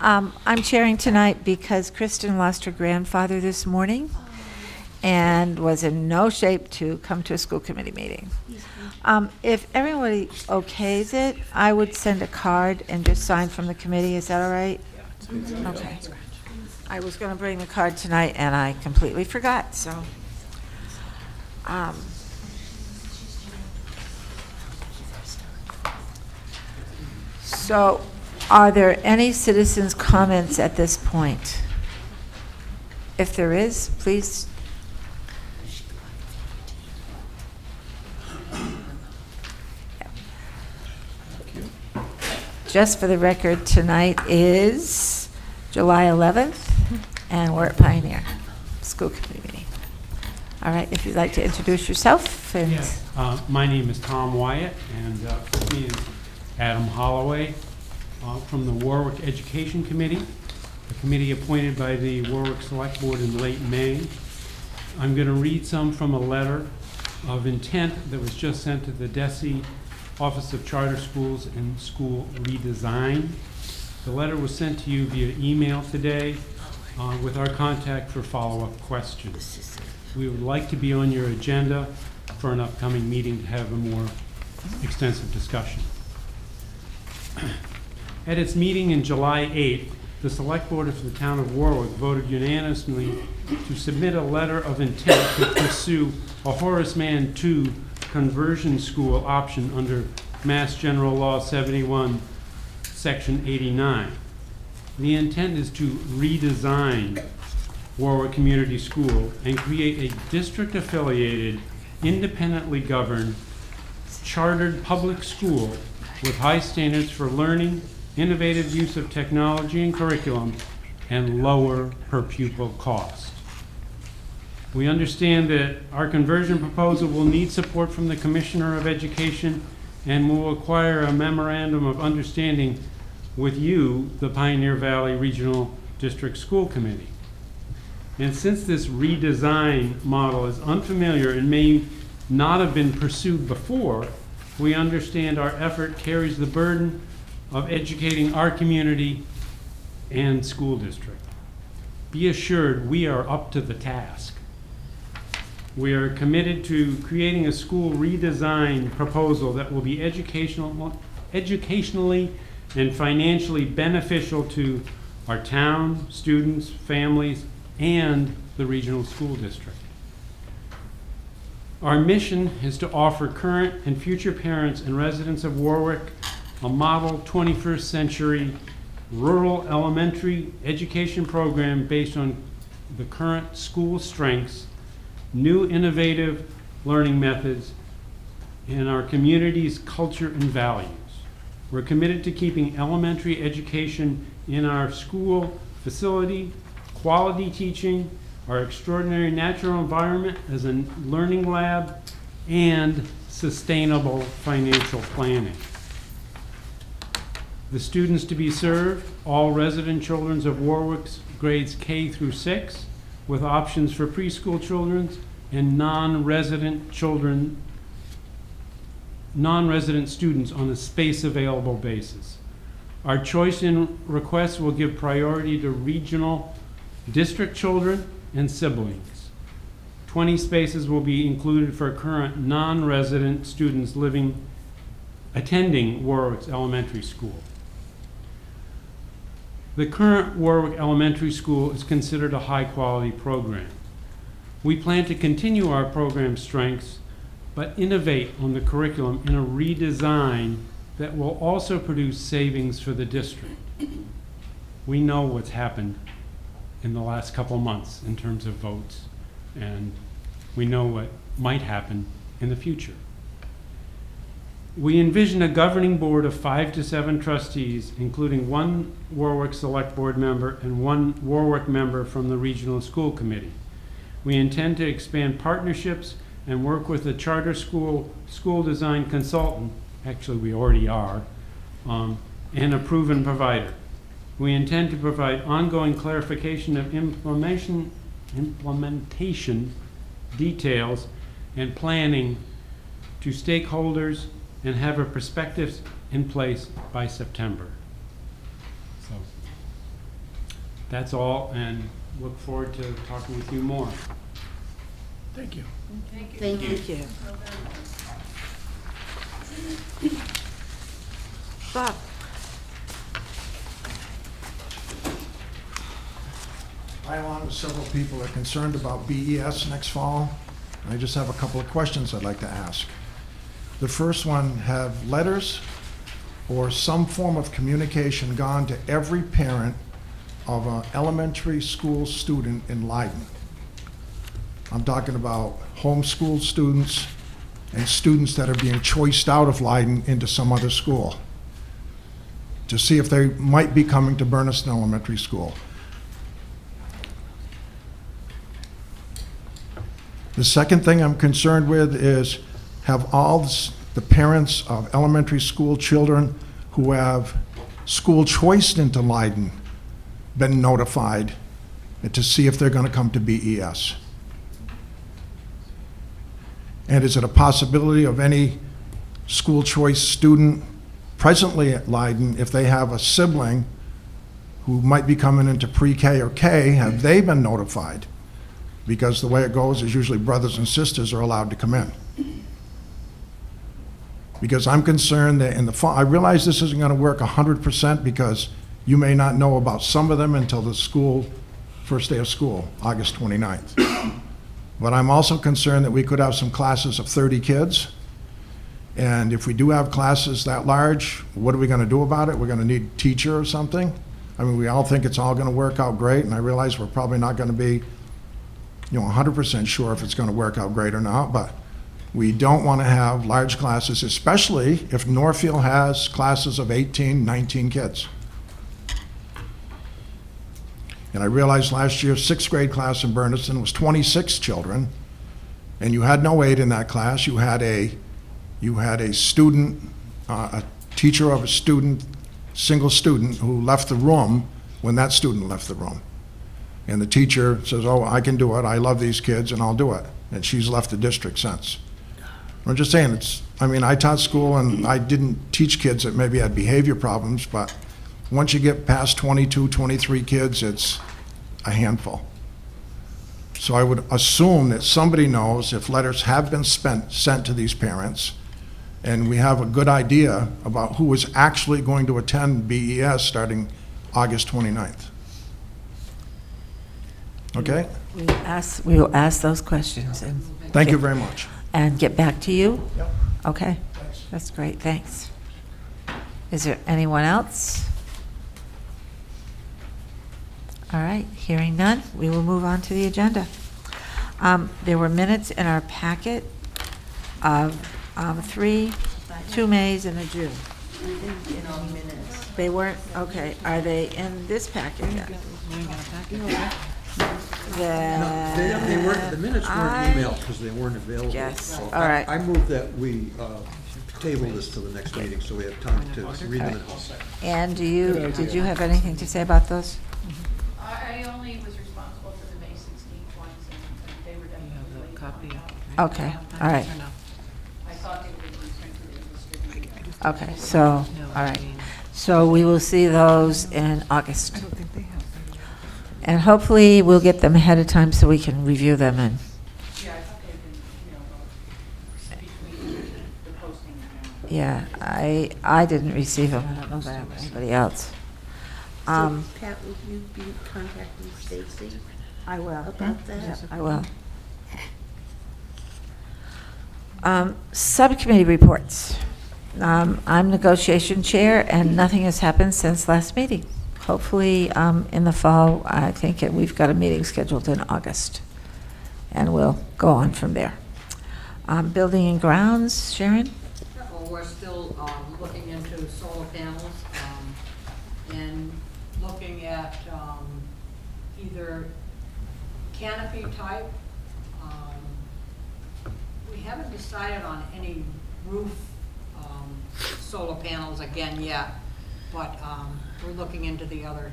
I'm chairing tonight because Kristen lost her grandfather this morning and was in no shape to come to a school committee meeting. If everybody okays it, I would send a card and just sign from the committee. Is that all right? Okay. I was going to bring the card tonight and I completely forgot, so. So, are there any citizens' comments at this point? If there is, please. Just for the record, tonight is July 11th, and we're at Pioneer School Committee meeting. All right, if you'd like to introduce yourself. And yes, my name is Tom Wyatt, and with me is Adam Holloway from the Warwick Education Committee, a committee appointed by the Warwick Select Board in late May. I'm going to read some from a letter of intent that was just sent to the DESE Office of Charter Schools and School Redesign. The letter was sent to you via email today with our contact for follow-up questions. We would like to be on your agenda for an upcoming meeting to have a more extensive discussion. At its meeting in July 8th, the Select Board of the Town of Warwick voted unanimously to submit a letter of intent to pursue a Horace Mann II conversion school option under Mass General Law 71, Section 89. The intent is to redesign Warwick Community School and create a district-affiliated, independently governed, chartered public school with high standards for learning, innovative use of technology and curriculum, and lower per pupil cost. We understand that our conversion proposal will need support from the Commissioner of Education and will require a memorandum of understanding with you, the Pioneer Valley Regional District School Committee. And since this redesign model is unfamiliar and may not have been pursued before, we understand our effort carries the burden of educating our community and school district. Be assured we are up to the task. We are committed to creating a school redesign proposal that will be educationally and financially beneficial to our town, students, families, and the regional school district. Our mission is to offer current and future parents and residents of Warwick a model 21st century rural elementary education program based on the current school strengths, new innovative learning methods, and our community's culture and values. We're committed to keeping elementary education in our school facility, quality teaching, our extraordinary natural environment as a learning lab, and sustainable financial planning. The students to be served, all resident children of Warwick's grades K through 6, with options for preschool children and non-resident students on a space available basis. Our choice in requests will give priority to regional district children and siblings. 20 spaces will be included for current non-resident students attending Warwick's elementary school. The current Warwick Elementary School is considered a high-quality program. We plan to continue our program strengths, but innovate on the curriculum in a redesign that will also produce savings for the district. We know what's happened in the last couple months in terms of votes, and we know what might happen in the future. We envision a governing board of 5 to 7 trustees, including 1 Warwick Select Board member and 1 Warwick member from the Regional School Committee. We intend to expand partnerships and work with a charter school design consultant, actually we already are, and a proven provider. We intend to provide ongoing clarification of implementation details and planning to stakeholders and have a perspective in place by September. So That's all, and look forward to talking with you more. Thank you. Thank you. Thank you. Bob? I, along with several people, are concerned about BES next fall. I just have a couple of questions I'd like to ask. The first one, have letters or some form of communication gone to every parent of an elementary school student in Leiden? I'm talking about homeschooled students and students that are being choiced out of Leiden into some other school, to see if they might be coming to Bernardston Elementary School. The second thing I'm concerned with is, have all the parents of elementary school children who have school choiced into Leiden been notified to see if they're going to come to BES? And is it a possibility of any school choice student presently at Leiden, if they have a sibling who might be coming into pre-K or K, have they been notified? Because the way it goes is usually brothers and sisters are allowed to come in. Because I'm concerned that in the fall, I realize this isn't going to work 100% because you may not know about some of them until the first day of school, August 29th. But I'm also concerned that we could have some classes of 30 kids. And if we do have classes that large, what are we going to do about it? We're going to need a teacher or something? I mean, we all think it's all going to work out great, and I realize we're probably not going to be 100% sure if it's going to work out great or not, but we don't want to have large classes, especially if Northfield has classes of 18, 19 kids. And I realized last year, 6th grade class in Bernardston was 26 children, and you had no aide in that class. You had a student, a teacher of a student, single student who left the room when that student left the room. And the teacher says, oh, I can do it, I love these kids, and I'll do it. And she's left the district since. I'm just saying, I taught school, and I didn't teach kids that maybe had behavior problems, but once you get past 22, 23 kids, it's a handful. So I would assume that somebody knows if letters have been sent to these parents, and we have a good idea about who is actually going to attend BES starting August 29th. Okay? We will ask those questions and Thank you very much. get back to you. Yep. Okay, Thanks. that's great, thanks. Is there anyone else? All right, hearing none, we will move on to the agenda. There were minutes in our packet of 2 Mays and a June. They weren't, okay, are they in this packet yet? They weren't, the minutes weren't I- emailed because they weren't available. Yes, So all right. I move that we table this to the next meeting so we have time to read them at home. And did you have anything to say about those? I only was responsible for the May 16th ones, and they were definitely copy. Okay, all right, I thought they would be printed and distributed. okay, so, all right. So we will see those in August. And hopefully, we'll get them ahead of time so we can review them and, Yeah, I thought they'd been, between the posting and yeah, I didn't receive them. I don't know about anybody else. So Pat, will you be contacting Stacy I will. about that? Yeah, I will. Subcommittee reports. I'm negotiation chair, and nothing has happened since last meeting. Hopefully, in the fall, I think we've got a meeting scheduled in August, and we'll go on from there. Building and grounds, Sharon? Well, we're still looking into solar panels and looking at either canopy type. We haven't decided on any roof solar panels again yet, but we're looking into the other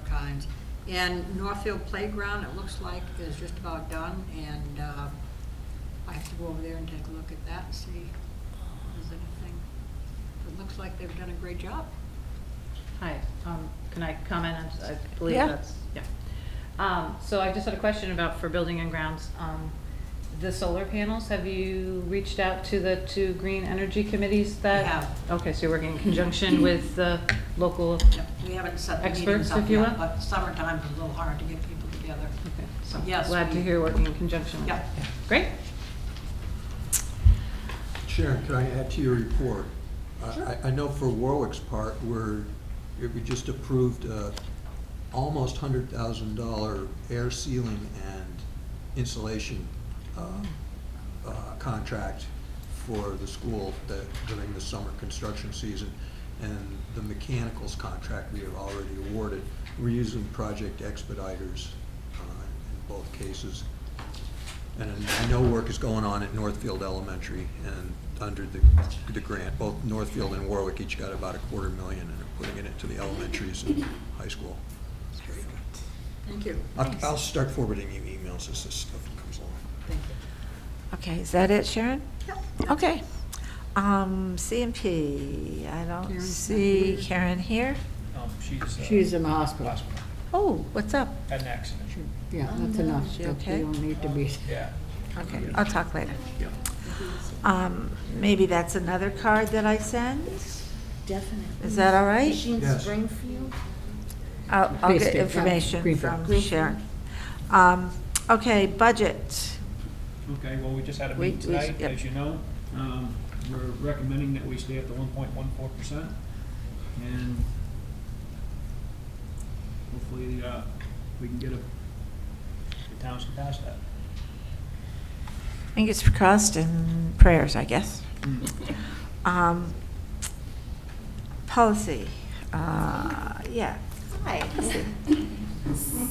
kinds. And Northfield Playground, it looks like, is just about done, and I have to go over there and take a look at that and see if there's anything. It looks like they've done a great job. Hi, can I comment on, I believe Yeah. that's, yeah. So I just had a question about for building and grounds. The solar panels, have you reached out to the two green energy committees that? We have. Okay, so you're working in conjunction with the local, Yep, we haven't set the Experts, meetings up if you yet, will? but summertime is a little hard to get people together. okay, so Yes, glad to we- hear working in conjunction with Yeah. them. Great. Sharon, can I add to your report? I know for Warwick's part, we just approved almost $100,000 air sealing and insulation contract for the school during the summer construction season. And the mechanicals contract we have already awarded. We're using Project Expediters in both cases. And I know work is going on at Northfield Elementary and under the grant, both Northfield and Warwick each got about $250,000 and are putting it into the elementaries and high school. Thank you. I'll start forwarding you emails as this stuff comes along. Thank you. Okay, is that it, Sharon? Okay. CMP, I don't Karen's see not here. Karen here. She's in the hospital. Oh, what's up? Had an accident. Yeah, that's enough. She That okay? You don't need to be. Yeah. Okay, I'll talk later. Maybe that's another card that I send? Definitely. Is that all right? Machine Yes. Springfield? I'll Please get do. information Greenfield. from Sharon. Okay, budget. Okay, well, we just had a We- meeting we- tonight, yep. as you know. We're recommending that we stay at the 1.14%. And hopefully, we can get the towns to pass that. Fingers crossed and prayers, I guess. Policy, yeah. Hi.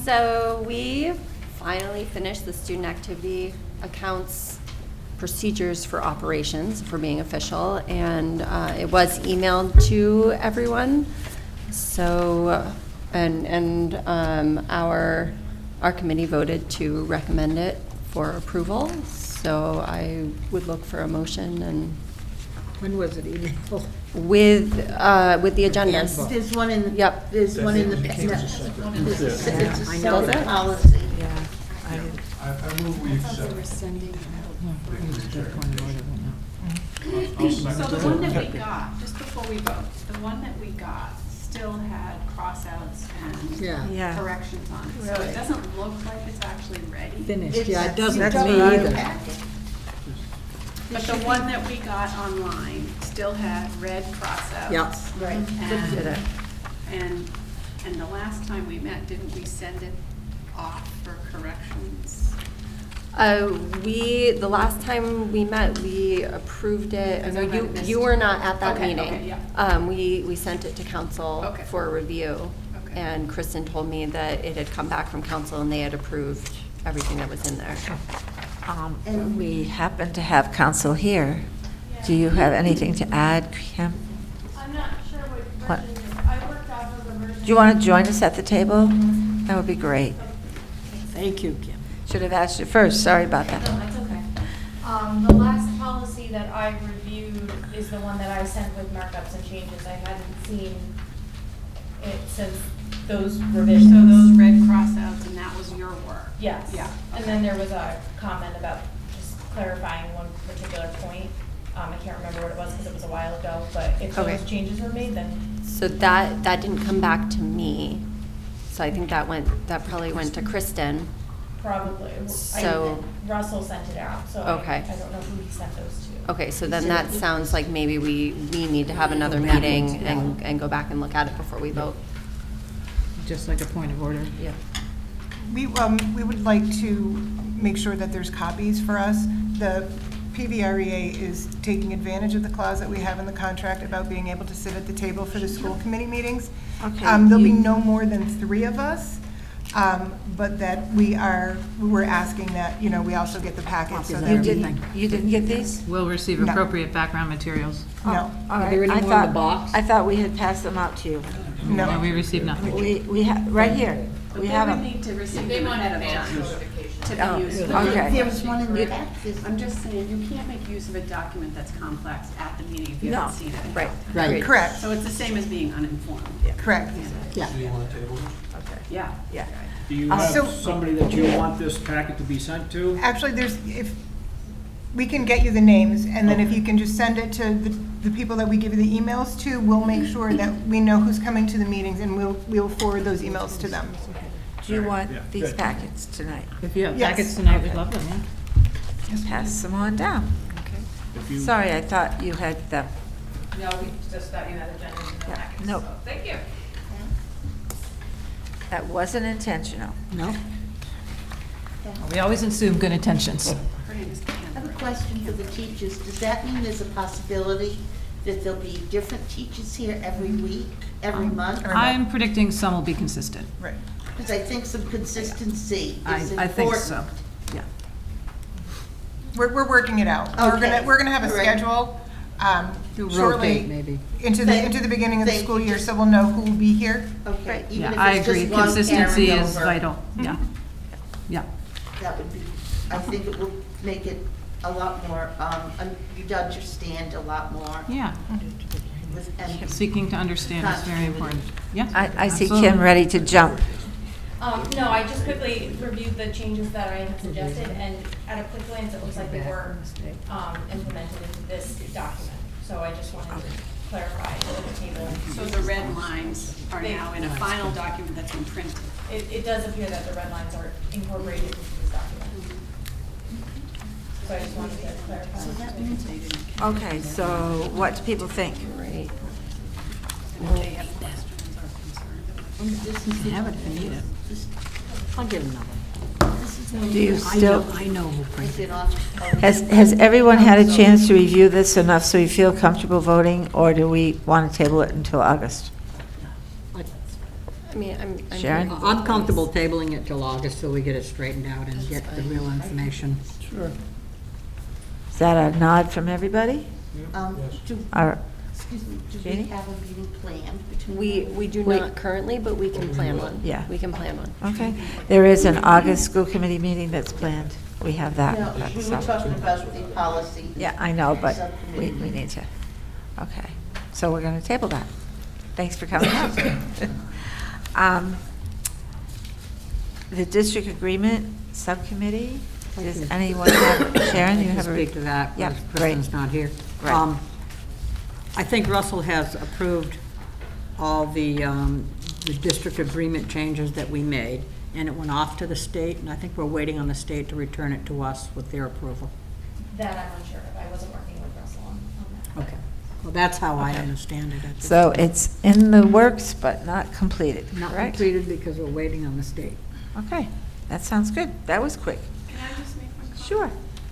So we finally finished the student activity accounts procedures for operations, for being official, and it was emailed to everyone. So, our committee voted to recommend it for approval. So I would look for a motion and When was it emailed? with the agendas. There's one in the. Yep. There's one in the. It came as a separate- It's a I know separate that. policy. Yeah. I didn't- I move we accept. I'll So second the that. one that we got, just before we vote, the one that we got still had crossouts and Yeah. corrections on it. So Really? it doesn't look like it's actually ready. Finished, yeah, it doesn't That's to me what I- either. But the one that we got online still had red crossouts. Yep. Right. Did it. And the last time we met, didn't we send it off for corrections? The last time we met, we approved it. I Because know I might have missed you were not at that Okay, meeting. okay, yeah. We sent it to council Okay. for review. Okay. And Kristen told me that it had come back from council and they had approved everything that was in there. We happen to have counsel here. Do you have anything to add, Kim? I'm not sure What? version I worked off of a version. Do you want to join us at the table? That would be great. Thank you, Kim. Should have asked you first, sorry about that. No, that's okay. The last policy that I reviewed is the one that I sent with markups and changes. I hadn't seen it since those revisions. So those red crossouts, and that was your work? Yes. Yeah. And then there was a comment about just clarifying one particular point. I can't remember what it was because it was a while ago, but if Okay. those changes were made, then So that didn't come back to me. So I think that probably went to Kristen. probably. So- Russell sent it out, so Okay. I don't know who he sent those to. Okay, so then that sounds like maybe we need to have another Go back meeting and- and go back and look at it before we vote. Just like a point of order. Yeah. We would like to make sure that there's copies for us. The PVREA is taking advantage of the clause that we have in the contract about being able to sit at the table for the school committee meetings. Okay. There'll be no more than 3 of us, but that we're asking that, we also get the packet so Copies of that. You everything. didn't get these? We'll receive No. appropriate background materials. No, All Are right. there any I more in the thought- box? I thought we had passed them out to you. No, no. we received nothing. We have, right here, we have They would them. need to receive They them want ahead of advance time notification. to Oh, be used. okay. There was one in the back. I'm just saying, you can't make use of a document that's complex at the meeting if you No, haven't seen it. right. Right. Correct, So it's the same as being uninformed. correct. Yeah. So you want to table this? Okay. Yeah. Yeah. Do you So- have somebody that you want this packet to be sent to? Actually, if, we can get you the names, and then if you can just send it to the people that we give you the emails to, we'll make sure that we know who's coming to the meetings, and we'll forward those emails to them. Do you want Yeah, these good. packets tonight? If you have Yes. packets tonight, we'd love them, yeah. Pass them on down. If you- Sorry, I thought you had them. No, we just thought you had agendas in the Yeah, packet, no. so thank you. That wasn't intentional. No? We always assume good intentions. Her name is Ken. I have a question for the teachers. Does that mean there's a possibility that there'll be different teachers here every week, every month? I'm predicting some will be consistent. Right. Because I think some consistency is important. I think so, yeah. We're working it out. Okay. We're gonna have a All right. schedule, To rotate, shortly maybe. into the beginning of the Thank school you. year, so we'll know who will be here. Okay, even Yeah, if I it's agree, just one consistency carrying is over, vital, yeah. Yeah. that would be, I think it will make it a lot more, you'd understand a lot more. Yeah, with- and- seeking to understand is very important. Yeah. I see absolutely. Kim ready to jump. No, I just quickly reviewed the changes that I had suggested, and at a quick glance, it looks like they were implemented into this document. So I just wanted to clarify the table. So the red lines are now in a final document that's been printed. It does appear that the red lines are incorporated into this document. So I just wanted to clarify. So that means Okay, so what do people think? Right. You can have it if you need it. I'll get another. Do you still, I know who I've printed been it. off. has everyone had a chance to review this enough so you feel comfortable voting, or do we want to table it until August? I mean, I'm. Sharon? I'm comfortable tabling it till August so we get it straightened out and get the real information. Sure. Is that a nod from everybody? Or- Excuse me, do we Jeannie? have a meeting planned between? We do not currently, but we can plan one. Yeah. We can plan one. Okay, there is an August school committee meeting that's planned. We have that. No, we were talking about the policy. Yeah, I know, but we Subcommittee. need to. Okay, so we're going to table that. Thanks for coming out. The district agreement subcommittee, does anyone have, Sharon, you have a? Speak to that, Yeah, because great. Kristen's not here. Right. I think Russell has approved all the district agreement changes that we made, and it went off to the state, and I think we're waiting on the state to return it to us with their approval. That I'm unsure of. I wasn't working with Russell on that. Okay. Well, that's how I understand it. at this So point. it's in the works, but not completed, Not correct? completed because we're waiting on the state. Okay, that sounds good. That was quick. Can I just make one comment? Sure.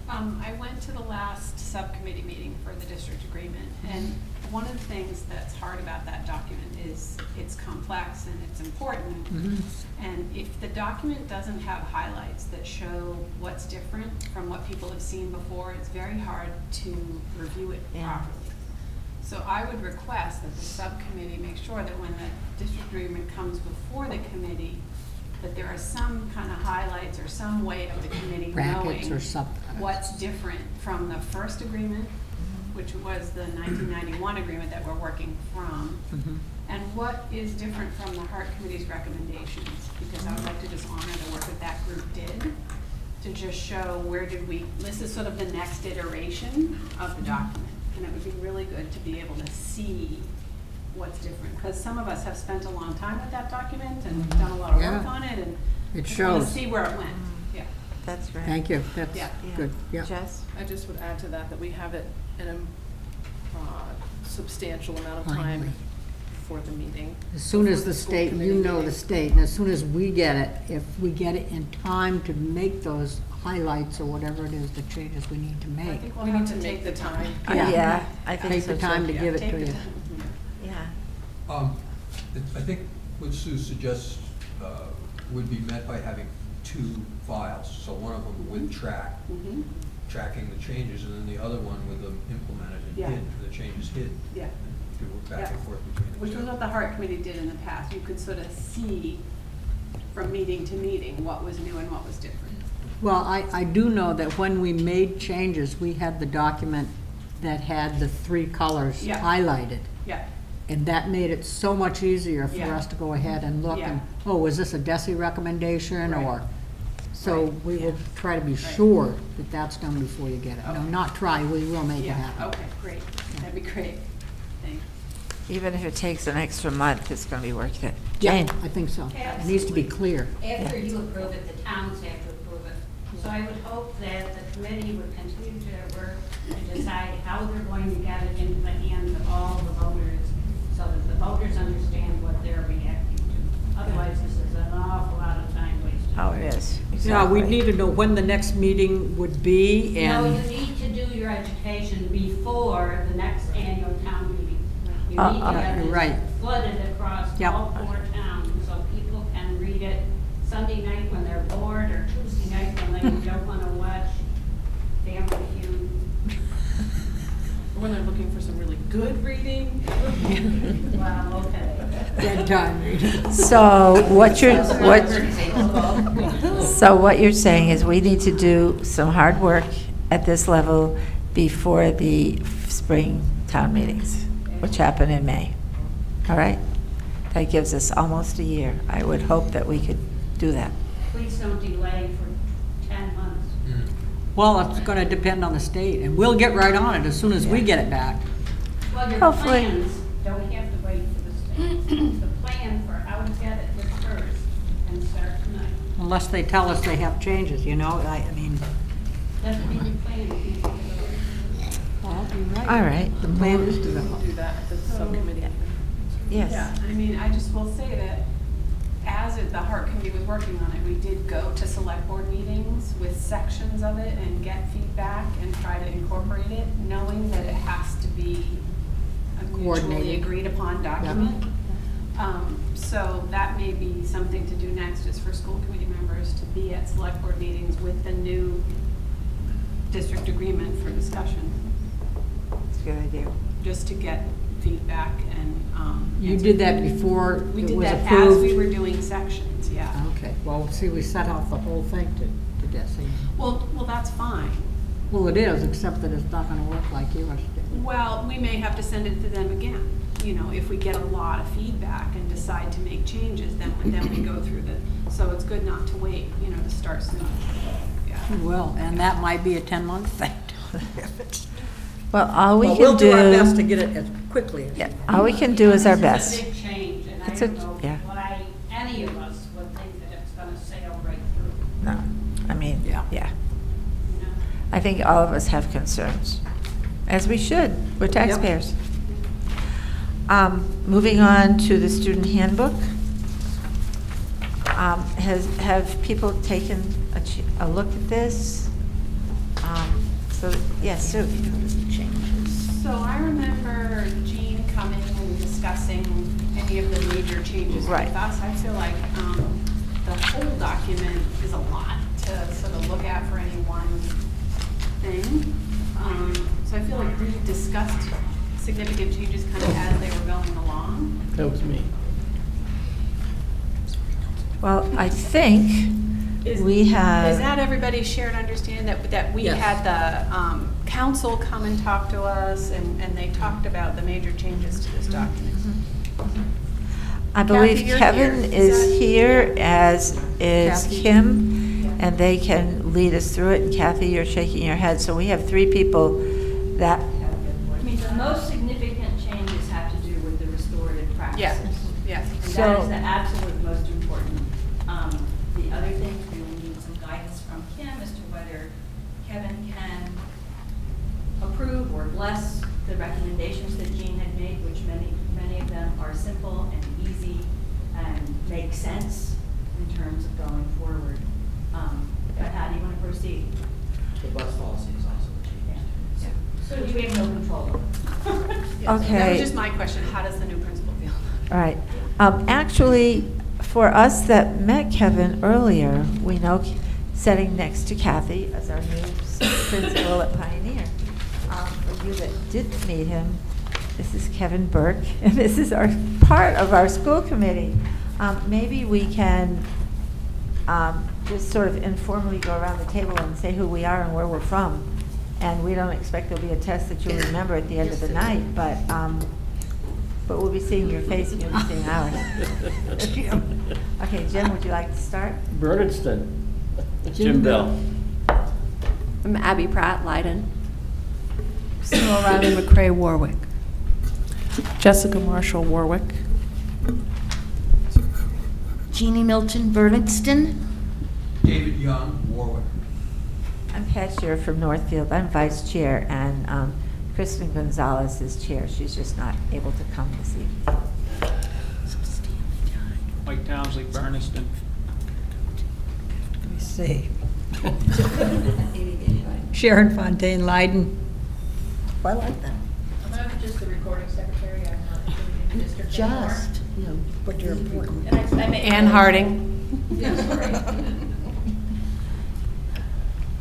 I went to the last subcommittee meeting for the district agreement, and one of the things that's hard about that document is it's complex and it's important. And if the document doesn't have highlights that show what's different from what people have seen before, it's very hard to review it Yeah. properly. So I would request that the subcommittee make sure that when the district agreement comes before the committee, that there are some kind of highlights or some way of the committee Brackets knowing or something. what's different from the first agreement, which was the 1991 agreement that we're working from, and what is different from the Hart Committee's recommendations, because I would like to just honor the work that that group did, to just show where did we, this is sort of the next iteration of the document, and it would be really good to be able to see what's different, because some of us have spent a long time with that document and done a lot of work Yeah. on it, and It just want to shows. see where it went, yeah. That's great. Thank you. That's Yeah. good. Yeah. Jess? I just would add to that, that we have it in a substantial amount of Timely. time before the meeting. As soon as before the school state, committee you know the meeting. state, and as soon as we get it, if we get it in time to make those highlights or whatever it is, the changes we need to I make. think we'll We have need to to take make the the time. time. Yeah, I think Take so the time too. to give it Take to the you. time. Yeah. I think what Sue suggests would be met by having two files. So one of them with Tract, tracking the changes, and then the other one with them implemented and Yeah. hidden, the changes hidden. Yeah. You could work back Yeah. and forth between the two. Which was what the Hart Committee did in the past. You could sort of see from meeting to meeting what was new and what was different. Well, I do know that when we made changes, we had the document that had the three colors Yeah. highlighted. Yeah. And that made it so much easier for Yeah. us to go ahead and look Yeah. and, oh, is this a DESI recommendation Right. or? So Right. we will Yeah. try to be Right. sure that that's done before you get it. No, Okay. not try, we will make it Yeah, happen. okay, great, that'd be great, thanks. Even if it takes an extra month, it's going to be worth it. Yeah, Jane? I think so. It needs to be clear. After you approve it, the towns have to approve it. So I would hope that the committee would continue to work to decide how they're going to get it into the hands of all the voters, so that the voters understand what they're reacting to. Otherwise, this is an awful lot of time wasted. Oh, it is. Yeah, we Exactly. need to know when the next meeting would be No, and. you need to do your education before the next annual town meeting. You Uh, need to uh, have you're this right. flooded across Yep. all 4 towns, so people can read it Sunday night when they're bored, or Tuesday night when they don't want to watch Family Feud. When they're looking for some really good reading. Well, okay. Dead time reading. So what you're saying is we need to do some hard work at this level before the spring town meetings, which happen in May. All right? That gives us almost a year. I would hope that we could do that. Please don't delay for 10 months. Well, it's gonna depend on the state, and we'll get right on it as soon as we get it back. Well, your Hopefully. plans don't have to wait for the state. The plan for how to get it was first and start tonight. Unless they tell us they have changes, you know, I mean, Doesn't mean your plan is well, you're right. All right. The plan is We'll developed. do that at the subcommittee. Yes. Yeah, I mean, I just will say that as the Heart Committee was working on it, we did go to select board meetings with sections of it and get feedback and try to incorporate it, knowing that it has to be a mutually Coordinated. agreed upon document. So that may be something to do next, is for school committee members to be at select board meetings with the new district agreement for discussion, That's a good idea. just to get feedback and. You answer. did that before We it did was that approved? as we were doing sections, yeah. Okay, well, see, we set off the whole thing to DESI. Well, that's fine. Well, it is, except that it's not gonna work like yours did. Well, we may have to send it to them again. You know, if we get a lot of feedback and decide to make changes, then we go through so it's good not to wait, to start soon. Yeah. Well, and that might be a 10-month thing. Well, all we Well, can we'll do our best do, to get it as quickly as. yeah, all we can do is our best. This is a big change, and I It's a- don't know yeah. why any of us would think that it's gonna sail right through, No, I mean, Yeah. yeah. you know? I think all of us have concerns, as we should. We're taxpayers. Moving on to the student handbook. Have people taken a look at this? So, yes, Sue. So I remember Jean coming and discussing any of the major changes Right. with us. I feel like the whole document is a lot to sort of look at for any one thing. So I feel like we discussed significant changes kind of as they were going along. That was me. Well, I think Is have. that everybody's shared understanding that we Yes. had the council come and talk to us and they talked about the major changes to this document? I believe Kathy, you're Kevin here. is Is that- here, as is Kathy? Kim, and they can lead us through it. And Kathy, you're shaking your head, so we have 3 people that. I mean, the most significant changes have to do with the restorative practices. Yes. And that So- is the absolute most important. The other things, we will need some guidance from Kim as to whether Kevin can approve or bless the recommendations that Jean had made, which many of them are simple and easy and make sense in terms of going forward. But how do you want to proceed? The bus policy is also changed. So you have no control over it. That Okay. was just my question. How does the new principal feel? All right. Actually, for us that met Kevin earlier, we know sitting next to Kathy as our new principal at Pioneer. For you that didn't meet him, this is Kevin Burke, and this is our part of our school committee. Maybe we can just sort of informally go around the table and say who we are and where we're from. And we don't expect there'll be a test that you'll remember at the end of the night, but but we'll be seeing your face and you'll be seeing ours. Okay, Jim, would you like to start? Bernardston. Jim Bell. I'm Abby Pratt, Leiden. Sue O'Reilly McCray, Warwick. Jessica Marshall, Warwick. Jeannie Milton, Bernardston. David Young, Warwick. I'm Pat Shearer from Northfield. I'm vice chair, and Kristen Gonzalez is chair. She's just not able to come this evening. Mike Townsley, Bernardston. Let me see. Sharon Fontaine, Leiden. I like that. I'm just the recording secretary, I'm not in the district anymore. Just, you know, but you're important. And I may- Ann Harding. Yeah, sorry.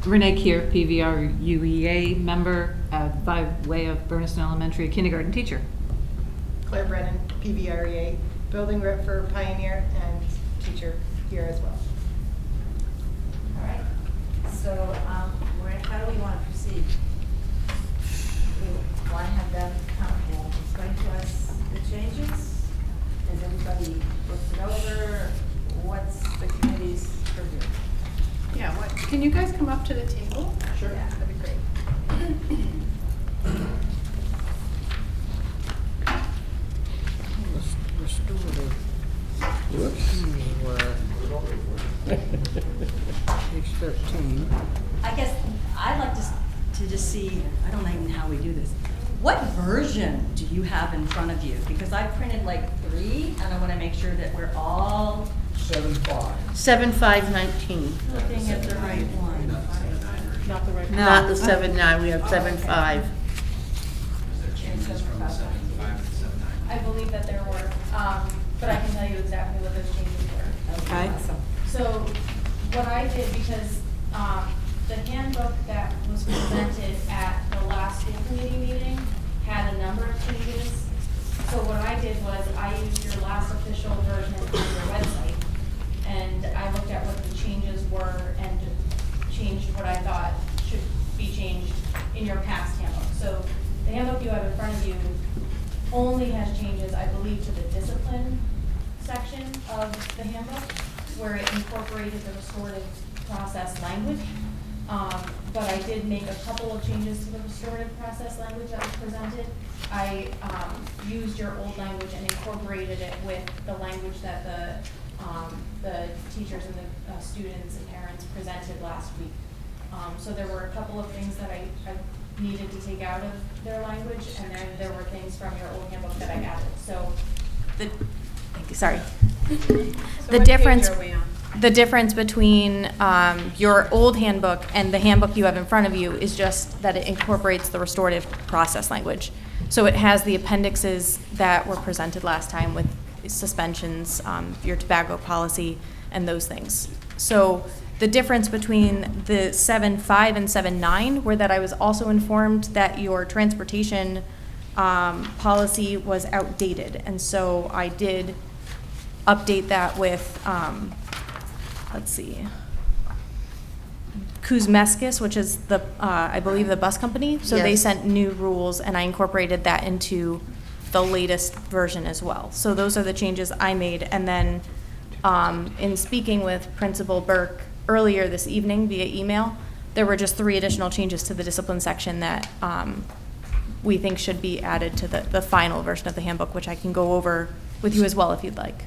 Renee Kier, PVRUEA member, by way of Bernardston Elementary, kindergarten teacher. Claire Brennan, PVREA, building rep for Pioneer and teacher here as well. All right. So, how do we want to proceed? We want to have them come and explain to us the changes? Has everybody looked it over? What's the committee's purview? Yeah, what, can you guys come up to the table? Sure. Yeah, That'd be great. Restorative. Whoops. Page 13. I guess I'd like to just see, I don't even know how we do this. What version do you have in front of you? Because I printed like 3, and I want to make sure that we're all 7519. looking at the right one. Not the right. Not the 79, we have 75. I believe that there were, but I can tell you exactly what those changes were. Okay. So what I did, because the handbook that was presented at the last school committee meeting had a number of changes. So what I did was I used your last official version on your website, and I looked at what the changes were and changed what I thought should be changed in your past handbook. So the handbook you have in front of you only has changes, I believe, to the discipline section of the handbook, where it incorporated the restorative process language. But I did make a couple of changes to the restorative process language that was presented. I used your old language and incorporated it with the language that the teachers and the students and parents presented last week. So there were a couple of things that I needed to take out of their language, and then there were things from your old handbook that I added. So the difference between your old handbook and the handbook you have in front of you is just that it incorporates the restorative process language. So it has the appendixes that were presented last time with suspensions, your tobacco policy, and those things. So the difference between the 7.5 and 7.9 were that I was also informed that your transportation policy was outdated. And so I did update that with, let's see, Kuzmeskis, which is the, I believe, the bus company. So they Yes. sent new rules, and I incorporated that into the latest version as well. So those are the changes I made. And then in speaking with Principal Burke earlier this evening via email, there were just 3 additional changes to the discipline section that we think should be added to the final version of the handbook, which I can go over with you as well if you'd like.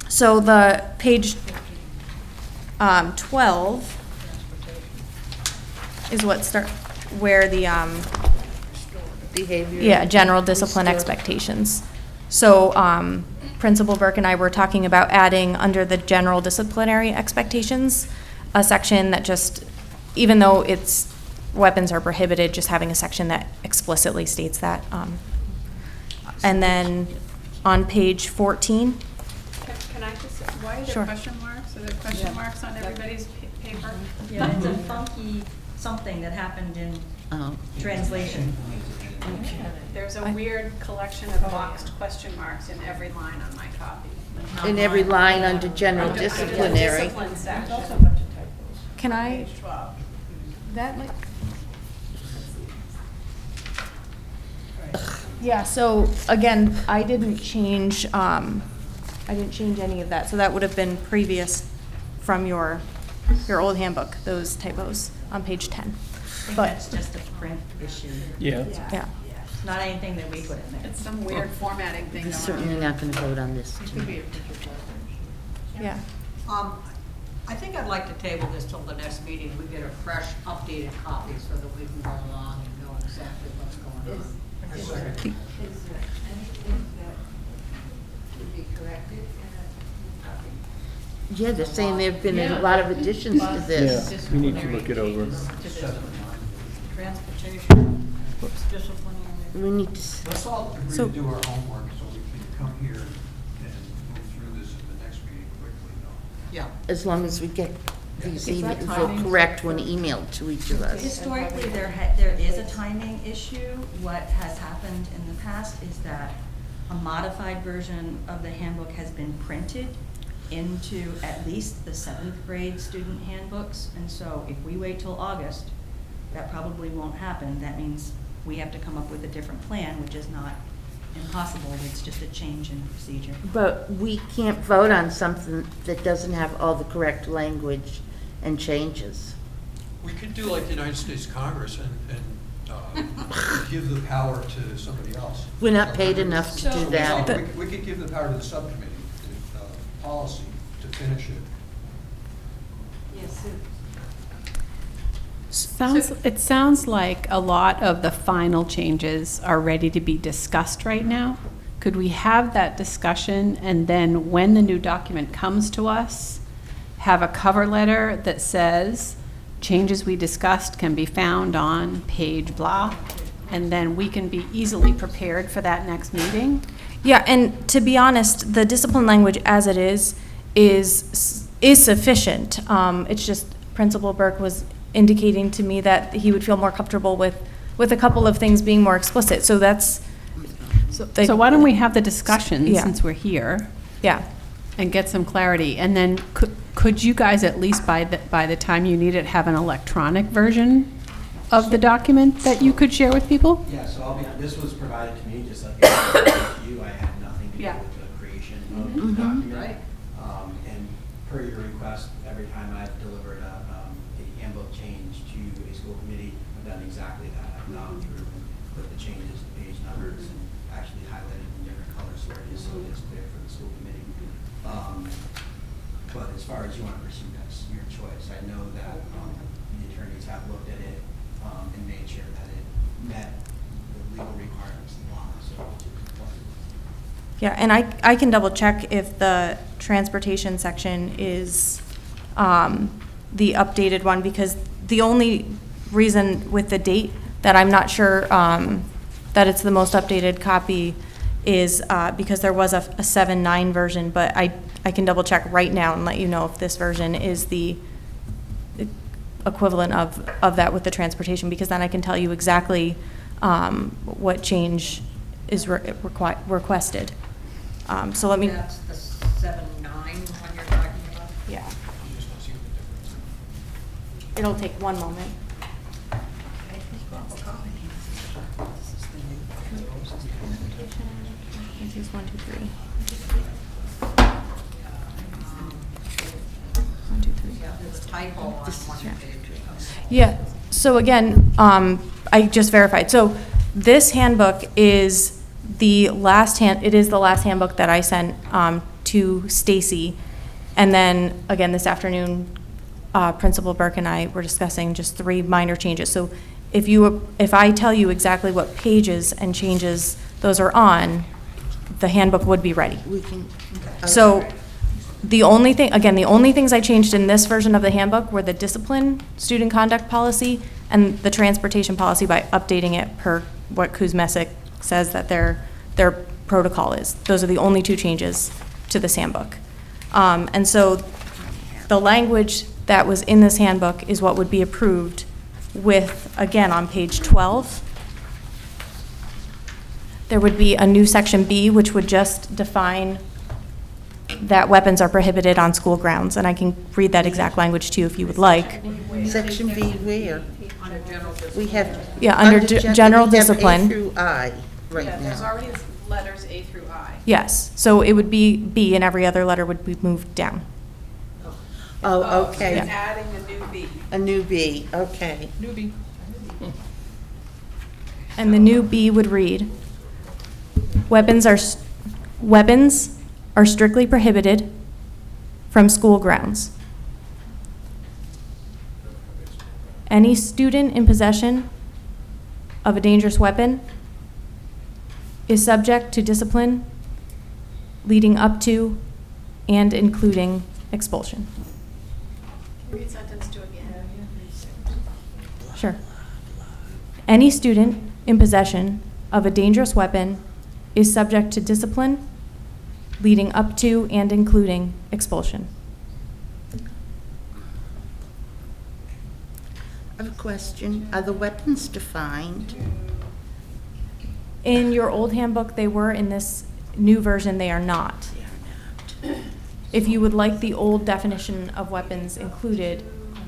So the page 12 is where the Behavior. yeah, general discipline expectations. So Principal Burke and I were talking about adding under the general disciplinary expectations a section that just, even though weapons are prohibited, just having a section that explicitly states that. And then on page 14. Can I just, why are there Sure. question marks? Are there question Yeah. marks on everybody's paper? Yeah, it's a funky something that happened in translation. There's a weird collection of boxed question marks in every line on my copy. In every line under general Under the disciplinary. discipline section. Can I, Page 12. that might, Yeah, so again, I didn't change any of that, so that would have been previous from your old handbook, those typos on page 10. I think But, that's just a print issue. Yeah. yeah. It's not anything that we put in there. It's some weird formatting thing going on. not gonna vote on this. It could be a picture version. Yeah. I think I'd like to table this till the next meeting. We get a fresh, updated copy so that we can go along and know exactly what's going on. Is there anything that would be corrected in a copy? Yeah, they're saying there've been a lot of additions to this. Yeah, we need to look it over. Transportation, disciplinary. We need to, Let's all agree So- to do our homework so we can come here and move through this at the next meeting quickly, though. Yeah. as long as we get these Is that emails, timing? the correct one emailed to each of us. Historically, there is a timing issue. What has happened in the past is that a modified version of the handbook has been printed into at least the 7th grade student handbooks. And so if we wait till August, that probably won't happen. That means we have to come up with a different plan, which is not impossible. It's just a change in procedure. But we can't vote on something that doesn't have all the correct language and changes. We could do like the United States Congress and give the power to somebody else. We're not paid enough to do that. No, we could give the power to the subcommittee, policy, to finish it. Yes, It sounds like a lot of the final changes are ready to be discussed right now. Could we have that discussion and then when the new document comes to us, have a cover letter that says, changes we discussed can be found on page blah, and then we can be easily prepared for that next meeting? Yeah, and to be honest, the discipline language as it is sufficient. It's just Principal Burke was indicating to me that he would feel more comfortable with a couple of things being more explicit. So that's. So why don't we have the discussion Yeah. since we're here? Yeah. And get some clarity, and then could you guys at least by the time you need it have an electronic version of the document that you could share with people? Yeah, so I'll be honest, this was provided to me just like it was provided to you. I had nothing to do Yeah. with the creation of the document. And per your request, every time I've delivered a handbook change to a school committee, I've done exactly that. I've gone through and put the changes to page numbers and actually highlighted in different colors so it's clear for the school committee. But as far as you want to pursue, that's your choice. I know that the attorneys have looked at it and made sure that it met the legal requirements of the law, so it's compliant. Yeah, and I can double check if the transportation section is the updated one, because the only reason with the date that I'm not sure that it's the most updated copy is because there was a 7.9 version, but I can double check right now and let you know if this version is the equivalent of that with the transportation, because then I can tell you exactly what change is requested. So let me. That's the 7.9 one you're talking about? Yeah. It'll take one moment. This is 1, 2, 3. 1, 2, 3. Yeah, there's a typo on one page. Yeah, so again, I just verified. So this handbook is the last handbook that I sent to Stacy. And then, again, this afternoon, Principal Burke and I were discussing just 3 minor changes. So if I tell you exactly what pages and changes those are on, the handbook would be ready. We can. So the only things I changed in this version of the handbook were the discipline, student conduct policy, and the transportation policy by updating it per what Kuzmesic says that their protocol is. Those are the only 2 changes to this handbook. And so the language that was in this handbook is what would be approved with, again, on page 12. There would be a new section B, which would just define that weapons are prohibited on school grounds, and I can read that exact language to you if you would like. Section B where? Under general discipline. We have. Yeah, under general we have discipline. A through I. right Yeah, there's now. already letters A through I. Yes, so it would be B and every other letter would be moved down. Oh, So okay. it's adding a new B. A new B, okay. New B. And the new B would read, weapons are strictly prohibited from school grounds. Any student in possession of a dangerous weapon is subject to discipline leading up to and including expulsion. Read sentence two again. Sure. Any student in possession of a dangerous weapon is subject to discipline leading up to and including expulsion. I have a question. Are the weapons defined? In your old handbook, they were. In this new version, they are not. If you would like the old definition of weapons included,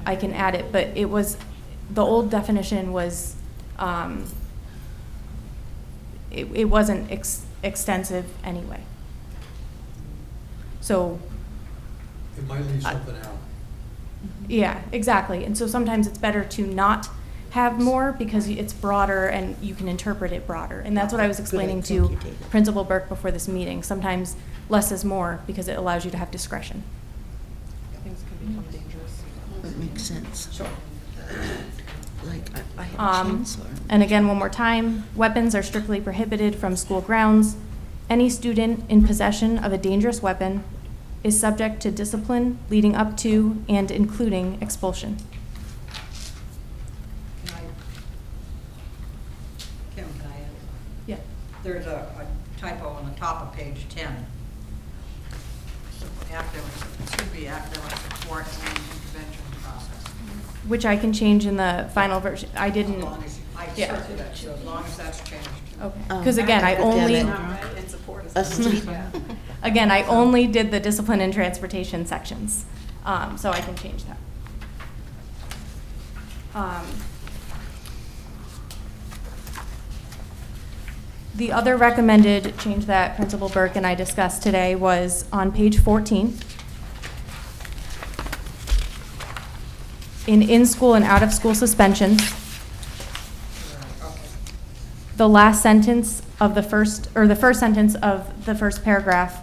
I can add it, but it was, the old definition was, it wasn't extensive anyway. So, It might leave something out. yeah, exactly. And so sometimes it's better to not have more because it's broader and you can interpret it broader. And that's what I was explaining Thank to you, David. Principal Burke before this meeting. Sometimes less is more because it allows you to have discretion. Things can become dangerous. That makes sense. Sure. Like, I have a chainsaw. And again, one more time, weapons are strictly prohibited from school grounds. Any student in possession of a dangerous weapon is subject to discipline leading up to and including expulsion. Kim, can I add? Yeah. There's a typo on the top of page 10. So it should be academic support and intervention process. Which I can change in the final version. I didn't. As long as, I Yeah. accepted it, so as long as that's changed. Okay. Because again, I Academic. only, And support is. A student, again, I only did the discipline and transportation sections, so I can change that. The other recommended change that Principal Burke and I discussed today was on page 14. In-school and out-of-school suspensions. The last sentence of the first sentence of the first paragraph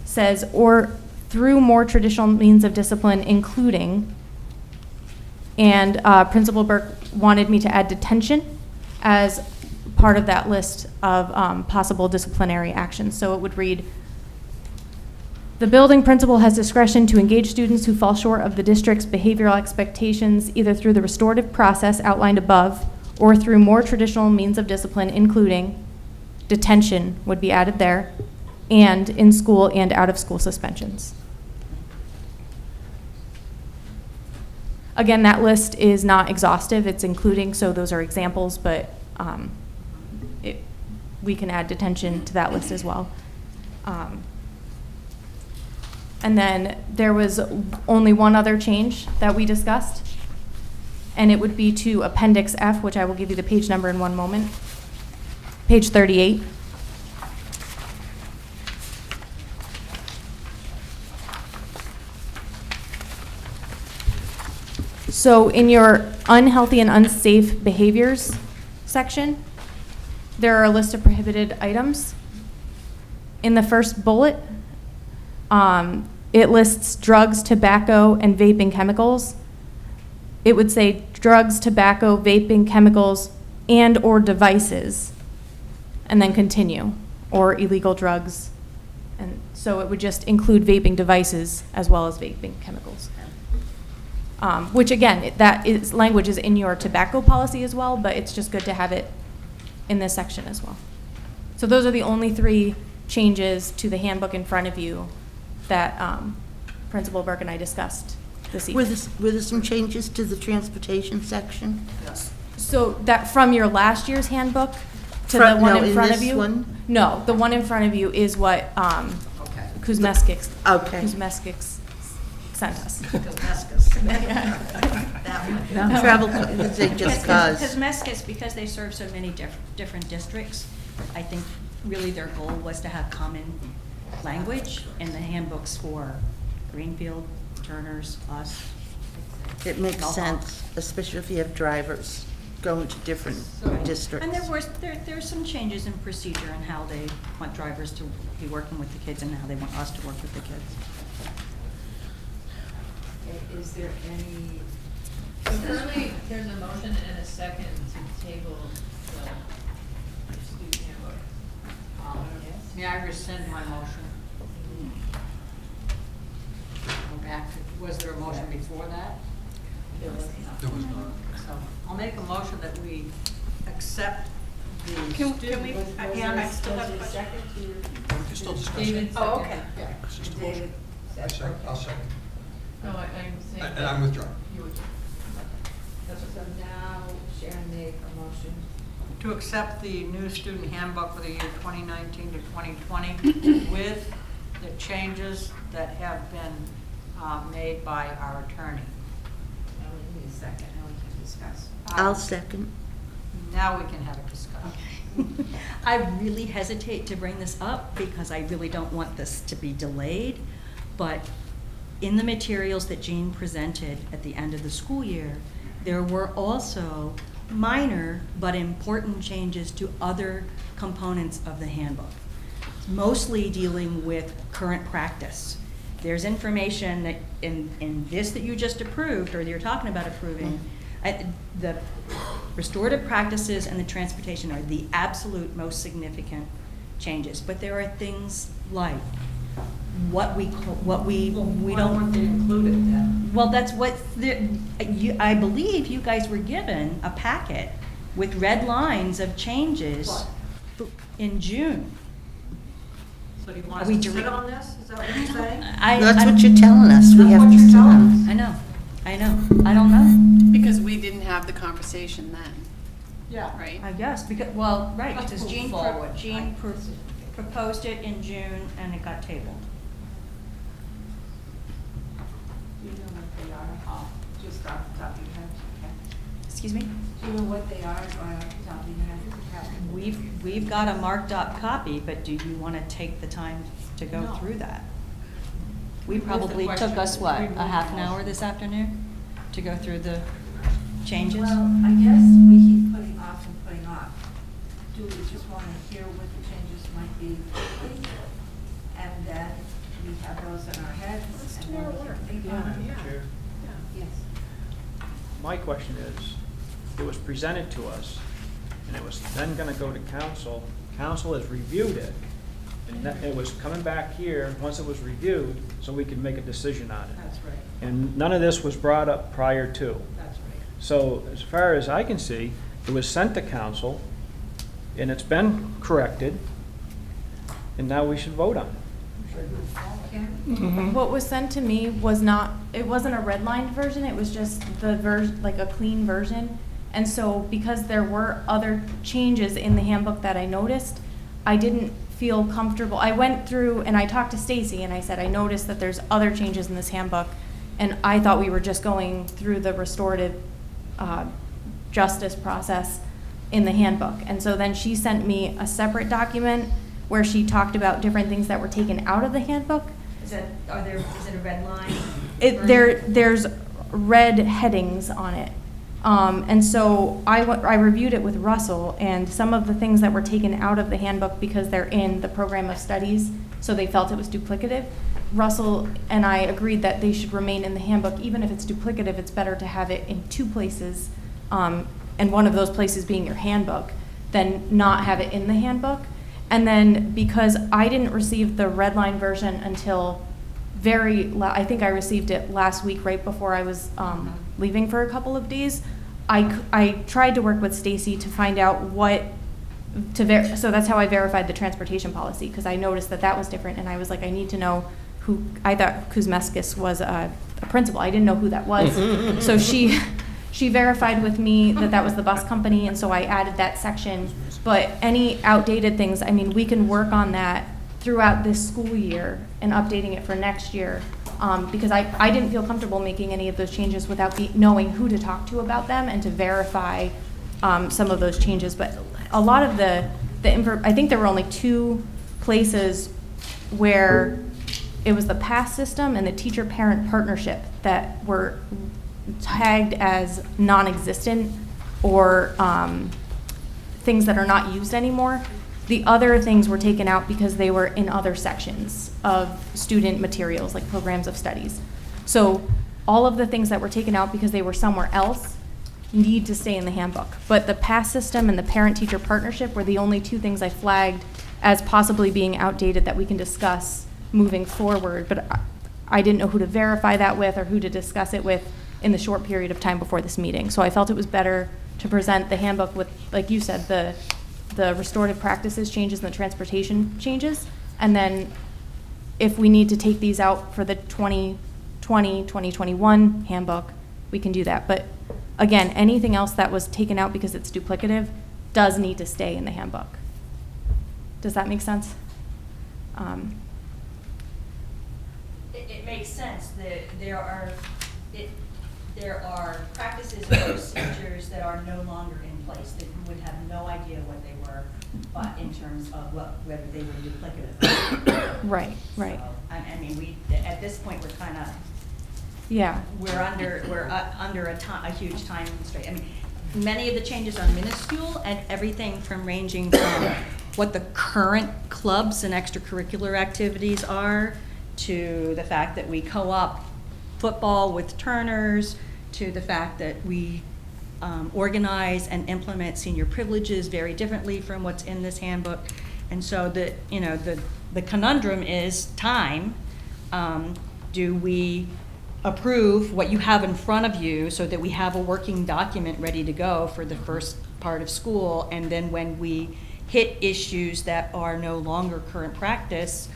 says, or through more traditional means of discipline, including, and Principal Burke wanted me to add detention as part of that list of possible disciplinary actions. So it would read, the building principal has discretion to engage students who fall short of the district's behavioral expectations either through the restorative process outlined above or through more traditional means of discipline, including detention would be added there, and in-school and out-of-school suspensions. Again, that list is not exhaustive, it's including, so those are examples, but we can add detention to that list as well. And then there was only one other change that we discussed, and it would be to Appendix F, which I will give you the page number in one moment. Page 38. So in your unhealthy and unsafe behaviors section, there are a list of prohibited items. In the first bullet, it lists drugs, tobacco, and vaping chemicals. It would say drugs, tobacco, vaping chemicals, and or devices, and then continue, or illegal drugs. And so it would just include vaping devices as well as vaping chemicals. Which again, language is in your tobacco policy as well, but it's just good to have it in this section as well. So those are the only three changes to the handbook in front of you that Principal Burke and I discussed this evening. were there some changes to the transportation section? Yes. So that from your last year's handbook to Front- the one no, in in front of this you? one? No, the one in front of you is what Okay. Kuzmeskis sent us. That one. Travel, they just cause. Because Meskis, because they serve so many different districts, I think really their goal was to have common language in the handbooks for Greenfield, Turners, us. It makes Mohawk. sense, especially if you have drivers going to different districts. And there's some changes in procedure and how they want drivers to be working with the kids and how they want us to work with the kids. Is there any? Currently, there's a motion and a second to table the student handbook. May I rescind my motion? Go back to, was there a motion before that? There was not. So I'll make a motion that we accept the Can we, student. again, I still have a question. We can still discuss it. David Oh, seconded. okay. Yeah, it's just a motion. I'll second. No, I'm saying. And I'm withdrawing. You would. That's what. So now Sharon made a motion. To accept the new student handbook for the year 2019 to 2020 with the changes that have been made by our attorney. Now we need a second, now we can discuss. I'll second. Now we can have a discussion. I really hesitate to bring this up because I really don't want this to be delayed, but in the materials that Jean presented at the end of the school year, there were also minor but important changes to other components of the handbook, mostly dealing with current practice. There's information that in this that you just approved, or you're talking about approving, the restorative practices and the transportation are the absolute most significant changes. But there are things like we don't want to include it then. well, that's what I believe you guys were given a packet with red lines of changes in June. So do you want us We to direct- sit on this? Is that what you're saying? That's what you're telling us. We That's have what to you're sit telling on. I know. I don't know. Because we didn't have the conversation then, Yeah. right? I guess, because, well, right, Let's because move Jean forward. proposed it in June and it got tabled. Do you know what they are? Just off the top of your head. Excuse me? Do you know what they are, or off the top of your head? We've got a marked up copy, but do you want to take the time to go No. through that? We Remove the probably took question. us, what, Remove a half the an hour motion. this afternoon to go through the changes? Well, I guess we keep putting off and putting off. Do we just want to hear what the changes might be quickly? And then we have those in our heads? Let's and do then our we can work. think on it. Chair. Yes. My question is, it was presented to us, and it was then gonna go to council. Council has reviewed it, and that, it was coming back here, once it was reviewed, so we could make a decision on it. That's right. And none of this was brought up prior to. That's right. So as far as I can see, it was sent to council, and it's been corrected, and now we should vote on it. What was sent to me was not, it wasn't a redlined version, it was just the like a clean version. And so because there were other changes in the handbook that I noticed, I didn't feel comfortable. I went through and I talked to Stacy and I said, I noticed that there's other changes in this handbook. And I thought we were just going through the restorative justice process in the handbook. And so then she sent me a separate document where she talked about different things that were taken out of the handbook. Is it a red line? There's red headings on it. And so I reviewed it with Russell, and some of the things that were taken out of the handbook because they're in the program of studies, so they felt it was duplicative. Russell and I agreed that they should remain in the handbook. Even if it's duplicative, it's better to have it in two places, and one of those places being your handbook, than not have it in the handbook. And then because I didn't receive the red line version until I think I received it last week right before I was leaving for a couple of days, I tried to work with Stacy to find out so that's how I verified the transportation policy, because I noticed that was different, and I was like, I need to know who. I thought Kuzmeskis was a principal. I didn't know who that was. So she verified with me that was the bus company, and so I added that section. But any outdated things, I mean, we can work on that throughout this school year and updating it for next year, because I didn't feel comfortable making any of those changes without knowing who to talk to about them and to verify some of those changes. But a lot of the I think there were only 2 places where it was the pass system and the teacher-parent partnership that were tagged as non-existent or things that are not used anymore. The other things were taken out because they were in other sections of student materials, like programs of studies. So all of the things that were taken out because they were somewhere else need to stay in the handbook. But the pass system and the parent-teacher partnership were the only 2 things I flagged as possibly being outdated that we can discuss moving forward. But I didn't know who to verify that with or who to discuss it with in the short period of time before this meeting. So I felt it was better to present the handbook with, like you said, the restorative practices changes and the transportation changes. And then if we need to take these out for the 2020-2021 handbook, we can do that. But again, anything else that was taken out because it's duplicative does need to stay in the handbook. Does that make sense? It makes sense that there are practices and procedures that are no longer in place, that you would have no idea what they were, but in terms of whether they were duplicative. Right. So, I mean, at this point, we're kind of, Yeah. we're under a huge time constraint. I mean, many of the changes are minuscule, and everything from ranging from what the current clubs and extracurricular activities are, to the fact that we co-op football with Turners, to the fact that we organize and implement senior privileges very differently from what's in this handbook. And so the conundrum is time. Do we approve what you have in front of you so that we have a working document ready to go for the first part of school, and then when we hit issues that are no longer current practice,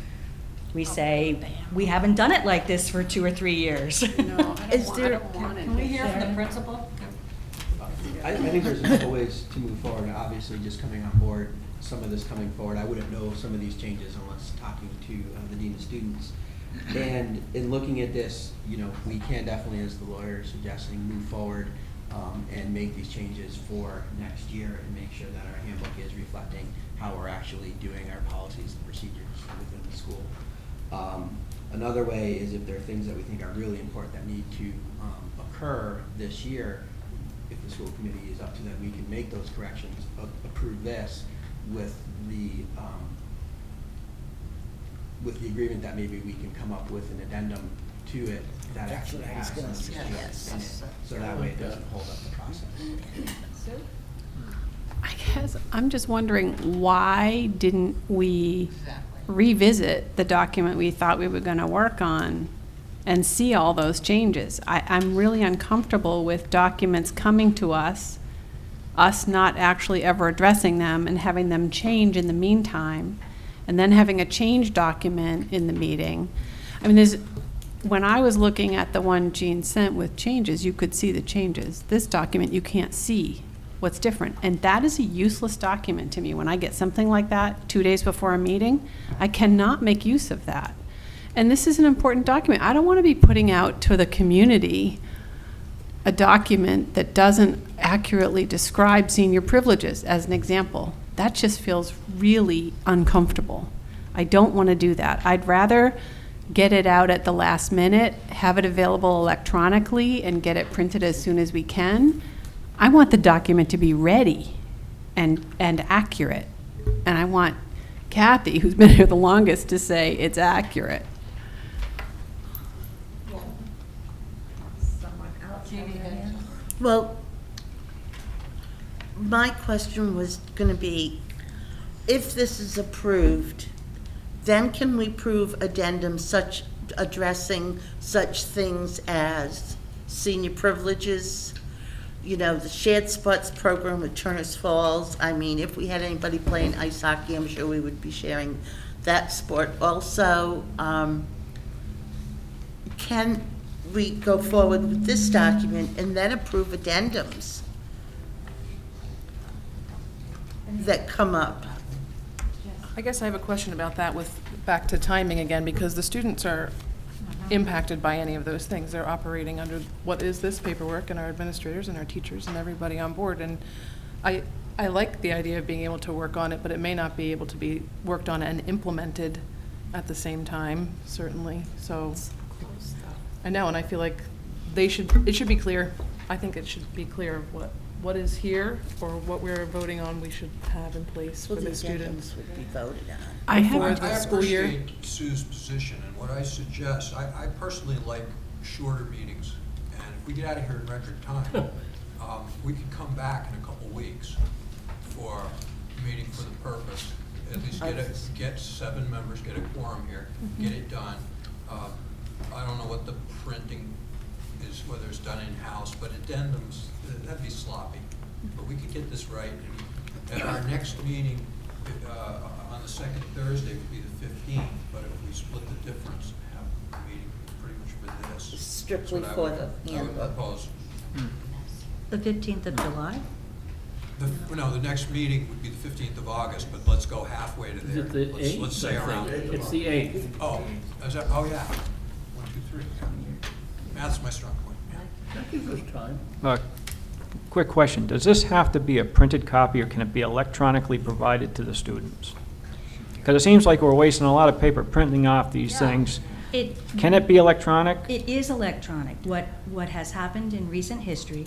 we say, we haven't done it like this for 2 or 3 years. No, Can we hear from the principal? I think there's a couple ways to move forward. Obviously, just coming on board, some of this coming forward, I wouldn't know some of these changes unless talking to the dean of students. And in looking at this, we can definitely, as the lawyer is suggesting, move forward and make these changes for next year and make sure that our handbook is reflecting how we're actually doing our policies and procedures within the school. Another way is if there are things that we think are really important that need to occur this year, if the school committee is up to that, we can make those corrections, approve this with the agreement that maybe we can come up with an addendum to it that actually has some of these changes in it, so that way it doesn't hold up the process. I guess I'm just wondering, why didn't we revisit the document we thought we were going to work on and see all those changes? I'm really uncomfortable with documents coming to us not actually ever addressing them and having them change in the meantime, and then having a change document in the meeting. I mean, when I was looking at the one Jean sent with changes, you could see the changes. This document, you can't see what's different. And that is a useless document to me. When I get something like that 2 days before a meeting, I cannot make use of that. And this is an important document. I don't want to be putting out to the community a document that doesn't accurately describe senior privileges, as an example. That just feels really uncomfortable. I don't want to do that. I'd rather get it out at the last minute, have it available electronically, and get it printed as soon as we can. I want the document to be ready and accurate. And I want Kathy, who's been here the longest, to say it's accurate. Well, my question was going to be, if this is approved, then can we prove addendums addressing such things as senior privileges, the shared sports program with Turner's Falls? I mean, if we had anybody playing ice hockey, I'm sure we would be sharing that sport. Also, can we go forward with this document and then approve addendums that come up? I guess I have a question about that back to timing again, because the students are impacted by any of those things. They're operating under what is this paperwork, and our administrators and our teachers and everybody on board. And I I like the idea of being able to work on it, but it may not be able to be worked on and implemented at the same time, certainly, so. I know, and I feel like it should be clear. I think it should be clear of what is here, or what we're voting on we should have in place for the students. Would be voted on. I the school year. appreciate Sue's position, and what I suggest, I personally like shorter meetings, and if we get out of here in record time, we can come back in a couple weeks for a meeting for the purpose, at least get 7 members, get a quorum here, get it done. I don't know what the printing is, whether it's done in-house, but addendums, that'd be sloppy. But we could get this right, and at our next meeting, on the second Thursday would be the 15th, but if we split the difference, have a meeting pretty much for this. Strictly That's for what the I would handbook. propose. The 15th of July? No, the next meeting would be the 15th of August, but let's go halfway to Is there. it the Let's- 8th? Let's say around. It's the 8th. Oh, is that, oh, yeah. 1, 2, 3. Math's my strong point. That gives us time. Quick question, does this have to be a printed copy, or can it be electronically provided to the students? Because it seems like we're wasting a lot of paper printing off these things. Can it be electronic? It is electronic. What has happened in recent history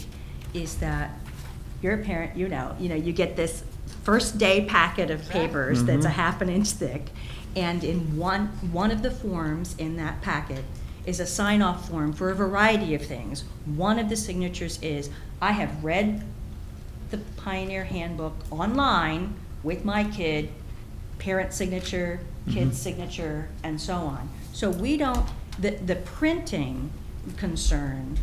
is that you're a parent, you get this first day packet of papers that's a half an inch thick, and in one of the forms in that packet is a sign-off form for a variety of things. One of the signatures is, I have read the Pioneer Handbook online with my kid, parent signature, kid's signature, and so on. So we don't, the printing concern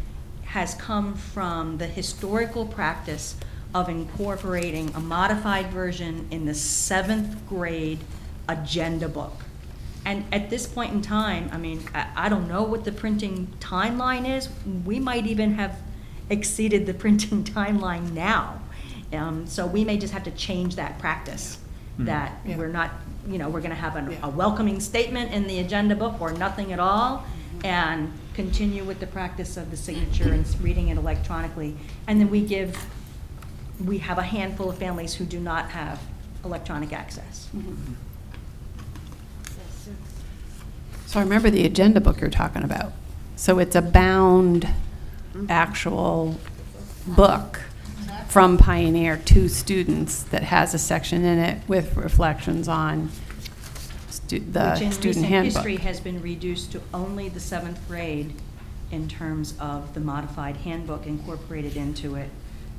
has come from the historical practice of incorporating a modified version in the 7th grade agenda book. And at this point in time, I mean, I don't know what the printing timeline is. We might even have exceeded the printing timeline now. So we may just have to change that practice, that we're not, we're gonna have a welcoming statement in the agenda book or nothing at all, and continue with the practice of the signature and reading it electronically. And then we have a handful of families who do not have electronic access. So I remember the agenda book you're talking about. So it's a bound actual book from Pioneer to students that has a section in it with reflections on the Which in student recent handbook. history has been reduced to only the 7th grade in terms of the modified handbook incorporated into it.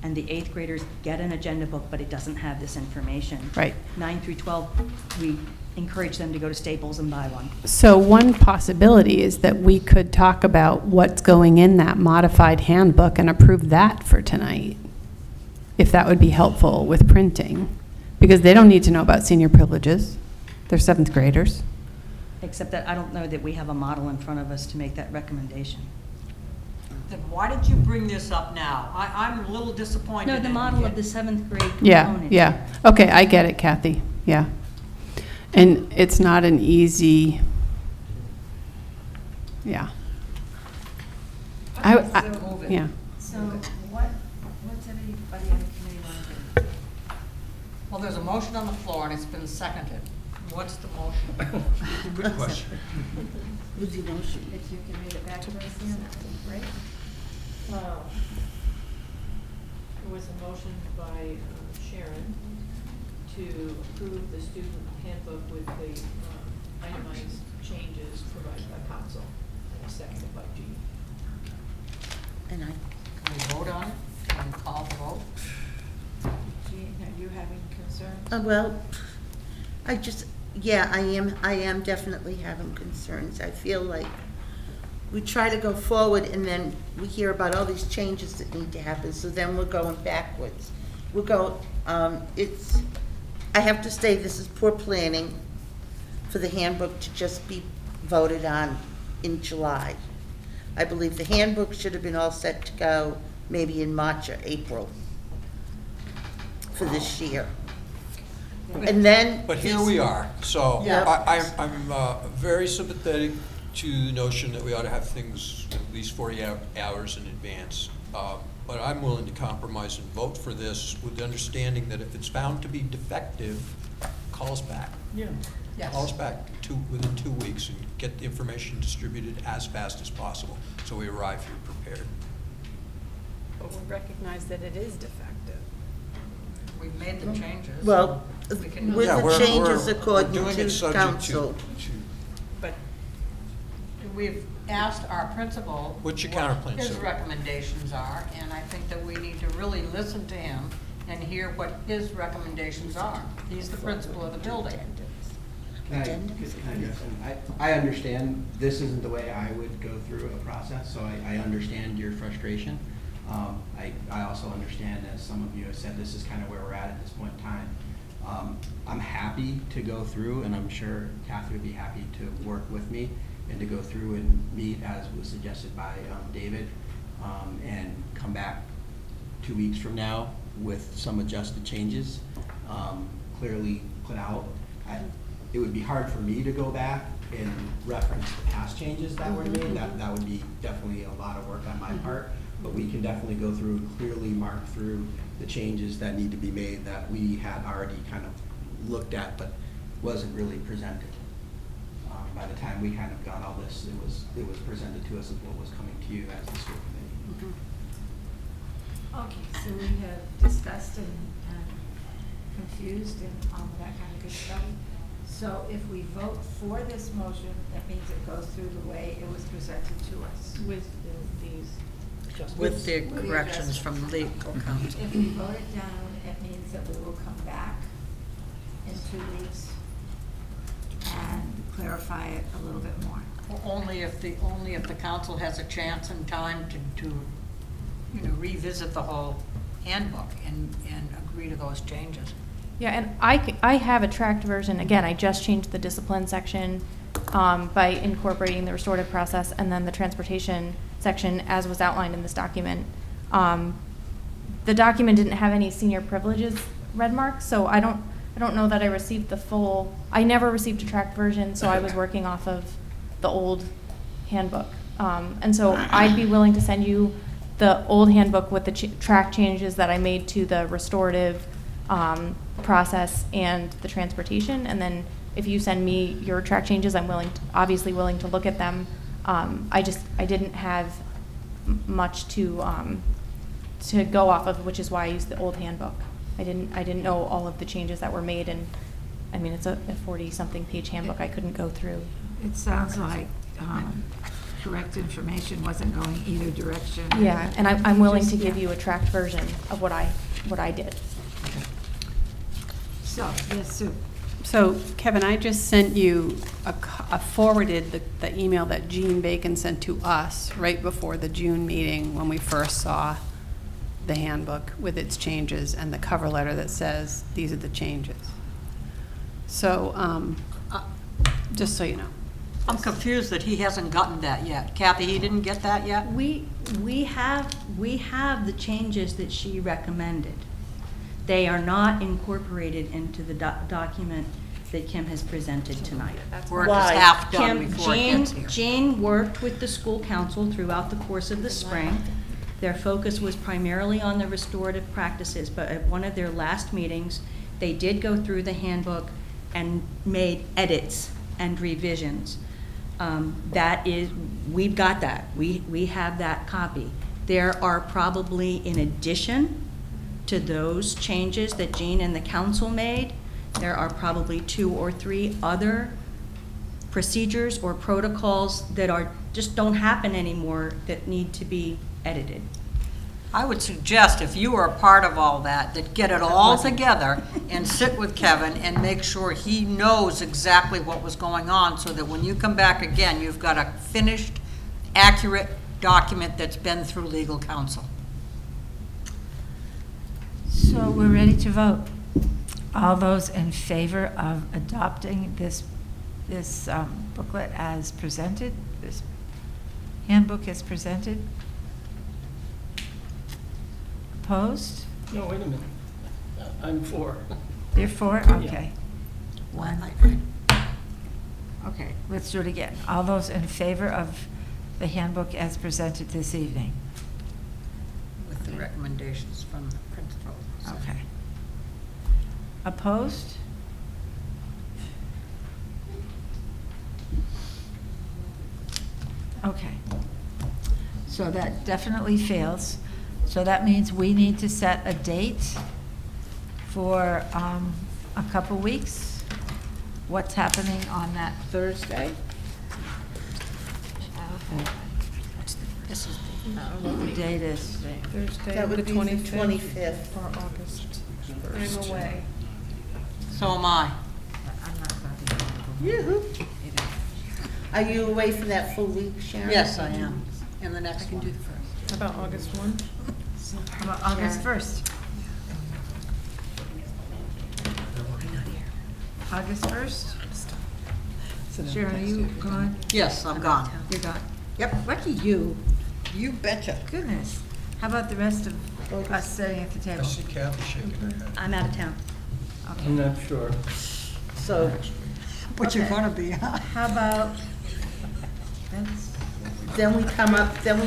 And the 8th graders get an agenda book, but it doesn't have this information. Right. 9 through 12, we encourage them to go to Staples and buy one. So one possibility is that we could talk about what's going in that modified handbook and approve that for tonight, if that would be helpful with printing, because they don't need to know about senior privileges. They're 7th graders. Except that I don't know that we have a model in front of us to make that recommendation. Then why did you bring this up now? I'm a little disappointed. No, the in model you. of the 7th grade Yeah, component. yeah. Okay, I get it, Kathy. Yeah. And it's not an easy, yeah. Yeah. So what's everybody on the committee want to do? Well, there's a motion on the floor and it's been seconded. What's the motion? Good question. Who's the motion? If you can read it back to us, Ian, right? There was a motion by Sharon to approve the student handbook with the itemized changes provided by council, and seconded by Jean. And Can we vote on it? Can we call the vote? Jean, are you having concerns? Well, I am definitely having concerns. I feel like we try to go forward and then we hear about all these changes that need to happen, so then we're going backwards. I have to say, this is poor planning for the handbook to just be voted on in July. I believe the handbook should have been all set to go maybe in March or April for this year. And then. But here we are, so Yeah. I'm very sympathetic to the notion that we ought to have things at least 40 hours in advance. but I'm willing to compromise and vote for this with the understanding that if it's found to be defective, call us back. Yeah. Yes. Call us back within 2 weeks and get the information distributed as fast as possible, so we arrive here prepared. But we recognize that it is defective. We've made the changes. Well, We can- with Yeah, the we're- changes we're according doing it to subject council. But we've asked our principal. What's your counterplan, His sir? recommendations are, and I think that we need to really listen to him and hear what his recommendations are. He's the principal of the building. I understand this isn't the way I would go through a process, so I understand your frustration. I also understand, as some of you have said, this is kind of where we're at this point in time. I'm happy to go through, and I'm sure Kathy would be happy to work with me and to go through and meet, as was suggested by David, and come back 2 weeks from now with some adjusted changes, clearly put out. It would be hard for me to go back and reference the past changes that were made. That would be definitely a lot of work on my part, but we can definitely go through and clearly mark through the changes that need to be made that we had already kind of looked at but wasn't really presented. By the time we kind of got all this, it was presented to us as what was coming to you as the school committee. Okay, so we have discussed and confused and all of that kind of good stuff. So if we vote for this motion, that means it goes through the way it was presented to us. With these adjustments. With the corrections from legal counsel. If we vote it down, it means that we will come back in 2 weeks and clarify it a little bit more. Only if the council has a chance and time to revisit the whole handbook and agree to those changes. Yeah, and I have a tracked version. Again, I just changed the discipline section by incorporating the restorative process and then the transportation section as was outlined in this document. The document didn't have any senior privileges red marks, so I don't know that I received the full. I never received a tracked version, so I was working off of the old handbook. And so I'd be willing to send you the old handbook with the track changes that I made to the restorative process and the transportation, and then if you send me your track changes, I'm obviously willing to look at them. I didn't have much to go off of, which is why I used the old handbook. I didn't know all of the changes that were made, and I mean it's a 40-something page handbook. I couldn't go through. It sounds like correct information wasn't going either direction. Yeah, and I'm willing to give you a tracked version of what I did. So, yes, Sue. So, Kevin, I just sent you forwarded the email that Jean Bacon sent to us right before the June meeting when we first saw the handbook with its changes and the cover letter that says these are the changes. So, just so you know. I'm confused that he hasn't gotten that yet. Kathy, he didn't get that yet? We have the changes that she recommended. They are not incorporated into the document that Kim has presented tonight. Work is half done before it gets here. Jane worked with the school council throughout the course of the spring. Their focus was primarily on the restorative practices, but at one of their last meetings, they did go through the handbook and made edits and revisions. We've got that. We have that copy. There are probably, in addition to those changes that Jean and the council made, there are probably 2 or 3 other procedures or protocols that just don't happen anymore that need to be edited. I would suggest, if you are a part of all that get it all together and sit with Kevin and make sure he knows exactly what was going on, so that when you come back again, you've got a finished, accurate document that's been through legal counsel. So we're ready to vote. All those in favor of adopting this booklet as presented, this handbook as presented? Opposed? No, wait a minute. I'm for. You're for? Okay. One. Okay, let's do it again. All those in favor of the handbook as presented this evening? With the recommendations from the principal. so. Okay. Opposed? Okay. So that definitely fails. So that means we need to set a date for a couple weeks. What's happening on that Thursday? This is What the date is? Thursday, That the would be the 25th. 25th. Or August I'm 1st. away. So am I. Yoo-hoo. Are you away for that full week, Sharon? Yes, I am. And the next one. How about August 1? How about August 1st? August 1st? Sharon, are you gone? Yes, I'm gone. You're gone. Yep. Lucky you. You betcha. Goodness. How about the rest of us sitting at the I table? see Kathy shaking her head. I'm out of town. I'm not sure. So, But you're Okay. gonna be, huh? How about, that's, then we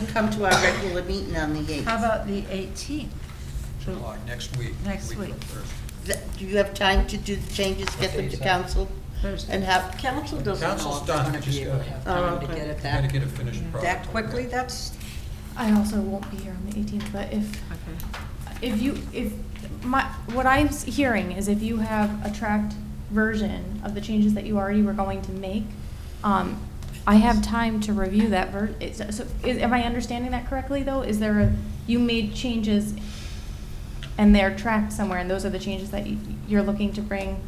come to our regular meeting on the 8th. how about the 18th? July, next week. Next from week. Thursday. Do you have time to do the changes, get them to council? Thursday. And have, Council doesn't know Council's if they're done, gonna just be able to gotta- have Oh, time to okay. get it Gotta get a finished product. that quickly, that's, I also won't be here on the 18th, but what I'm hearing is if you have a tracked version of the changes that you already were going to make, I have time to review that am I understanding that correctly, though? Is there you made changes and they're tracked somewhere, and those are the changes that you're looking to bring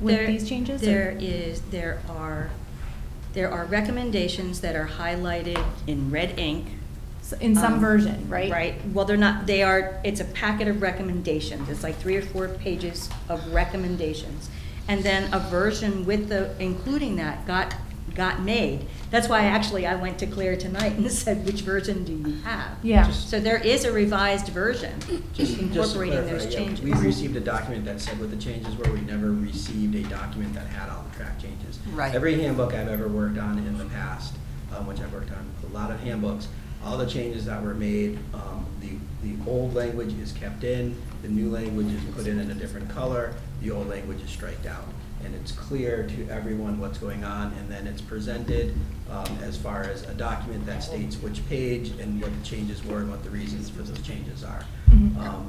with these changes? There are recommendations that are highlighted in red ink. In some version, right? Right, well, it's a packet of recommendations, it's like 3 or 4 pages of recommendations. And then a version including that got made. That's why I went to Claire tonight and said, which version do you have? Yeah. So there is a revised version, Just to incorporating clarify, those yeah, changes. we received a document that said what the changes were. We never received a document that had all the track changes. Right. Every handbook I've ever worked on in the past, which I've worked on a lot of handbooks, all the changes that were made, the old language is kept in, the new language is put in a different color, the old language is striked out. And it's clear to everyone what's going on, and then it's presented as far as a document that states which page and what the changes were and what the reasons for those changes are.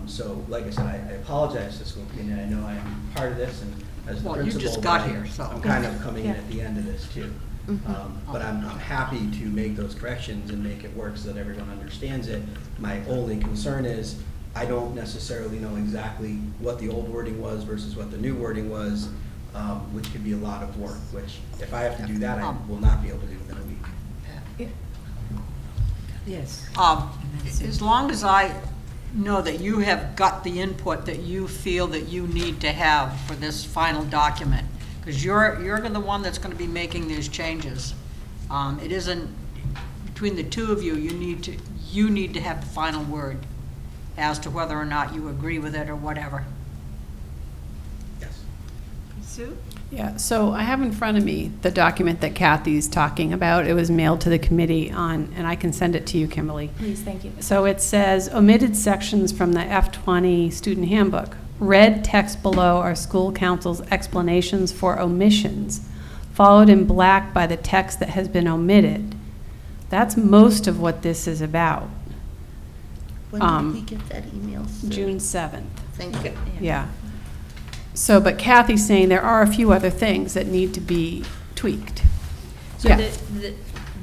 So, like I said, I apologize to the school committee, and I know I am part of this, and as the Well, you principal, just got but here, so. I'm kind of coming in Yeah. at the end of this too. But I'm happy to make those corrections and make it work so that everyone understands it. My only concern is, I don't necessarily know exactly what the old wording was versus what the new wording was, which could be a lot of work, which if I have to do that, I will not be able to do within a week. Yes. as long as I know that you have got the input that you feel that you need to have for this final document, because you're the one that's gonna be making these changes. It isn't, between the two of you, you need to have the final word as to whether or not you agree with it or whatever. Yes. Sue? Yeah, so I have in front of me the document that Kathy's talking about. It was mailed to the committee and I can send it to you, Kimberly. Please, thank you. So it says, omitted sections from the F-20 Student Handbook. Red text below are school council's explanations for omissions, followed in black by the text that has been omitted. That's most of what this is about. when did we get that email? Sue? June 7th. Thank you. Yeah. So, but Kathy's saying there are a few other things that need to be tweaked. So Yeah.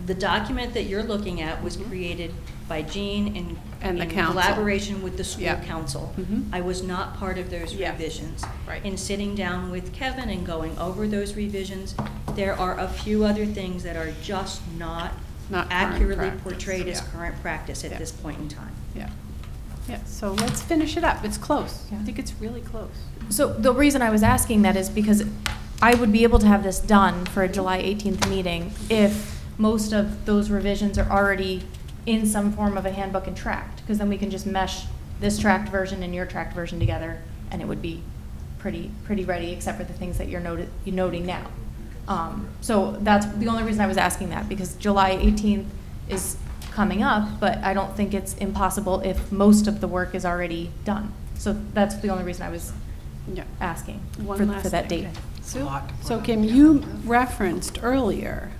the document that you're looking at was created by Jean And the in council. collaboration with the school Yeah. council. Mhm. I was not part of those Yeah. revisions. Right. In sitting down with Kevin and going over those revisions, there are a few other things that are just not Not current accurately practice, portrayed as yeah. current practice at Yeah. this point in time. Yeah. Yeah, so let's finish it up. It's close. I think it's really close. So the reason I was asking that is because I would be able to have this done for a July 18th meeting if most of those revisions are already in some form of a handbook and tracked, because then we can just mesh this tracked version and your tracked version together, and it would be pretty ready, except for the things that you're noting now. So that's the only reason I was asking that, because July 18th is coming up, but I don't think it's impossible if most of the work is already done. So that's the only reason I was asking One for last that thing. date. So Kim, you referenced earlier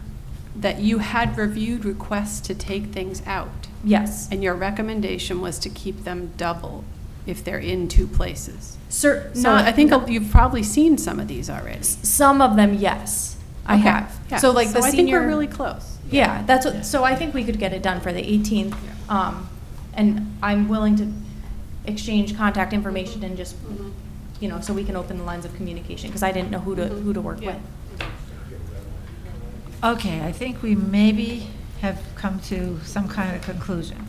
that you had reviewed requests to take things out. Yes. And your recommendation was to keep them double if they're in two places. So I think you've probably seen some of these already. Some of them, yes, I Okay. have. Yeah. So like the I think we're senior. really close. Yeah, that's what, so I think we could get it done for the 18th. And I'm willing to exchange contact information and just, you know, so we can open the lines of communication, because I didn't know who to work with. Okay, I think we maybe have come to some kind of conclusion,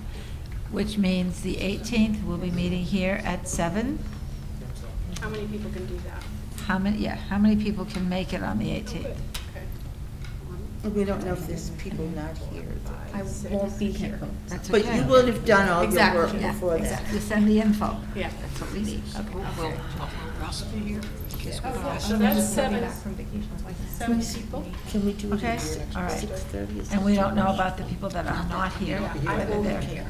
which means the 18th, we'll be meeting here at 7. How many people can do that? How many people can make it on the 18th? We don't know if there's people not here. I won't be here. That's But okay. you will have done all your Exactly, work yeah, before that. You send the info. Yeah. That's what we need. So that's seven. Back from vacation, so I can- 7 people? Can we do it Okay, at 6:30? all right. 6:30? And we don't know about the people that are not here, whether they're here.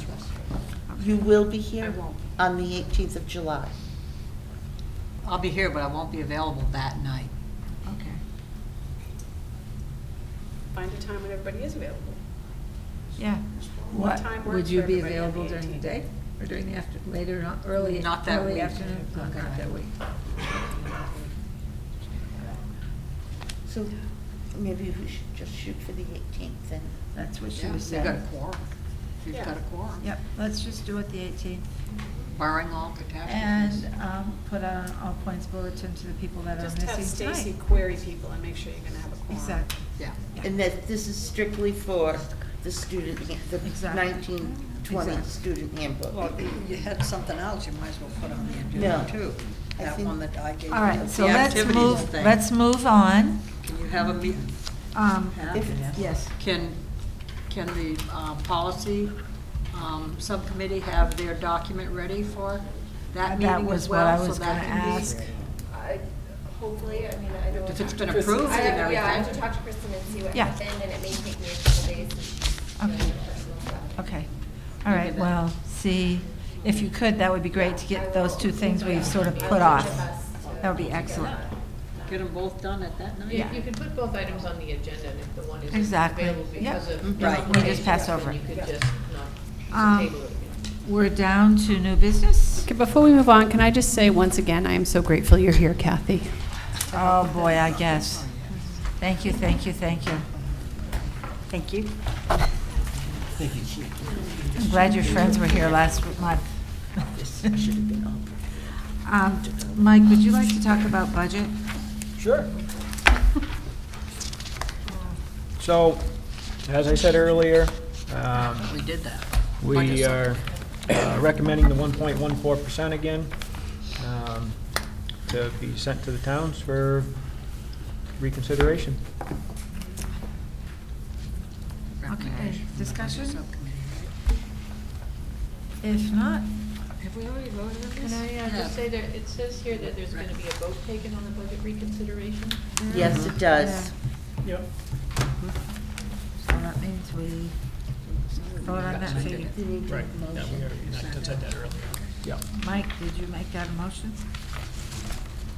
You will be here on the 18th of July. I'll be here, but I won't be available that night. Okay. Find a time when everybody is available. Yeah. What time Would works you for be everybody on available the during the 18th? day? Or during the later, early? Not that early week. afternoon? No, not that week. So maybe we should just shoot for the 18th then. That's what she Yeah, was you've got a saying. quorum. You've got a quorum, Yep, let's just do it the 18th. barring all catastrophes. And put out an all points bulletin to the people that are Just have missing tonight. Stacy query people and make sure you're gonna have a quorum. Exactly. Yeah. And that this is strictly for the student, the Exactly. 1920 Exactly. student handbook. Well, you had something else you might as well put on the No. agenda too. I That think- one that I gave you. All right, so the let's activities move, thing. let's move on. Can you have a meeting? Yes. Can the policy subcommittee have their document ready for that That meeting was as what well? I so was that gonna can be- ask. Hopefully, I mean, I know. If it's been approved and everything. Yeah, I have to talk to Kristen and see what Yeah. happened, and it may take me a couple days. Okay. Okay. All right, well, see, if you could, that would be great to get those two things we've sort of put off. That would be excellent. Get them both done at that night? Yeah, you can put both items on the agenda, and if the one isn't Exactly. available Yep. because of. Right. We just pass then over you it. could just not Um, table it again. We're down to new business. Okay, before we move on, can I just say once again, I am so grateful you're here, Kathy. Oh, boy, I guess. Thank you, thank you, thank you. Thank you. I'm glad your friends were here last month. Mike, would you like to talk about budget? Sure. So, as I said earlier, We did that. we are recommending the 1.14% again to be sent to the towns for reconsideration. Okay, discussion? Subcommittee, If not, have we already voted on Can this? I just say that, it says here that there's gonna be a vote taken on the budget reconsideration? Yes, it does. Yep. So that means we vote on that figure. Right. Yeah, we already said that earlier. Yeah. Mike, did you make that a motion?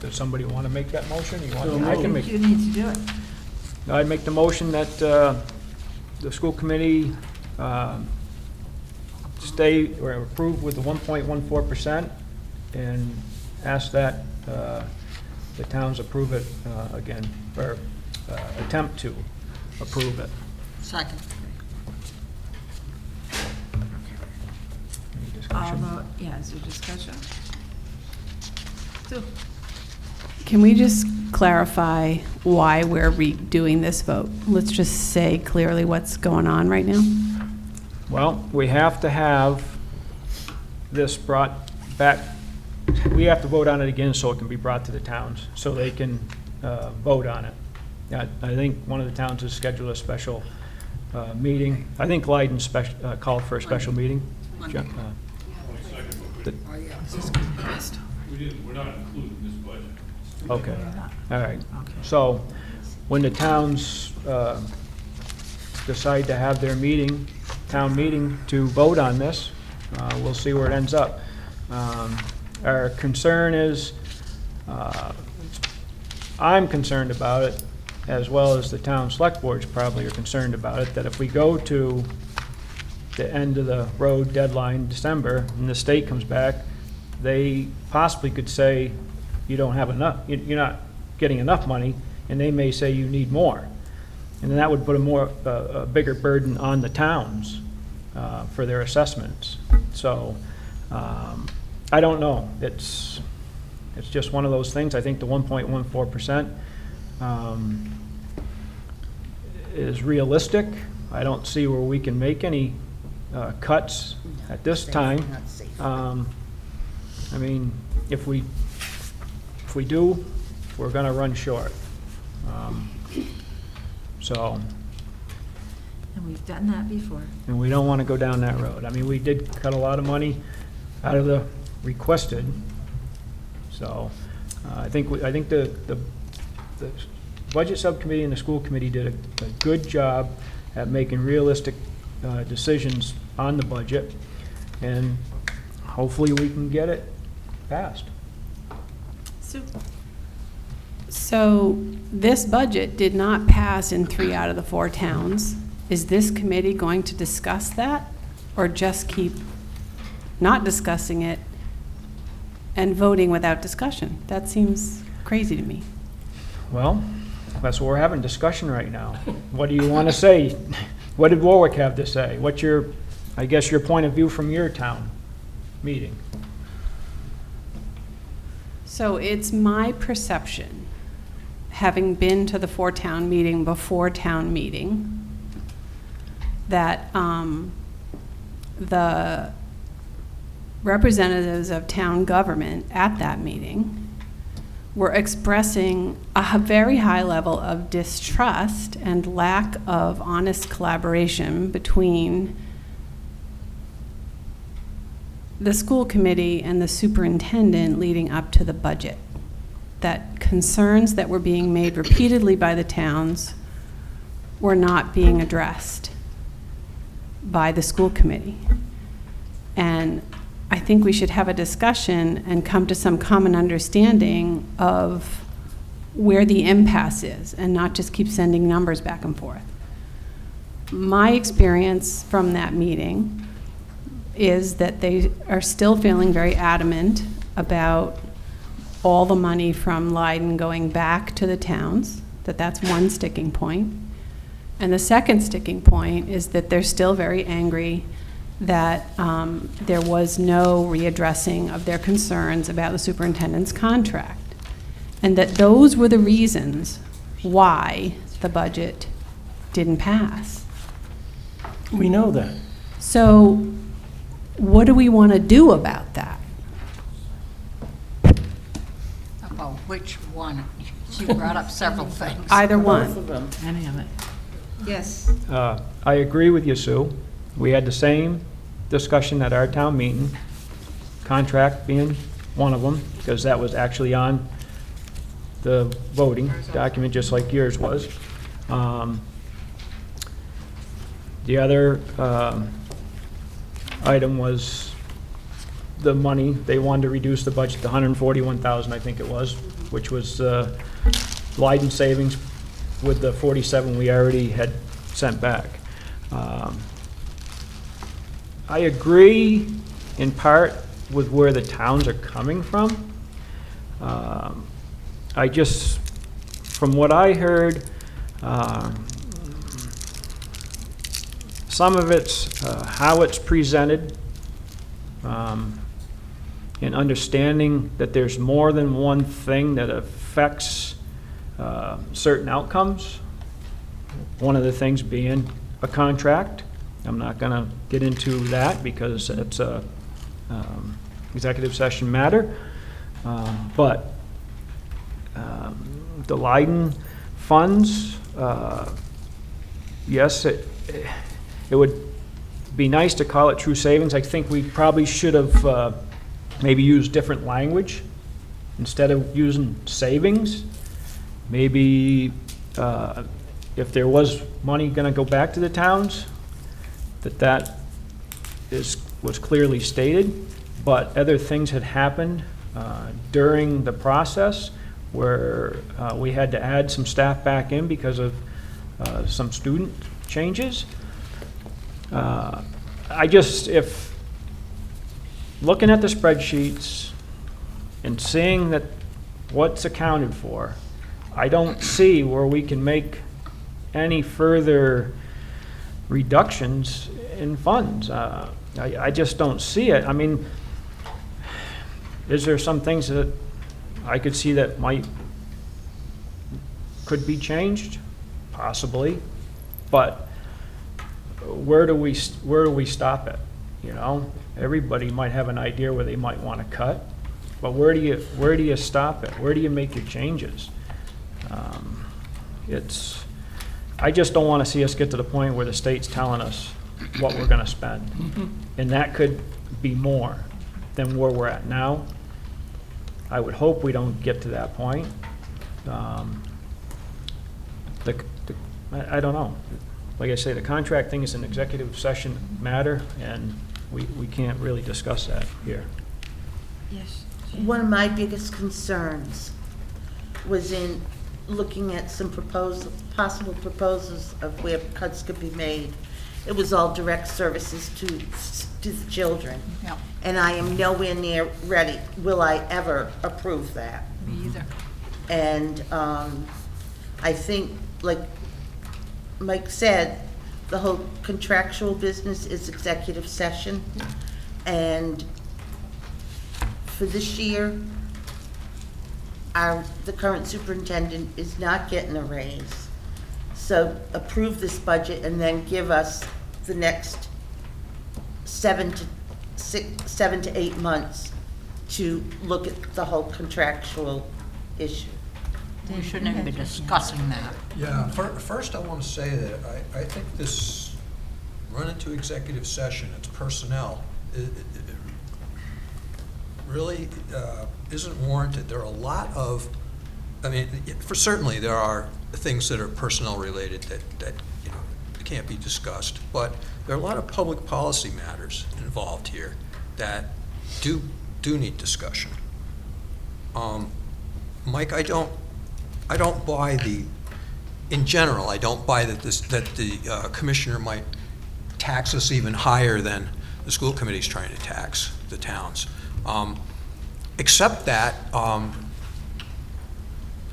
Does somebody want to make that motion? You want? I can make. You need to do it. I'd make the motion that the school committee stay or approve with the 1.14% and ask that the towns approve it again, or attempt to approve it. Second. Any discussion? Although, yeah, is there discussion? Sue? Can we just clarify why we're redoing this vote? Let's just say clearly what's going on right now. Well, we have to have this brought back, we have to vote on it again so it can be brought to the towns, so they can vote on it. I think one of the towns has scheduled a special meeting. I think Leiden called for a special meeting. Monday. We're not including this budget. Okay, all right. So when the towns decide to have their meeting, town meeting to vote on this. We'll see where it ends up. Our concern is, I'm concerned about it, as well as the town select boards probably are concerned about it, that if we go to the end of the road deadline in December, and the state comes back, they possibly could say, you don't have enough, you're not getting enough money, and they may say you need more. And then that would put a bigger burden on the towns for their assessments. So, I don't know. It's just one of those things. I think the 1.14% is realistic. I don't see where we can make any cuts at this time. I mean, if we do, we're going to run short. So. And we've done that before. And we don't want to go down that road. I mean, we did cut a lot of money out of the requested. So I think the budget subcommittee and the school committee did a good job at making realistic decisions on the budget, and hopefully we can get it passed. So this budget did not pass in 3 out of the 4 towns. Is this committee going to discuss that, or just keep not discussing it and voting without discussion? That seems crazy to me. Well, that's what we're having discussion right now. What do you want to say? What did Warwick have to say? What's your, I guess, your point of view from your town meeting? So it's my perception, having been to the 4-town meeting before town meeting, that the representatives of town government at that meeting were expressing a very high level of distrust and lack of honest collaboration between the school committee and the superintendent leading up to the budget. That concerns that were being made repeatedly by the towns were not being addressed by the school committee. And I think we should have a discussion and come to some common understanding of where the impasse is, and not just keep sending numbers back and forth. My experience from that meeting is that they are still feeling very adamant about all the money from Leiden going back to the towns, that's one sticking point. And the second sticking point is that they're still very angry that there was no readdressing of their concerns about the superintendent's contract, and that those were the reasons why the budget didn't pass. We know that. So what do we want to do about that? About which one? You brought up several things. Either one. Both of them. Any of it. Yes. I agree with you, Sue. We had the same discussion at our town meeting, contract being one of them, because that was actually on the voting document, just like yours was. The other item was the money. They wanted to reduce the budget to $141,000, I think it was, which was Leiden savings with the 47 we already had sent back. I agree in part with where the towns are coming from. I just, from what I heard, some of it's how it's presented, and understanding that there's more than one thing that affects certain outcomes. One of the things being a contract. I'm not going to get into that because it's a executive session matter. But the Leiden funds, yes, it would be nice to call it true savings. I think we probably should have maybe used different language instead of using savings. Maybe if there was money going to go back to the towns, that was clearly stated, but other things had happened during the process where we had to add some staff back in because of some student changes. If looking at the spreadsheets and seeing that what's accounted for, I don't see where we can make any further reductions in funds. I just don't see it. I mean, is there some things that I could see that could be changed? Possibly, but where do we stop it? You know, everybody might have an idea where they might want to cut, but where do you stop it? Where do you make your changes? I just don't want to see us get to the point where the state's telling us what we're going to spend, and that could be more than where we're at now. I would hope we don't get to that point. I don't know. Like I say, the contract thing is an executive session matter, and we can't really discuss that here. Yes. One of my biggest concerns was in looking at some possible proposals of where cuts could be made. It was all direct services to the children. Yeah. And I am nowhere near ready. Will I ever approve that? Me either. And I think, like Mike said, the whole contractual business is executive session. And for this year, the current superintendent is not getting a raise. So approve this budget and then give us the next 7 to 8 months to look at the whole contractual issue. We shouldn't even be discussing that. Yeah, first I want to say that I think this run into executive session, it's personnel, it really isn't warranted. There are a lot of, I mean, certainly there are things that are personnel related that you know can't be discussed, but there are a lot of public policy matters involved here that do need discussion. Mike, I don't buy in general, I don't buy that the commissioner might tax us even higher than the school committee's trying to tax the towns. Except that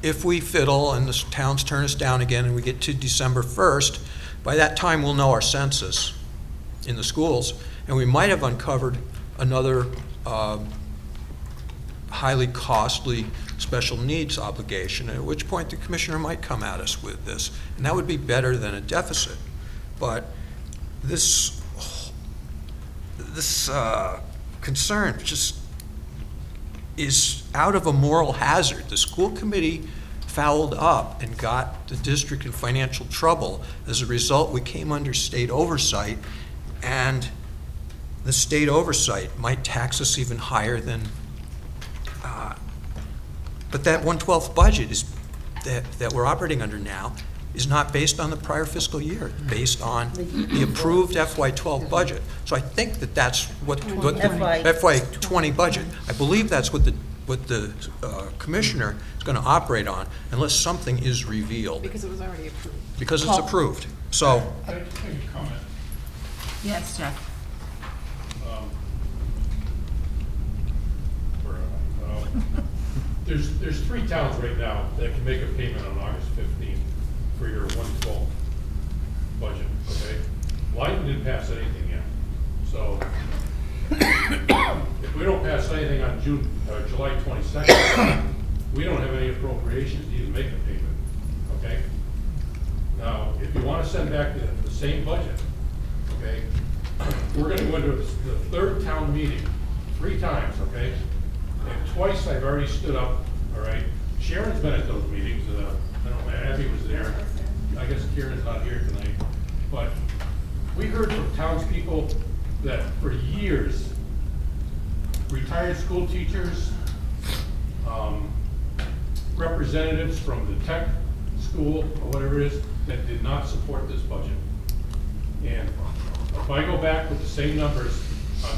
if we fiddle and the towns turn us down again and we get to December 1st, by that time we'll know our census in the schools, and we might have uncovered another highly costly special needs obligation, at which point the commissioner might come at us with this, and that would be better than a deficit. But this concern just is out of a moral hazard. The school committee fouled up and got the district in financial trouble. As a result, we came under state oversight, and the state oversight might tax us even higher than, but that 1/12 budget is that we're operating under now is not based on the prior fiscal year, it's based on the approved FY12 budget. So I think that's what the FY20 budget. I believe that's what the commissioner is going to operate on, unless something is revealed. Because it was already approved. Because it's approved. So. Can I make a comment? Yes, Jeff. There's 3 towns right now that can make a payment on August 15th for your 1/12 budget, okay? Lyton didn't pass anything yet. So if we don't pass anything on July 22nd, we don't have any appropriations to even make a payment, okay? Now, if you want to send back the same budget, okay, we're going to go into the 3rd town meeting 3 times, okay? And twice I've already stood up, all right? Sharon's been at those meetings. I don't know, Abby was there. I guess Kieran's not here tonight. But we heard from townspeople that for years, retired school teachers, representatives from the tech school or whatever it is, that did not support this budget. And If I go back with the same numbers on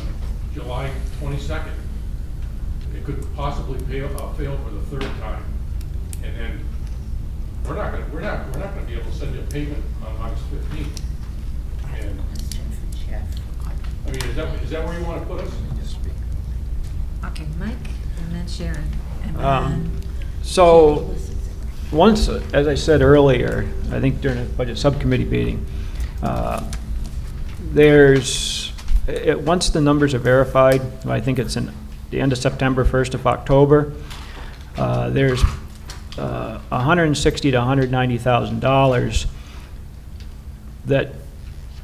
July 22nd, it could possibly fail for the third time. And then we're not gonna be able to send you a payment on August 15th. And, I mean, is that where you wanna put us? Okay, Mike, and then Sharon, and then. So, once, as I said earlier, I think during the budget subcommittee meeting, once the numbers are verified, I think it's in the end of September, 1st of October, there's $160,000 to $190,000 that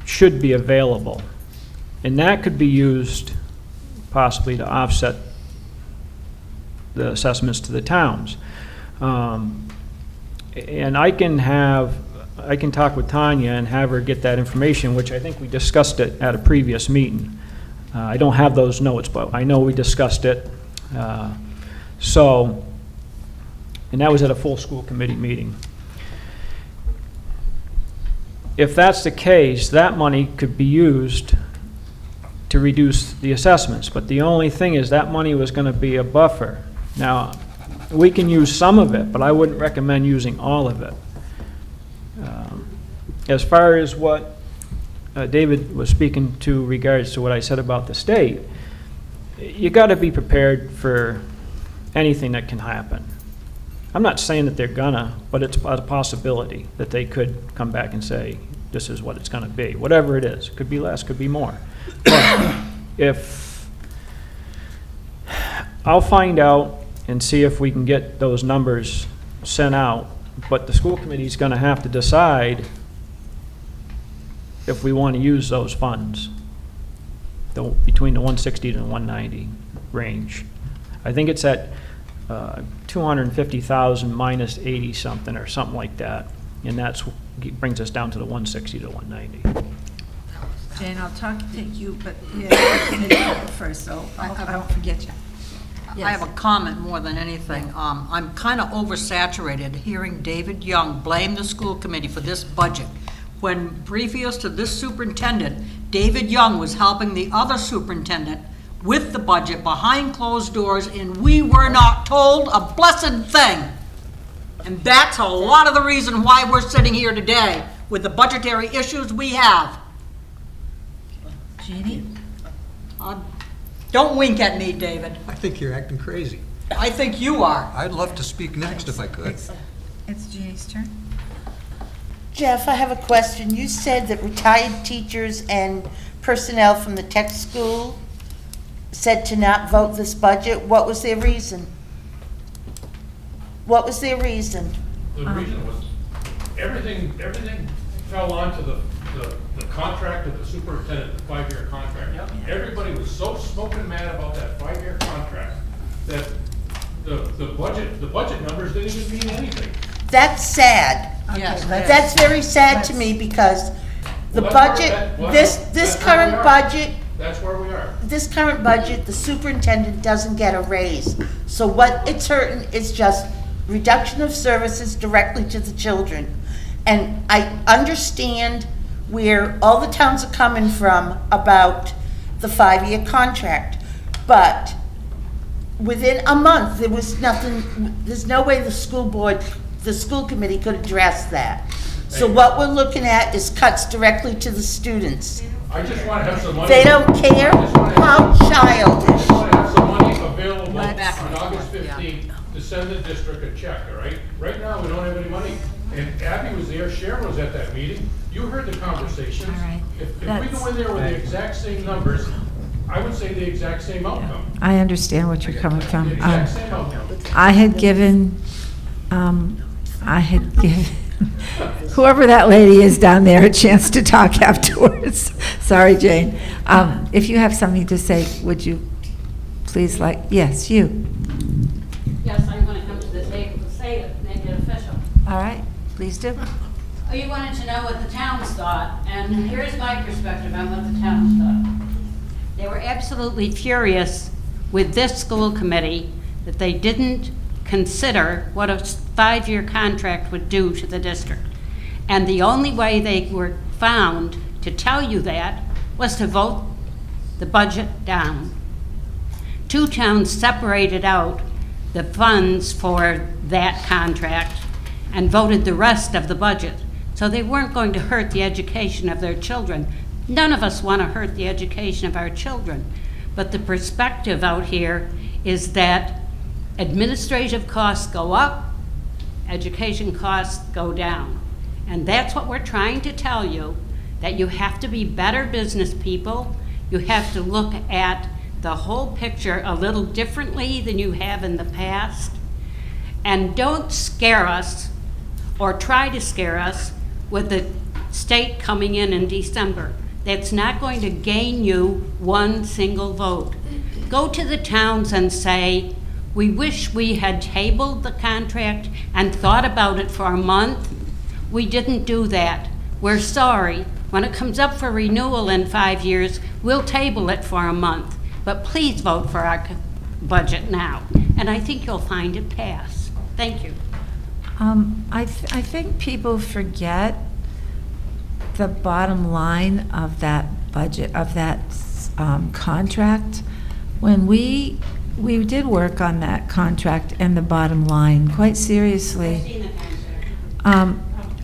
should be available. And that could be used possibly to offset the assessments to the towns. And I can talk with Tanya and have her get that information, which I think we discussed it at a previous meeting. I don't have those notes, but I know we discussed it. And that was at a full school committee meeting. If that's the case, that money could be used to reduce the assessments, but the only thing is that money was going to be a buffer. Now, we can use some of it, but I wouldn't recommend using all of it. As far as what David was speaking to regards to what I said about the state, you got to be prepared for anything that can happen. I'm not saying that they're gonna, but it's a possibility that they could come back and say, this is what it's gonna be, whatever it is. Could be less, could be more. But I'll find out and see if we can get those numbers sent out, but the school committee's gonna have to decide if we want to use those funds, between the 160 to the 190 range. I think it's at 250,000 minus 80 something or something like that, and that's brings us down to the 160 to 190. Jane, I'll talk to you, but yeah, first, so I won't forget you. I have a comment more than anything. I'm kind of oversaturated hearing David Young blame the school committee for this budget, when previous to this superintendent, David Young was helping the other superintendent with the budget behind closed doors, and we were not told a blessed thing. And that's a lot of the reason why we're sitting here today with the budgetary issues we have. Jeannie? Don't wink at me, David. I think you're acting crazy. I think you are. I'd love to speak next if I could. It's Jeannie's turn. Jeff, I have a question. You said that retired teachers and personnel from the tech school said to not vote this budget. What was their reason? What was their reason? The reason was everything fell onto the contract of the superintendent, the 5-year contract. Yep. Everybody was so smoking mad about that 5-year contract that the budget numbers didn't even mean anything. That's sad. Yes. That's very sad to me, because the budget, this current budget, That's where we are. this current budget, the superintendent doesn't get a raise. So what it's hurting is just reduction of services directly to the children. And I understand where all the towns are coming from about the 5-year contract. But within a month, there was nothing, there's no way the school committee could address that. So what we're looking at is cuts directly to the students. I just want to have some money. They don't care. How childish. I just want to have some money available on August 15th to send the district a check, all right? Right now, we don't have any money. And Abby was there, Sharon was at that meeting. You heard the conversations. All right. If we go in there with the exact same numbers, I would say the exact same outcome. I understand what you're coming from. The exact same outcome. I had given whoever that lady is down there a chance to talk afterwards. Sorry, Jane. If you have something to say, would you please, yes, you. Yes, I'm going to come to the table to say it, make it official. All right, please do. Oh, you wanted to know what the towns thought, and here's my perspective on what the towns thought. They were absolutely furious with this school committee that they didn't consider what a 5-year contract would do to the district. And the only way they were found to tell you that was to vote the budget down. 2 towns separated out the funds for that contract and voted the rest of the budget. So they weren't going to hurt the education of their children. None of us want to hurt the education of our children. But the perspective out here is that administrative costs go up, education costs go down. And that's what we're trying to tell you, that you have to be better business people. You have to look at the whole picture a little differently than you have in the past. And don't scare us or try to scare us with the state coming in December. That's not going to gain you one single vote. Go to the towns and say, we wish we had tabled the contract and thought about it for a month. We didn't do that. We're sorry. When it comes up for renewal in 5 years, we'll table it for a month. But please vote for our budget now. And I think you'll find it pass. Thank you. I think people forget the bottom line of that budget, of that contract. When we did work on that contract and the bottom line quite seriously.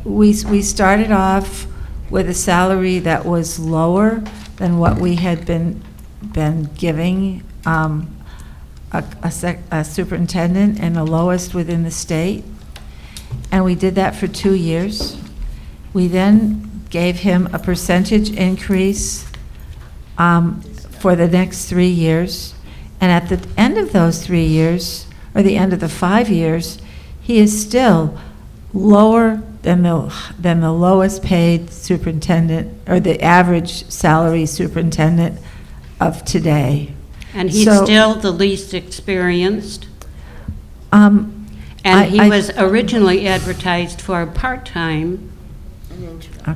We started off with a salary that was lower than what we had been giving a superintendent, and the lowest within the state. And we did that for 2 years. We then gave him a percentage increase for the next 3 years. And at the end of those 3 years, or the end of the 5 years, he is still lower than the lowest paid superintendent, or the average salary superintendent of today. And he's still the least experienced. And he was originally advertised for a part-time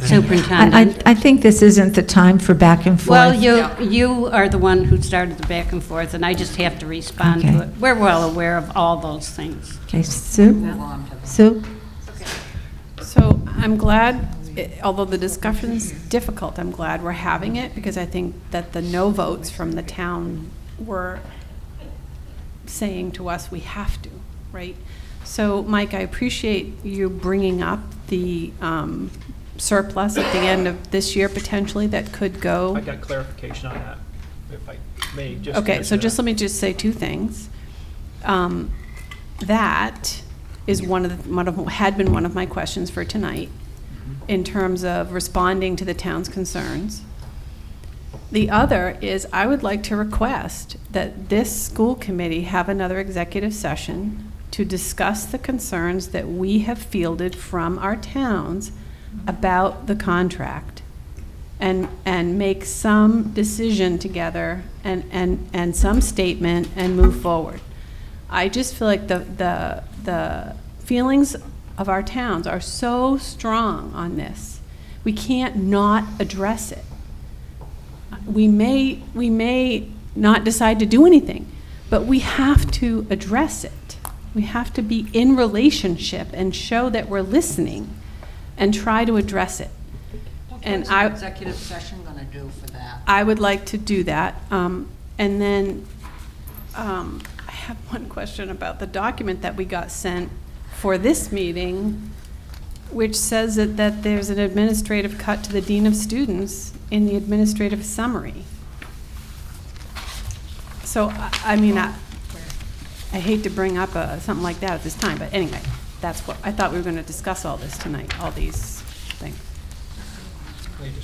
superintendent. I think this isn't the time for back and forth. Well, you are the one who started the back and forth, and I just have to respond to it. We're well aware of all those things. Okay, Sue? Sue? So I'm glad, although the discussion's difficult, I'm glad we're having it, because I think that the no votes from the town were saying to us, we have to, right? So, Mike, I appreciate you bringing up the surplus at the end of this year, potentially, that could go. I got clarification on that, if I may just. Okay, so just let me just say 2 things. That is had been one of my questions for tonight, in terms of responding to the town's concerns. The other is, I would like to request that this school committee have another executive session to discuss the concerns that we have fielded from our towns about the contract, and make some decision together and some statement and move forward. I just feel like the feelings of our towns are so strong on this. We can't not address it. We may not decide to do anything, but we have to address it. We have to be in relationship and show that we're listening and try to address it. And What's the executive session going to do for that? I would like to do that. And then I have one question about the document that we got sent for this meeting, which says that there's an administrative cut to the Dean of Students in the administrative summary. So, I mean, I hate to bring up something like that at this time, but anyway, that's what, I thought we were going to discuss all this tonight, all these things.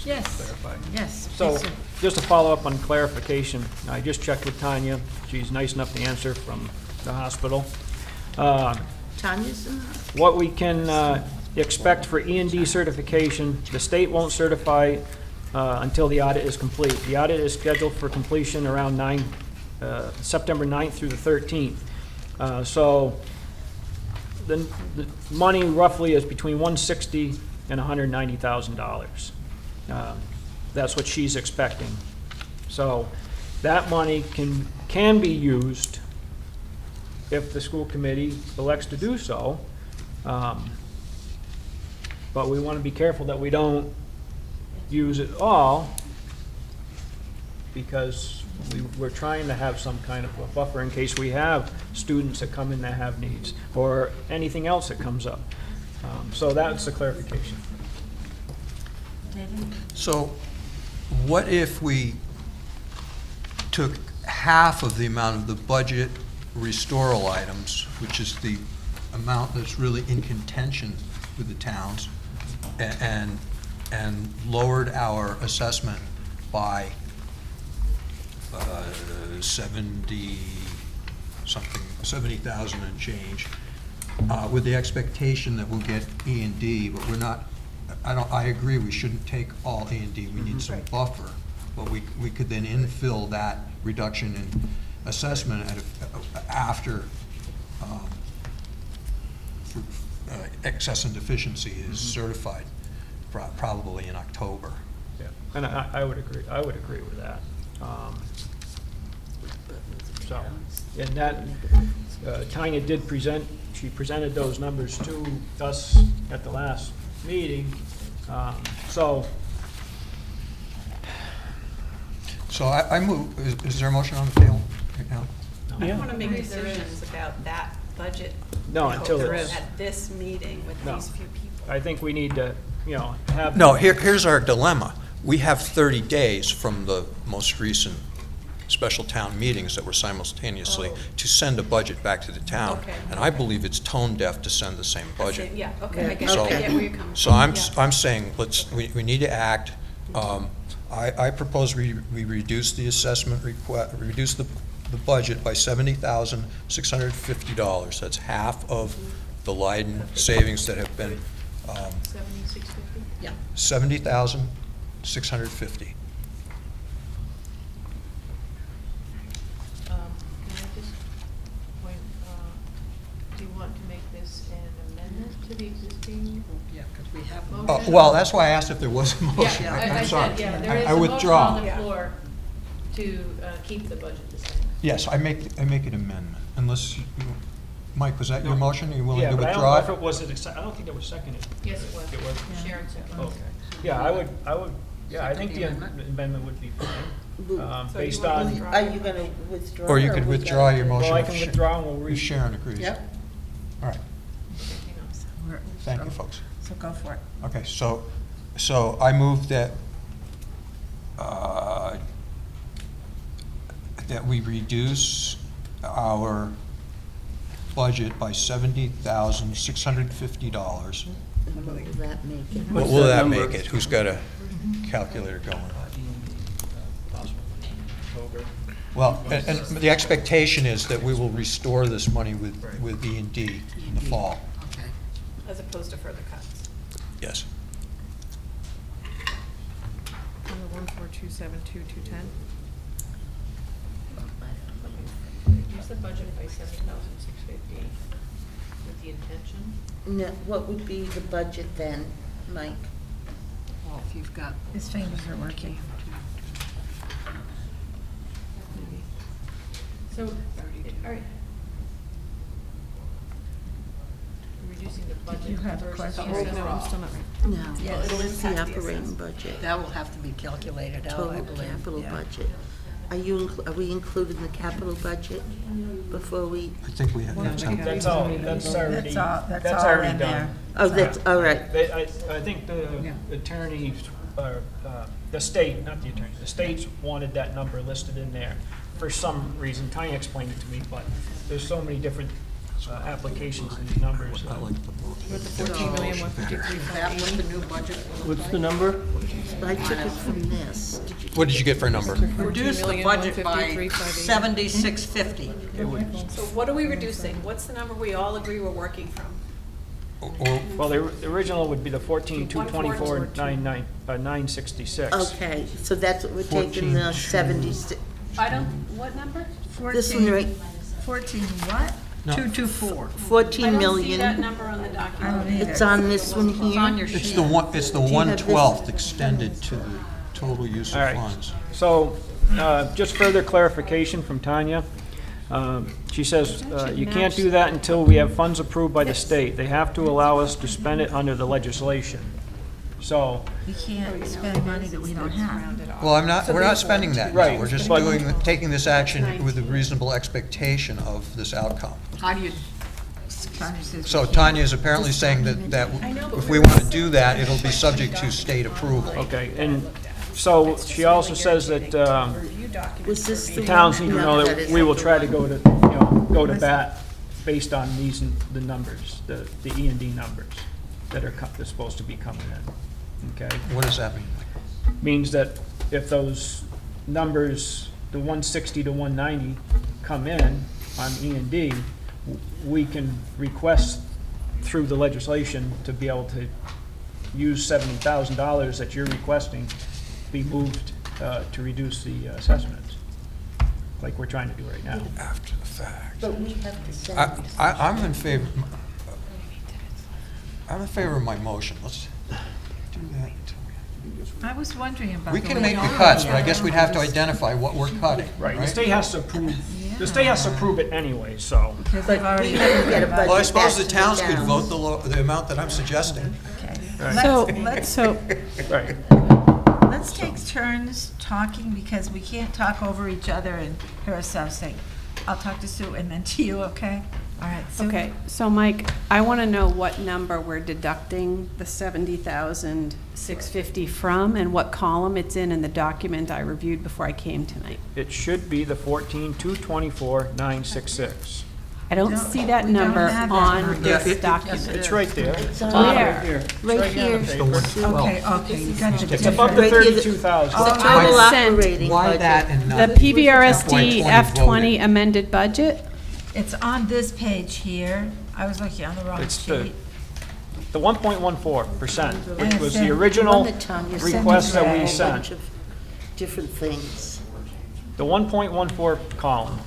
Yes. Clarify. Yes. So, just to follow up on clarification, I just checked with Tanya. She's nice enough to answer from the hospital. Tanya's in? What we can expect for E&D certification, the state won't certify until the audit is complete. The audit is scheduled for completion around September 9th through the 13th. So the money roughly is between $160,000 and $190,000. That's what she's expecting. So that money can be used if the school committee elects to do so. But we want to be careful that we don't use it all because we're trying to have some kind of a buffer in case we have students that come in that have needs, or anything else that comes up. So that's the clarification. So what if we took half of the amount of the budget restoral items, which is the amount that's really in contention with the towns, and lowered our assessment by 70,000 and change, with the expectation that we'll get E&D, but we're not, I agree, we shouldn't take all E&D, we need some buffer, but we could then infill that reduction in assessment after excess and deficiency is certified, probably in October. Yeah, and I would agree with that. So, and that, Tanya did she presented those numbers to us at the last meeting. So I move, is there a motion on the table right now? I don't want to make decisions about that budget. No, until it's- At this meeting with No. these few people. I think we need to, have. No, here's our dilemma. We have 30 days from the most recent special town meetings that were simultaneously to send a budget back to the town. Okay. And I believe it's tone deaf to send the same budget. Yeah, okay, I get So- where you're coming from. So I'm Yeah. saying, we need to act. I propose we reduce the assessment reduce the budget by $70,650. That's half of the Leiden savings that have been, 7650? Yeah. $70,650. Can I just point, do you want to make this an amendment to the existing Yeah, because we have. motion? Well, that's why I asked if there was a motion. Yeah, I'm I sorry. said, yeah, there is I a motion withdraw. on the floor to keep the budget the same. Yes, I make an amendment, unless, Mike, was that your motion? Are you willing Yeah, to but I don't withdraw know it? if it was, I don't think it was seconded. Yes, it was. It was? Sharon said. Okay. Yeah, I would, yeah, I think the amendment would be fine, So based you want to on. withdraw? Are you going to withdraw? Or you could we withdraw gotta- your motion. Well, I if can Sha- withdraw and we'll if Sharon agrees. Yep. All right, thank you, folks. So go for it. Okay, so I move that, that we reduce our budget by $70,650. What will that make it? What will that make it? Who's got a calculator going? Well, and the expectation is that we will restore this money with E&D in the fall. Okay. As opposed to further cuts. Yes. On the 14272-210. Reduce the budget by 7,650 with the intention. No, what would be the budget then, Mike? Well, if you've got. His fingers are working. So, all right. Reducing the budget you have a versus question? the No, overall. I'm still not. No, Yes. what is the Impact the operating assessment. budget? That will have to be calculated out, I Total believe. capital Yeah. budget. Are we including the capital budget before we? I think we have. That's already, That's all already in done. there. Oh, that's, all right. I think the attorney, the state, not the attorney, the states wanted that number listed in there for some reason. Tanya explained it to me, but there's so many different applications and numbers. I like the With the 14,153,580. That was the new budget. What's the number? I took it from this. Did you? What did you get for a number? Reduce the budget by 14,153,580. 7650. So what are we reducing? What's the number we all agree we're working from? Well, the original would be the 14,224,966. Okay, so that's what we're taking the 76, I don't, what number? this one right, 14 what? 224. 14 I don't see million. that number on the I don't document. either. It's on this one here. It's on your It's sheet. the you have this? 1/12 extended to the total use All of right. funds. So, just further clarification from Tanya. She says, you can't do that until we have funds approved by the state. They have to allow us to spend it under the legislation. So, We can't spend money that we don't have. Well, we're not spending that now. Right. We're just But- taking this action with a reasonable expectation of this outcome. How do you, So Tanya is apparently saying that if we want to do that, it'll be subject to state approval. okay, and so she also says that, Was this the the towns one? need to No, know that that is- we will try to go to bat based on the numbers, the E&D numbers that are that's supposed to be coming in, okay? What does that mean? Means that if those numbers, the 160 to 190 come in on E&D, we can request through the legislation to be able to use $70,000 that you're requesting be moved to reduce the assessments, like we're trying to do right now. After the fact. But we have to send this. I'm in favor, of my motion. Let's do that. I was wondering about. We the can way make the all cuts, the but I guess other we'd have to ones- identify what we're cutting, Right, the right? state has to approve, the state has to approve it anyway, so. Because they've already. we have to get a budget Well, I suppose the back to towns could towns. vote the amount that I'm suggesting. Okay. Right. Let's Right. let's take turns talking, because we can't talk over each other and hear ourselves say, I'll talk to Sue and then to you, okay? All right, Sue? Okay, so Mike, I want to know what number we're deducting the 70,650 from and what column it's in the document I reviewed before I came tonight. It should be the 14,224,966. I don't see that we don't number have that on number. this It's document. right there. It's on Where? here. Right Right here on here. the paper. Okay, okay, you got the It's above the Right here, the- 32,000. The I total was sent operating Why budget. that and The not? PVRSD FY20 F20 amended budget? It's on this page here. I was looking on the wrong It's the, sheet. the 1.14%, And which it was said- the The one original that Tanya sent request us that a we whole sent. bunch of different things. The 1.14 column.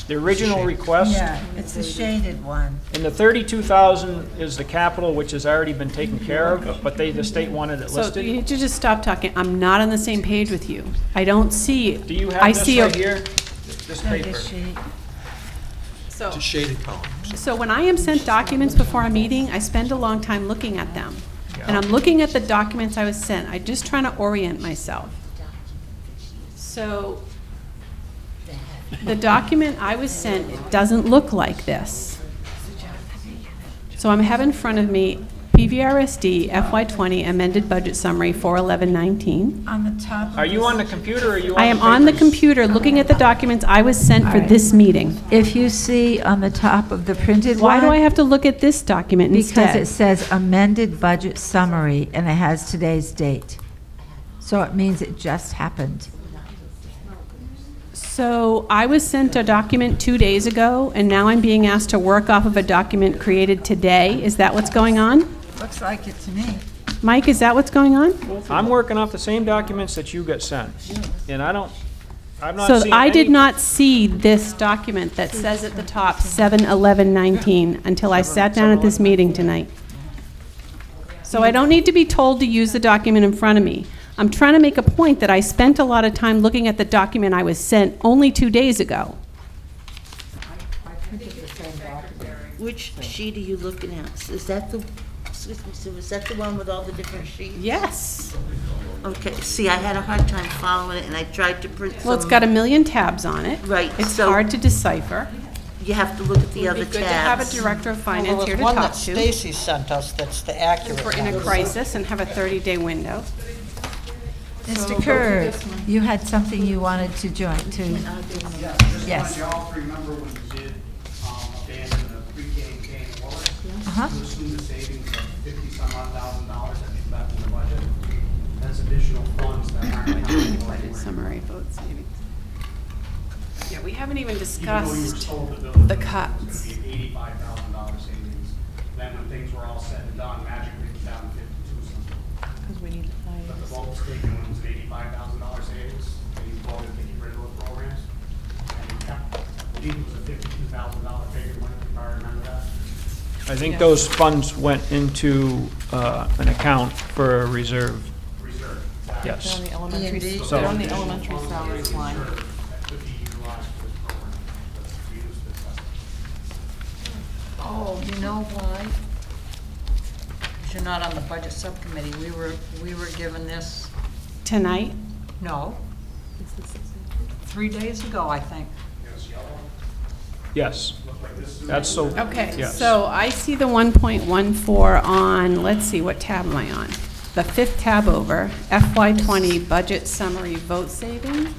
The original request, Yeah, it's the shaded one. and the 32,000 is the capital, which has already been taken care of, but the state wanted it So you listed. need to just stop talking. I'm not on the same page with you. I don't see. Do you I have this see a- right here? This No, paper? this sheet. So, It's a shaded column. so when I am sent documents before a meeting, I spend a long time looking at them. And I'm looking at the documents I was sent. I'm just trying to orient myself. So the document I was sent, it doesn't look like this. So I have in front of me PVRSD FY20 amended budget summary 4/11/19. On the top of Are you this- on the computer or are you on I am on the papers? computer looking at the documents I was sent for this meeting. If you see on the top of the printed one. Why do I have to look at this document Because instead? it says amended budget summary, and it has today's date. So it means it just happened. So I was sent a document 2 days ago, and now I'm being asked to work off of a document created today. Is that what's going on? Looks like it to me. Mike, is that what's going on? I'm working off the same documents that you got sent, and I'm not So seeing I did any- not see this document that says at the top 7/11/19 until I sat down at this meeting tonight. So I don't need to be told to use the document in front of me. I'm trying to make a point that I spent a lot of time looking at the document I was sent only 2 days ago. Which sheet are you looking at? Is that the, excuse me, Sue, is that the one with all the different sheets? Yes. Okay, see, I had a hard time following it, and I tried to print some. Well, it's got a million tabs on it. Right, It's so- hard to decipher. You have to look at the It other would tabs. be good to have a director of finance Well, here there's to one that talk to. Stacy sent us that's the accurate We're in a one. crisis and have a 30-day window. Mr. Kerr, you had something you wanted to join, to, yes. You all remember when we did abandon the pre-K and K in Warwick? Uh-huh. To assume the savings of $50-some-odd thousand that we left in the budget. That's additional funds that aren't accounted for. Budget summary, vote savings. Yeah, we haven't even Even though you were discussed told the village the was cuts. going to be $85,000 savings. Then when things were all said and done, magically it was down to 52 something. Because we need to find. But the vote was taken when it was an $85,000 savings, and you voted to get rid of those programs. And you kept, I believe it was a $52,000 figure, if I remember that. I think those funds went into an account for a reserve. Reserve. They're Yes. on the elementary, So- they're on the elementary salaries line. That could be utilized for this program, to reduce the assessment. Oh, you know why? you're not on the budget subcommittee. We were given this, Tonight? no, 3 days ago, I think. Yes. That's so. Okay, yes. so I see the 1.14 on, let's see, what tab am I on? The 5th tab over, FY20 budget summary vote savings.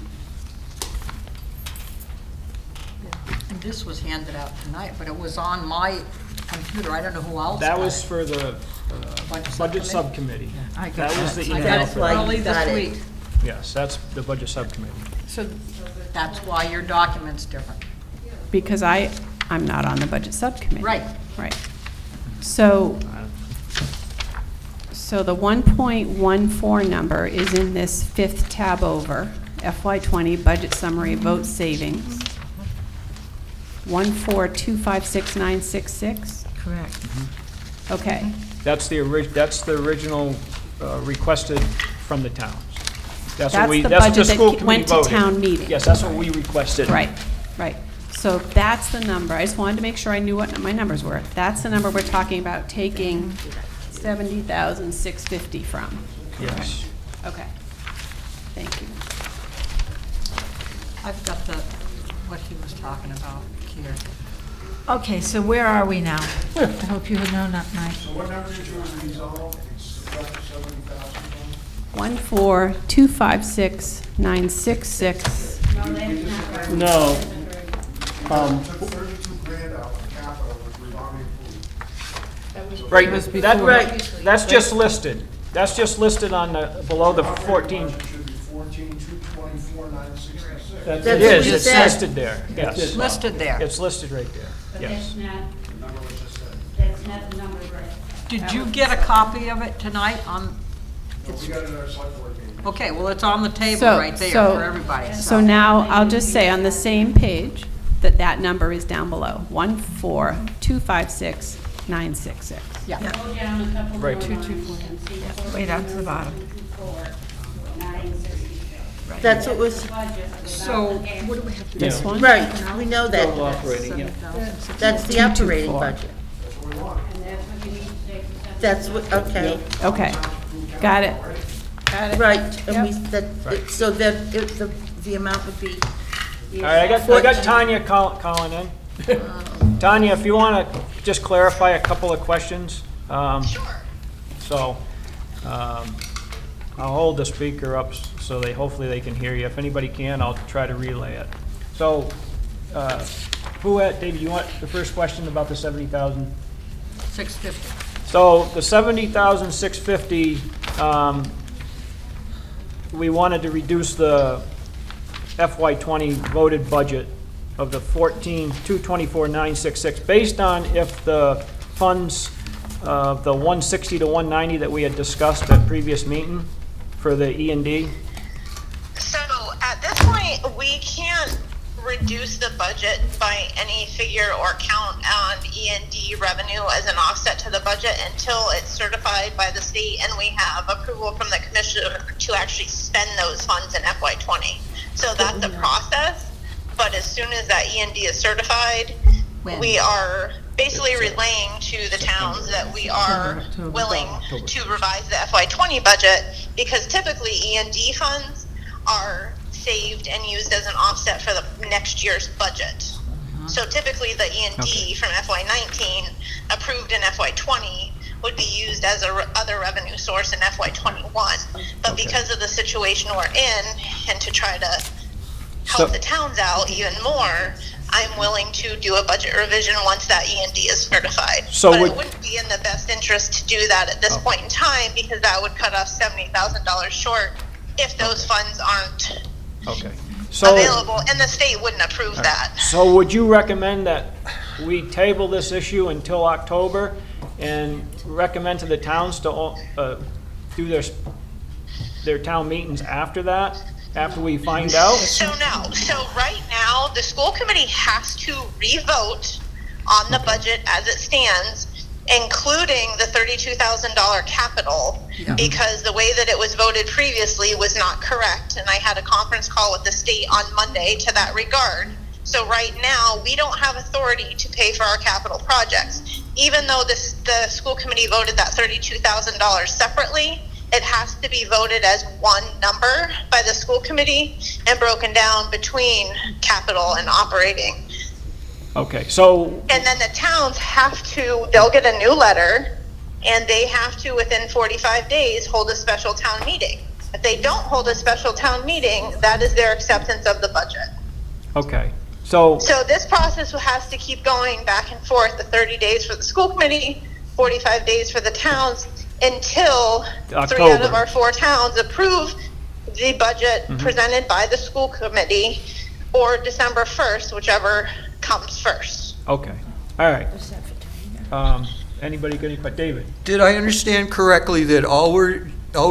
And this was handed out tonight, but it was on my computer. I don't know who else That got was it. for the budget subcommittee. I got That was the that. email. That's why Early you this got it. week. Yes, that's the budget subcommittee. So, That's why your document's different. because I'm not on the budget subcommittee. Right. Right. So the 1.14 number is in this 5th tab over, FY20 budget summary vote savings. 14256,966. Correct. Okay. That's the original requested from the towns. That's what the the budget school that committee went to voted. town meeting. Yes, that's what we requested. Right, right. So that's the number. I just wanted to make sure I knew what my numbers were. That's the number we're talking about taking 70,650 from. Yes. Okay. Thank you. I've got what he was talking about here. Okay, so where are we now? I hope you would know, not Mike. So what number did you resolve? It's subtract 70,000 from? 14256,966. No, that's not right. No. Took 32 grand out of capital, which we've already approved. Right, that's just listed. That's just listed on the, below the 14. It should be 14,224,966. That's It That's is, what you it's said. listed there, yes. It's listed there. It's listed right there, But yes. that's not, The number was just said. that's not the number right. Did you get a copy of it tonight on? No, we got it at our select board meeting. Okay, well, it's on the table So- right there so- for everybody. So now I'll just say on the same page that number is down below, 14256,966. Yeah. Go down a couple more Right. lines and see. Way down to the bottom. 966. That's what was, So what do we have to do? This one? right, we know Total that. operating, yeah. That's the operating 224. budget. That's what we want. And that's what you need to take. That's what, okay, Okay, got it. Got it. right. And we, Yep. so that, the amount would be, All right, I got Tanya calling in. Tanya, if you want to just clarify a couple of questions. Sure. So, I'll hold the speaker up so hopefully they can hear you. If anybody can, I'll try to relay it. So, David, you want the first question about the 70,000? 650. So the 70,650, we wanted to reduce the FY20 voted budget of the 14,224,966, based on if the funds, the 160 to 190 that we had discussed at previous meeting for the E&D. So at this point, we can't reduce the budget by any figure or count on E&D revenue as an offset to the budget until it's certified by the state and we have approval from the commissioner to actually spend those funds in FY20. So that's the process. But as soon as that E&D is certified, we are basically relaying to the towns that we are willing to revise the FY20 budget, because typically E&D funds are saved and used as an offset for the next year's budget. So typically the E&D from FY19 approved in FY20 would be used as a other revenue source in FY21. But because of the situation we're in, and to try to help the towns out even more, I'm willing to do a budget revision once that E&D is certified. So but would- it wouldn't be in the best interest to do that at this point in time, because that would cut us $70,000 short if those funds aren't Okay. So, available, and the state wouldn't approve that. So would you recommend that we table this issue until October and recommend to the towns to do their town meetings after that, after we find out? So no. So right now, the school committee has to re-vote on the budget as it stands, including the $32,000 capital, because the way that it was voted previously was not correct. And I had a conference call with the state on Monday to that regard. So right now, we don't have authority to pay for our capital projects. Even though the school committee voted that $32,000 separately, it has to be voted as one number by the school committee and broken down between capital and operating. Okay, so, And then the towns have to, they'll get a new letter, and they have to, within 45 days, hold a special town meeting. If they don't hold a special town meeting, that is their acceptance of the budget. okay, so, So this process has to keep going back and forth, the 30 days for the school committee, 45 days for the towns, until 3 out of October. our 4 towns approve the budget presented by the school committee, or December 1st, whichever comes first. okay, all right. Anybody got any, but David? Did I understand correctly that all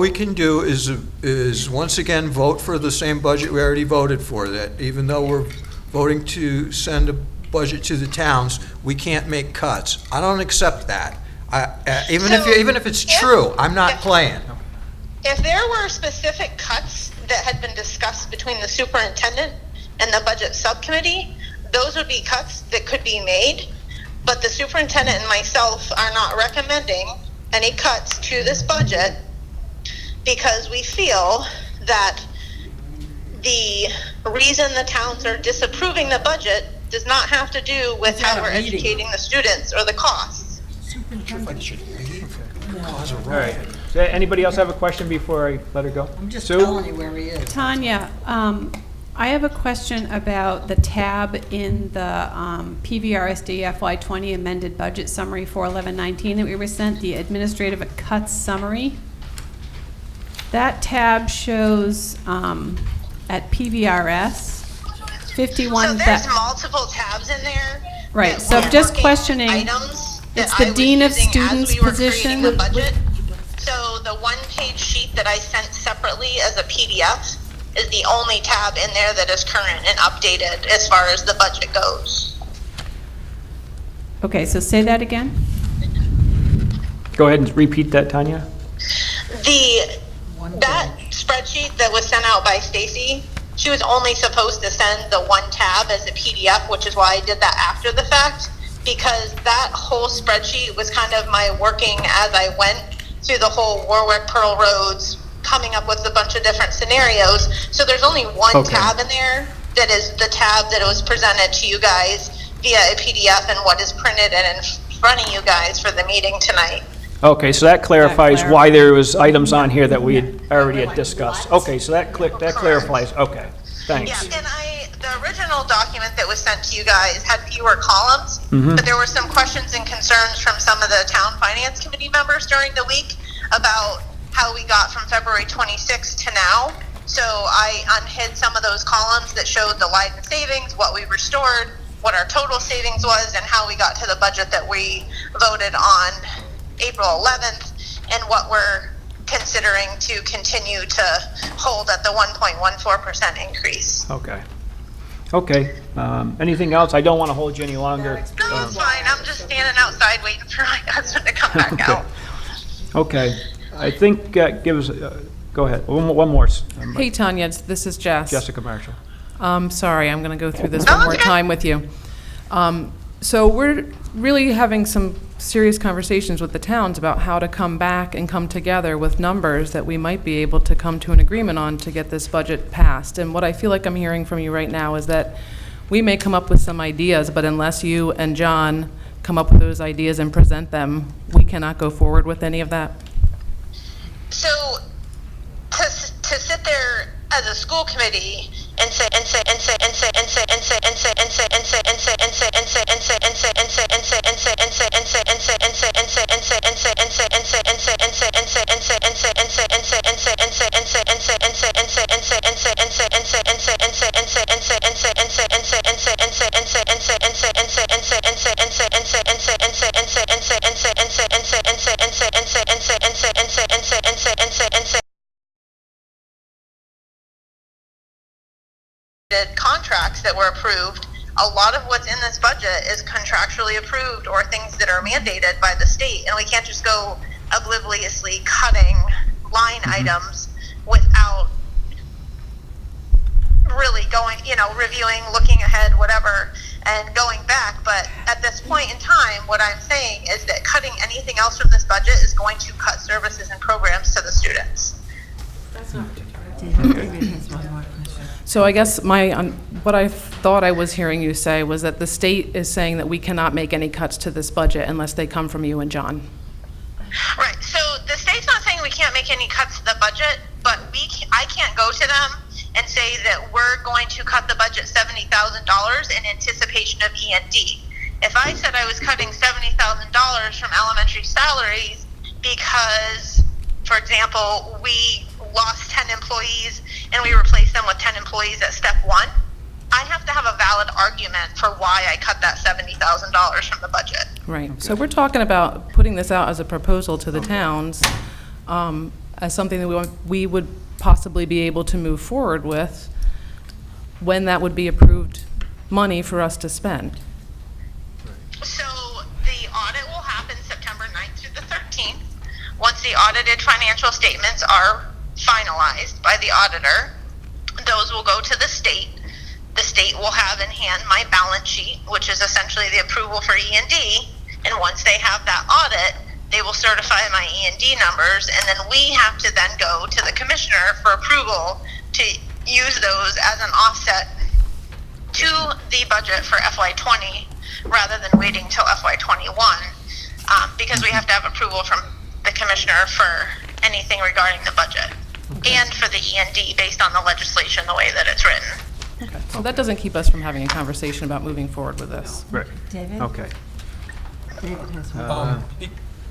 we can do is once again vote for the same budget we already voted for, that even though we're voting to send a budget to the towns, we can't make cuts? I don't accept that. Even if it's true, I'm not playing. If there were specific cuts that had been discussed between the superintendent and the budget subcommittee, those would be cuts that could be made. But the superintendent and myself are not recommending any cuts to this budget because we feel that the reason the towns are disapproving the budget does not have to do with how we're educating the students or the costs. All right. Does anybody else have a question before I let her go? I'm just Sue? telling you where he is. Tanya, I have a question about the tab in the PVRSD FY20 amended budget summary for 11-19 that we were sent, the administrative cuts summary. That tab shows at PVRS 51. So there's multiple tabs in there. Right, that so I'm we're just working questioning, items that it's the I was Dean of using as Students we were position. creating the budget. So the one-page sheet that I sent separately as a PDF is the only tab in there that is current and updated as far as the budget goes. Okay, so say that again. Go ahead and repeat that, Tanya. That spreadsheet that was sent out by Stacy, she was only supposed to send the one tab as a PDF, which is why I did that after the fact, because that whole spreadsheet was kind of my working as I went through the whole Warwick Pearl Roads, coming up with a bunch of different scenarios. So there's only one tab in there that is the tab that was presented to you guys via a PDF and what is printed and in front of you guys for the meeting tonight. Okay, so that clarifies why there was items on here that we had already had discussed. Okay, so that clarifies, okay, thanks. Yeah, and the original document that was sent to you guys had fewer columns, but there were some questions and concerns from some of the town finance committee members during the week about how we got from February 26th to now. So I unhid some of those columns that showed the Leiden savings, what we restored, what our total savings was, and how we got to the budget that we voted on April 11th, and what we're considering to continue to hold at the 1.14% increase. Okay. Okay, anything else? I don't want to hold you any longer. No, it's fine. I'm just standing outside waiting for my husband to come back out. Okay, I think, give us, go ahead, one more. Hey, Tanya, this is Jess. Jessica Marshall. Sorry, I'm going to go through this one more time with you. So we're really having some serious conversations with the towns about how to come back and come together with numbers that we might be able to come to an agreement on to get this budget passed. And what I feel like I'm hearing from you right now is that we may come up with some ideas, but unless you and John come up with those ideas and present them, we cannot go forward with any of that. So to sit there as a school committee and say contracts that were approved, a lot of what's in this budget is contractually approved or things that are mandated by the state, and we can't just go obliviously cutting line items without really going, reviewing, looking ahead, whatever, and going back. But at this point in time, what I'm saying is that cutting anything else from this budget is going to cut services and programs to the students. That's not David has one more question. So I guess what I thought I was hearing you say was that the state is saying that we cannot make any cuts to this budget unless they come from you and John. Right. So the state's not saying we can't make any cuts to the budget, but I can't go to them and say that we're going to cut the budget $70,000 in anticipation of END. If I said I was cutting $70,000 from elementary salaries because, for example, we lost 10 employees and we replaced them with 10 employees at step 1, I have to have a valid argument for why I cut that $70,000 from the budget. Right. So we're talking about putting this out as a proposal to the towns, as something that we would possibly be able to move forward with, when that would be approved money for us to spend. So the audit will happen September 9th through the 13th. Once the audited financial statements are finalized by the auditor, those will go to the state. The state will have in hand my balance sheet, which is essentially the approval for E&D. And once they have that audit, they will certify my E&D numbers, and then we have to then go to the commissioner for approval to use those as an offset to the budget for FY20 rather than waiting till FY21, because we have to have approval from the commissioner for anything regarding the budget and for the E&D based on the legislation the way that it's written. Okay. So that doesn't keep us from having a conversation about moving forward with this. Right. David? Okay. David has one.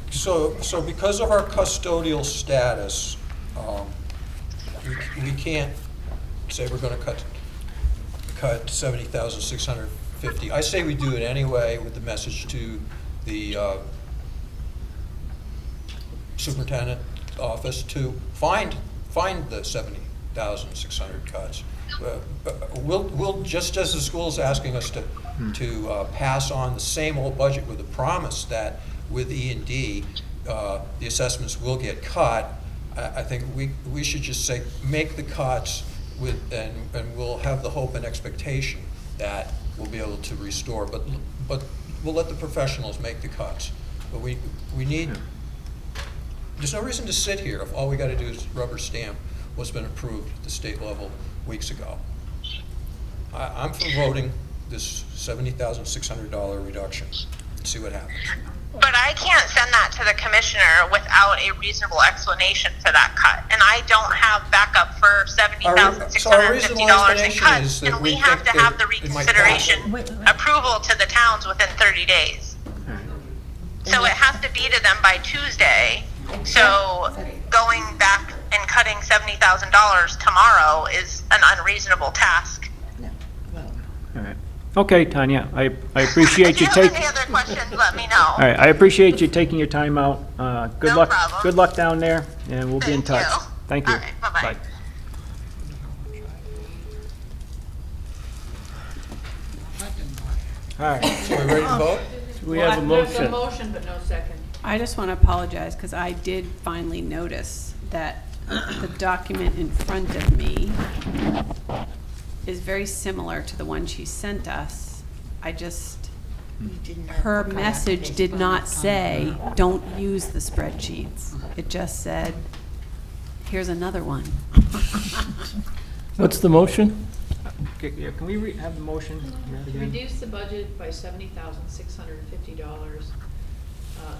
So because of our custodial status, we can't say we're going to cut 70,650. I say we do it anyway with the message to the superintendent office to find the 70,600 cuts. We'll just as the school's asking us to pass on the same old budget with a promise that with E&D, the assessments will get cut. I think we should just say make the cuts and we'll have the hope and expectation that we'll be able to restore. But we'll let the professionals make the cuts. But we need. There's no reason to sit here if all we got to do is rubber stamp what's been approved at the state level weeks ago. I'm for voting this $70,600 reduction. See what happens. But I can't send that to the commissioner without a reasonable explanation for that cut. And I don't have backup for $70,650 in cuts. And we have to have the reconsideration approval to the towns within 30 days. So it has to be to them by Tuesday. So going back and cutting $70,000 tomorrow is an unreasonable task. All right. Okay, Tanya, I appreciate you If you have taking. any other questions, let me know. All right, I appreciate you taking your time out. Good No luck. problem. Good luck down there, and we'll be in touch. you. Thank you. All right, bye-bye. Bye. All right. So we ready to vote? We have a There's a motion. motion, but no second. I just want to apologize because I did finally notice that the document in front of me is very similar to the one she sent us. Her message did not say, don't use the spreadsheets. It just said, here's another one. What's the motion? Okay, yeah, can we have the motion? To reduce the budget by $70,650.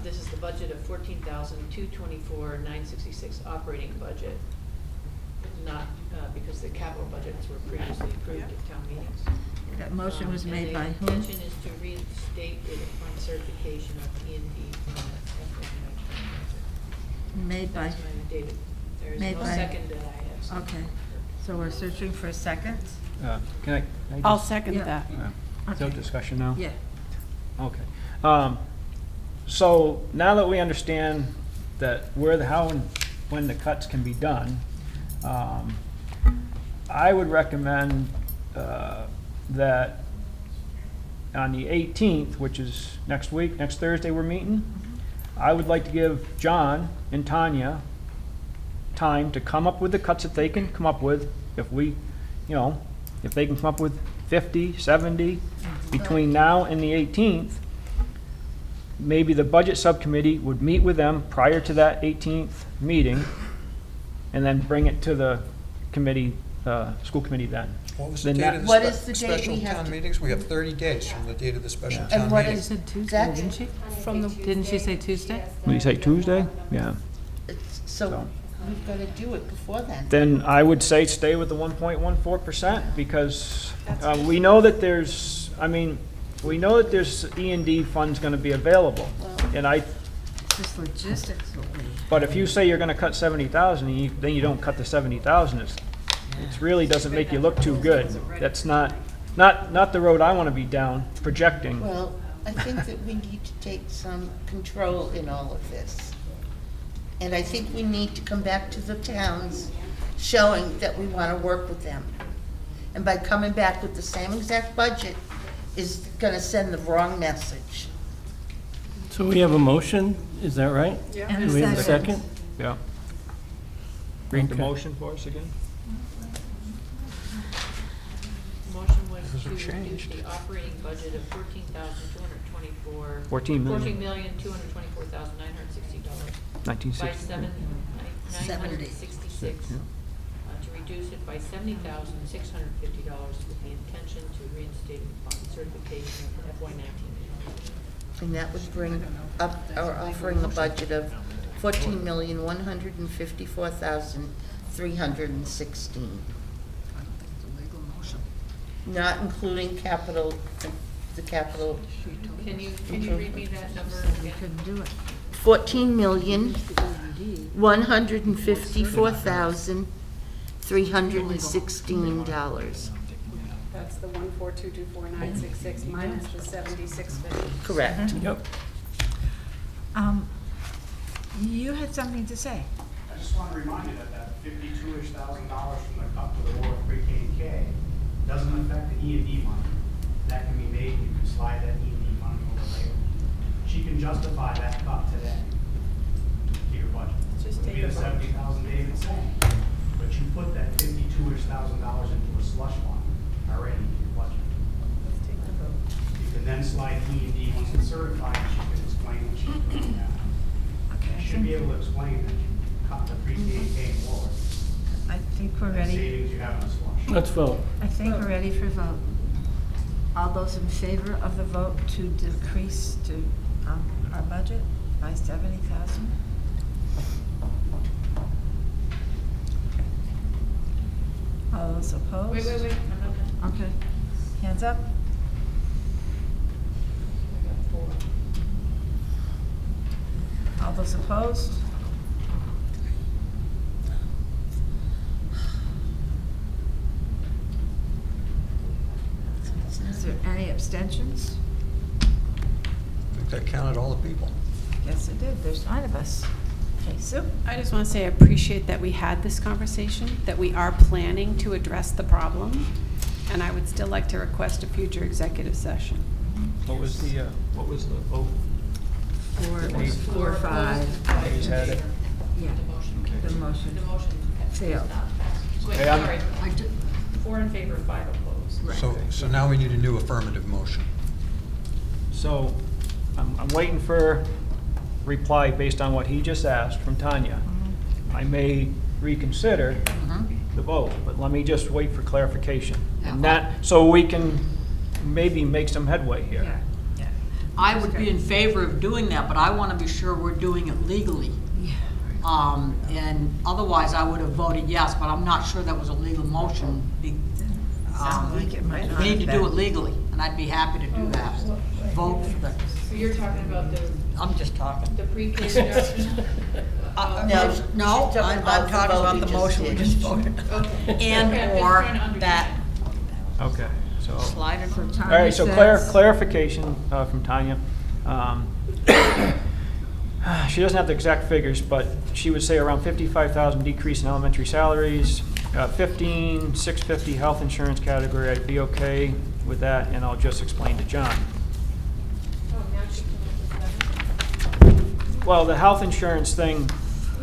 This is the budget of $14,224,966 operating budget. Not because the capital budgets were previously approved at town meetings. That motion was made by And whom? the intention is to reinstate it upon certification of E&D. Made by, That's my David. There is Made no by- second that I have. seen. okay. So we're searching for a second? Can I I'll just- second Yeah. that. Is there discussion now? Yeah. Okay. So now that we understand that how and when the cuts can be done, I would recommend that on the 18th, which is next week, next Thursday we're meeting, I would like to give John and Tanya time to come up with the cuts that they can come up with. If if they can come up with 50, 70, between now and the 18th, maybe the budget subcommittee would meet with them prior to that 18th meeting, and then bring it to the committee, school committee then. What was the Then date that- of What the is the date special we have town to- meetings? We have 30 days from the date of the special And town what meeting. is- She said Tuesday, That's- didn't she? From the, Didn't she say Tuesday? What do you say, Tuesday? Yeah. So we've got to do it before then. Then I would say stay with the 1.14%, because we know that there's, we know that there's E&D funds gonna be available. And Just logistics will be. but if you say you're gonna cut 70,000, then you don't cut the 70,000, it really doesn't make you look too good. That's not the road I wanna be down, projecting. Well, I think that we need to take some control in all of this. And I think we need to come back to the towns showing that we want to work with them. And by coming back with the same exact budget is going to send the wrong message. So we have a motion, is that right? Yeah. And Do we have a second? Yeah. Read the Okay. motion for us again. Motion was Those to are reduce changed. the operating budget of $14,224. 14 million. $14,224,960. 1960. By $966. Yeah. To reduce it by $70,650 with the intention to reinstate certification of FY19. And that would bring up, or offering a budget of $14,154,316. Not including capital, the capital. Can you read me that number again? Couldn't do it. $14,154,316. That's the 14224,966 minus the 7650. Correct. Yep. You had something to say. I just want to remind you that $52,000-ish from the cut to the lower pre-K and K doesn't affect the E&D money. That can be made, you can slide that E&D money over later. She can justify that cut today to your budget. Just It would be take the a vote. $70,000 David's saying, but you put that $52,000-ish into a slush fund already in your budget. Let's take the vote. You can then slide E&D once it's certified, she can explain what she's doing now. She should be able to explain that you cut the pre-K and K lower. I think we're and ready. savings you have in a slush. Let's vote. I think we're ready for vote. All those in favor of the vote to decrease to our budget by 70,000? All those opposed? Wait, I'm not done. Okay. Hands up. I got 4. All those opposed? Is there any abstentions? I think that counted all the people. Yes, it did. There's 9 of us. Okay, Sue? I just want to say I appreciate that we had this conversation, that we are planning to address the problem, and I would still like to request a future executive session. What was the vote? 4 or 5. He's had it. Yeah, the motion failed. Wait, Hey, I'm- sorry. 4 in favor, 5 opposed. So now we need a new affirmative motion. So, I'm waiting for reply based on what he just asked from Tanya. I may reconsider the vote, but let me just wait for clarification. And that, so we can maybe make some headway here. Yeah. I would be in favor of doing that, but I want to be sure we're doing it legally. And otherwise, I would have voted yes, but I'm not sure that was a legal motion. Sounds like it might not We need to have do it been. legally, and I'd be happy to do that. Vote for the, So you're talking about I'm just talking. the pre-K reduction? No, she's no, talking I'm about talking the vote about we the just motion we did. just voted. Okay. Okay, I'm just And/or trying to understand. that, Okay, so. slide it from All right, so clarification from Tanya. She doesn't have the exact figures, but she would say around 55,000 decrease in elementary salaries, 15,650 health insurance category. I'd be okay with that, and I'll just explain to John. Oh, now she came up with 7. Well, the health insurance thing.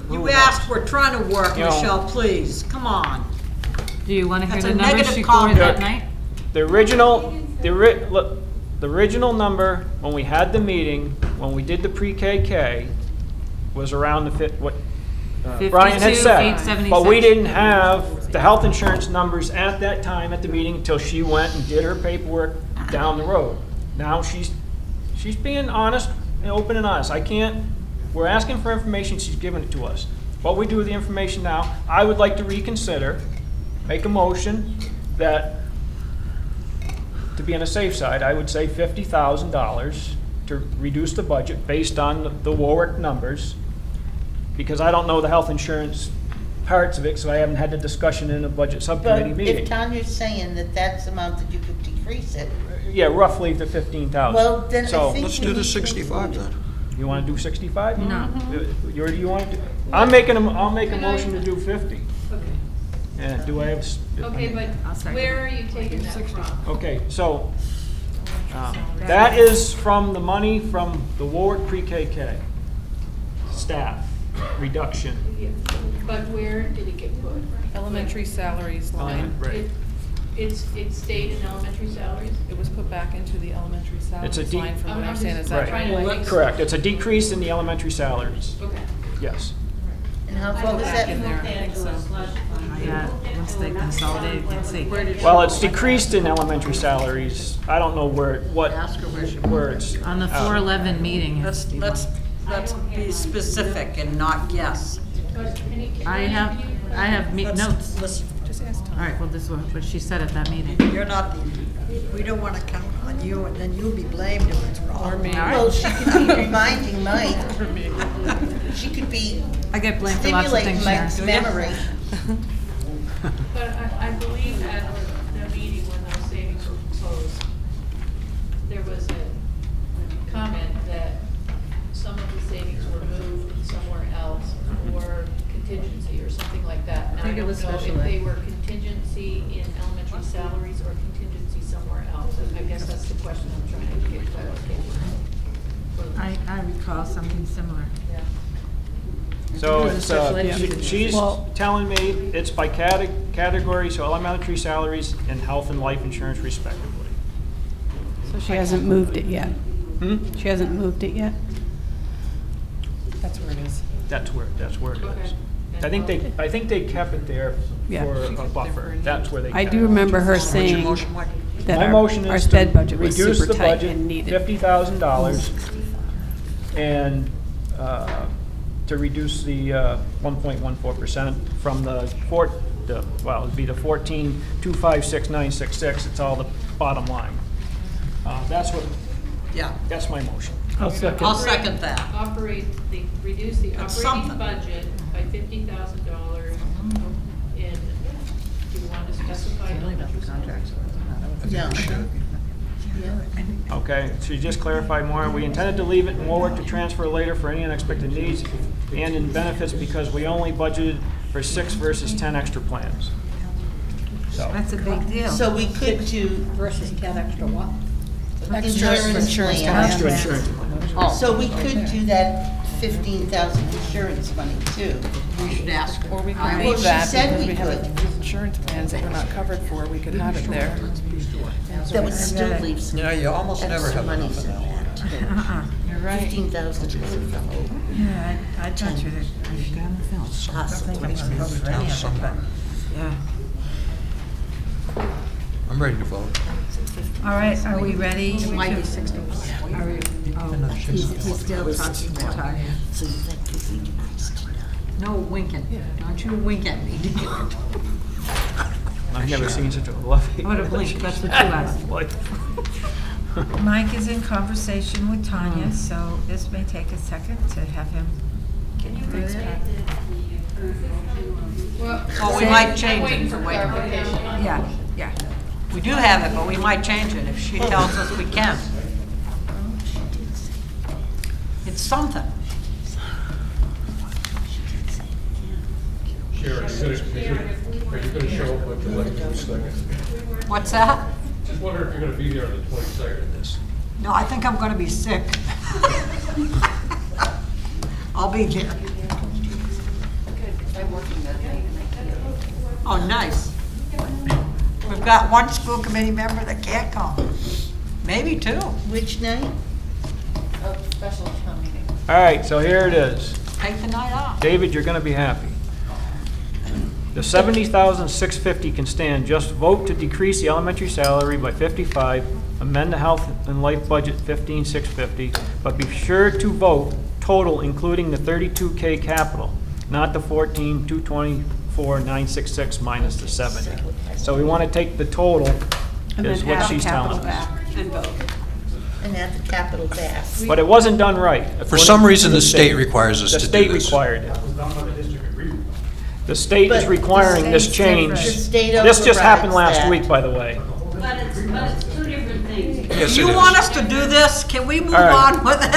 who you knows? asked, we're trying to work, You know- Michelle, please, come on. Do you want to hear That's the a numbers negative she quoted that comment. night? The original number, when we had the meeting, when we did the pre-KK, was around what Brian had said. 52,876. But we didn't have the health insurance numbers at that time at the meeting until she went and did her paperwork down the road. Now she's being honest and open and honest. We're asking for information, she's giving it to us. What we do with the information now, I would like to reconsider, make a motion that, to be on the safe side, I would say $50,000 to reduce the budget based on the Warwick numbers, because I don't know the health insurance parts of it, so I haven't had the discussion in a budget subcommittee But meeting. if Tanya's saying that that's the amount that you could decrease it, Yeah, roughly to 15,000. well, then I So, think. Let's we do the need to- 65 then. you want to do 65? No. You want to do? I'll make a motion to do 50. Okay. And do I have? Okay, but where are you taking that from? Okay, so, that is from the money from the Warwick pre-KK staff reduction. Yeah, but where did it get put? Elementary salaries line. Right. It stayed in elementary salaries? It was put back into the elementary It's a salaries de- line from what I'm I'm saying, just is that trying to right? make- Correct, it's a decrease in the elementary salaries, Okay. yes. And how, I what was looked that? in there, I at think it so. to a slush fund. Yeah, once they consolidate, you can see. Well, it's decreased in elementary salaries. I don't know where it's. On the out. 411 meeting. Let's be specific and not guess. I have notes. Just ask Tom. All right, well, this is what she said at that meeting. You're not, we don't want to count on you, and then you'll be blamed if it's wrong. Or me. Well, she could be reminding Mike. She could be I get blamed for lots of stimulating things, Mike's Sharon. memory. But I believe at the meeting when those savings were proposed, there was a comment that some of the savings were moved somewhere else for contingency or something like that. And I think it was don't know special if ed. they were contingency in elementary salaries or contingency somewhere else. I guess that's the question I'm trying to get clarification on. I recall something similar. Yeah. So It was it's, special ed. she's telling me it's by category, so elementary salaries and health and life insurance respectively. So she hasn't moved it yet? She hasn't moved it yet? That's where it is. That's where it is. Okay. I think they kept it there Yeah. for a buffer. That's where they kept I it. do remember her What's your saying motion, Mike? that My our motion our is to sped budget was reduce super the tight budget and needed. $50,000 and to reduce the 1.14% from it'd be the 14,256,966. It's all the bottom line. That's my motion. I'll second that. Reduce the That's operating something. budget by $50,000 in, do you want to specify? Yeah. Okay, so you just clarify more. We intended to leave it in Warwick to transfer later for any unexpected needs and in benefits because we only budgeted for 6 versus 10 extra plans. So, That's a big deal. So we could do Versus 10 extra what? insurance plan. extra insurance plans. So we could do that 15,000 insurance money too. We should ask her. Or we could Well, leave she that said because we we have could. insurance plans that we're not covered for, we could have it there. That would still leave some Yeah, you almost never extra have money enough in of that. that. You're right. 15,000 is Yeah, I thought you were, Town somewhere. yeah. I'm ready to vote. All right, are we ready? It might be 60. Are we, he's still talking to Tanya. So you think if we can ask her. No winking. Don't you wink at me. I've never seen such a lovely. What a blink, that's what you asked. Mike is in conversation with Tanya, so this may take a second to have him. Can you read it? Well, we might change I'm it waiting for for waiting. clarification on that. Yeah. We do have it, but we might change it if she tells us we can. It's something. Sharon, are you gonna show up at the 22nd? What's that? Just wondering if you're gonna be there on the 22nd. No, I think I'm gonna be sick. I'll be there. I'm working that night. Oh, nice. We've got one school committee member that can't come. Maybe two. Which night? A special town meeting. All right, so here it is. Take the night off. David, you're gonna be happy. The 70,650 can stand. Just vote to decrease the elementary salary by 55, amend the health and life budget 15,650, but be sure to vote total including the 32K capital, not the 14,224,966 minus the 70. So we want to take the total, And is then what add she's capital telling us. back and vote. And add the capital back. But it wasn't done right. For some reason, the state requires us to do The state this. required it. That was done by the district agreement. The state is But requiring this state's change. different. The state This just happened overrides last that. week, by the way. But it's two different things. Yes, You it want is. us to do this? Can we move All right. on with it?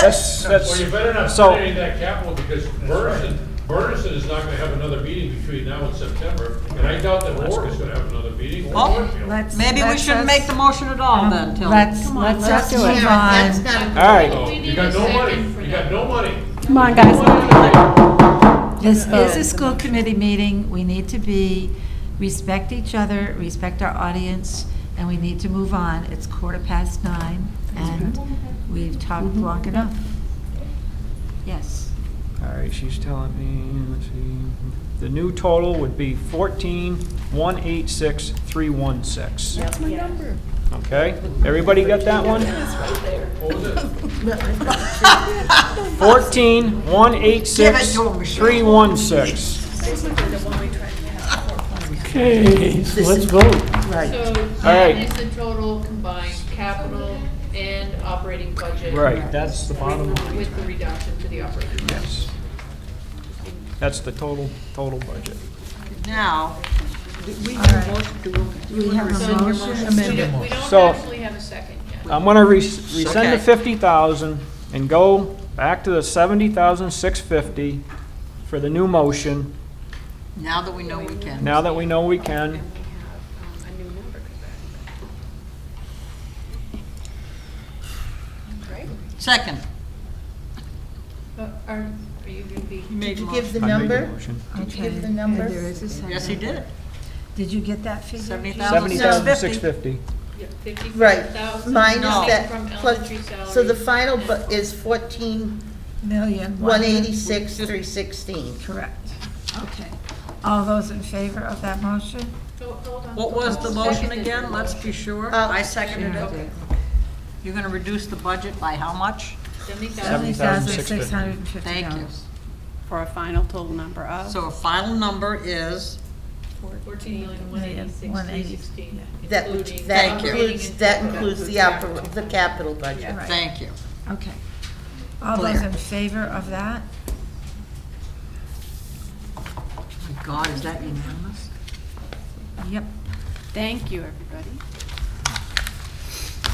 Well, you better not so- spend any of that capital because Bernardston is not gonna have another meeting between now and September. And I doubt that Warwick is gonna have another meeting. or Oh, Northfield. Maybe we shouldn't make the motion at all then, Tilly. Let's Come on, just That's move that's on. not. All right. So, you got no money, you got no money. Come on, guys. This is a school committee meeting. We need to respect each other, respect our audience, and we need to move on. It's 9:15, and we've talked long enough. Yes. All right, she's telling me, let's see, the new total would be 14,186,316. That's my number. Okay, everybody got that one? What was it? 14,186,316. Okay, so let's vote. Right. So All right. that is the total combined capital and operating budget. Right, that's the bottom line. With the reduction to the operating budget. Yes. That's the total budget. Now, do we All have right. a motion? Do we have a motion? We don't So- actually have a second yet. I'm gonna rescind Okay. the 50,000 and go back to the 70,650 for the new motion, Now that we know we can. now that we know we can. A new number come back. Right? Second. Are you going to be? Did you give the I made the number? motion. Did you Okay, give the and number? there is a second. Yes, he did. Did you get that figure? 70,650. Right, 55,000 minus No. that, from plus, elementary salary. so the final is 14,186,316. Correct. Okay. All those in favor of that motion? Hold on. What was the Who motion seconded the again? Let's motion? be sure. Uh, I seconded Sharon it. did. You're gonna reduce the budget by how much? $70,650. Thank you. For a final total number of? So a final number is, 14,186,316, That including Thank you. operating that and- includes the capital budget. Right. thank you. Okay. All those Clear. in favor of that? My God, is that unanimous? Yep. Thank you, everybody.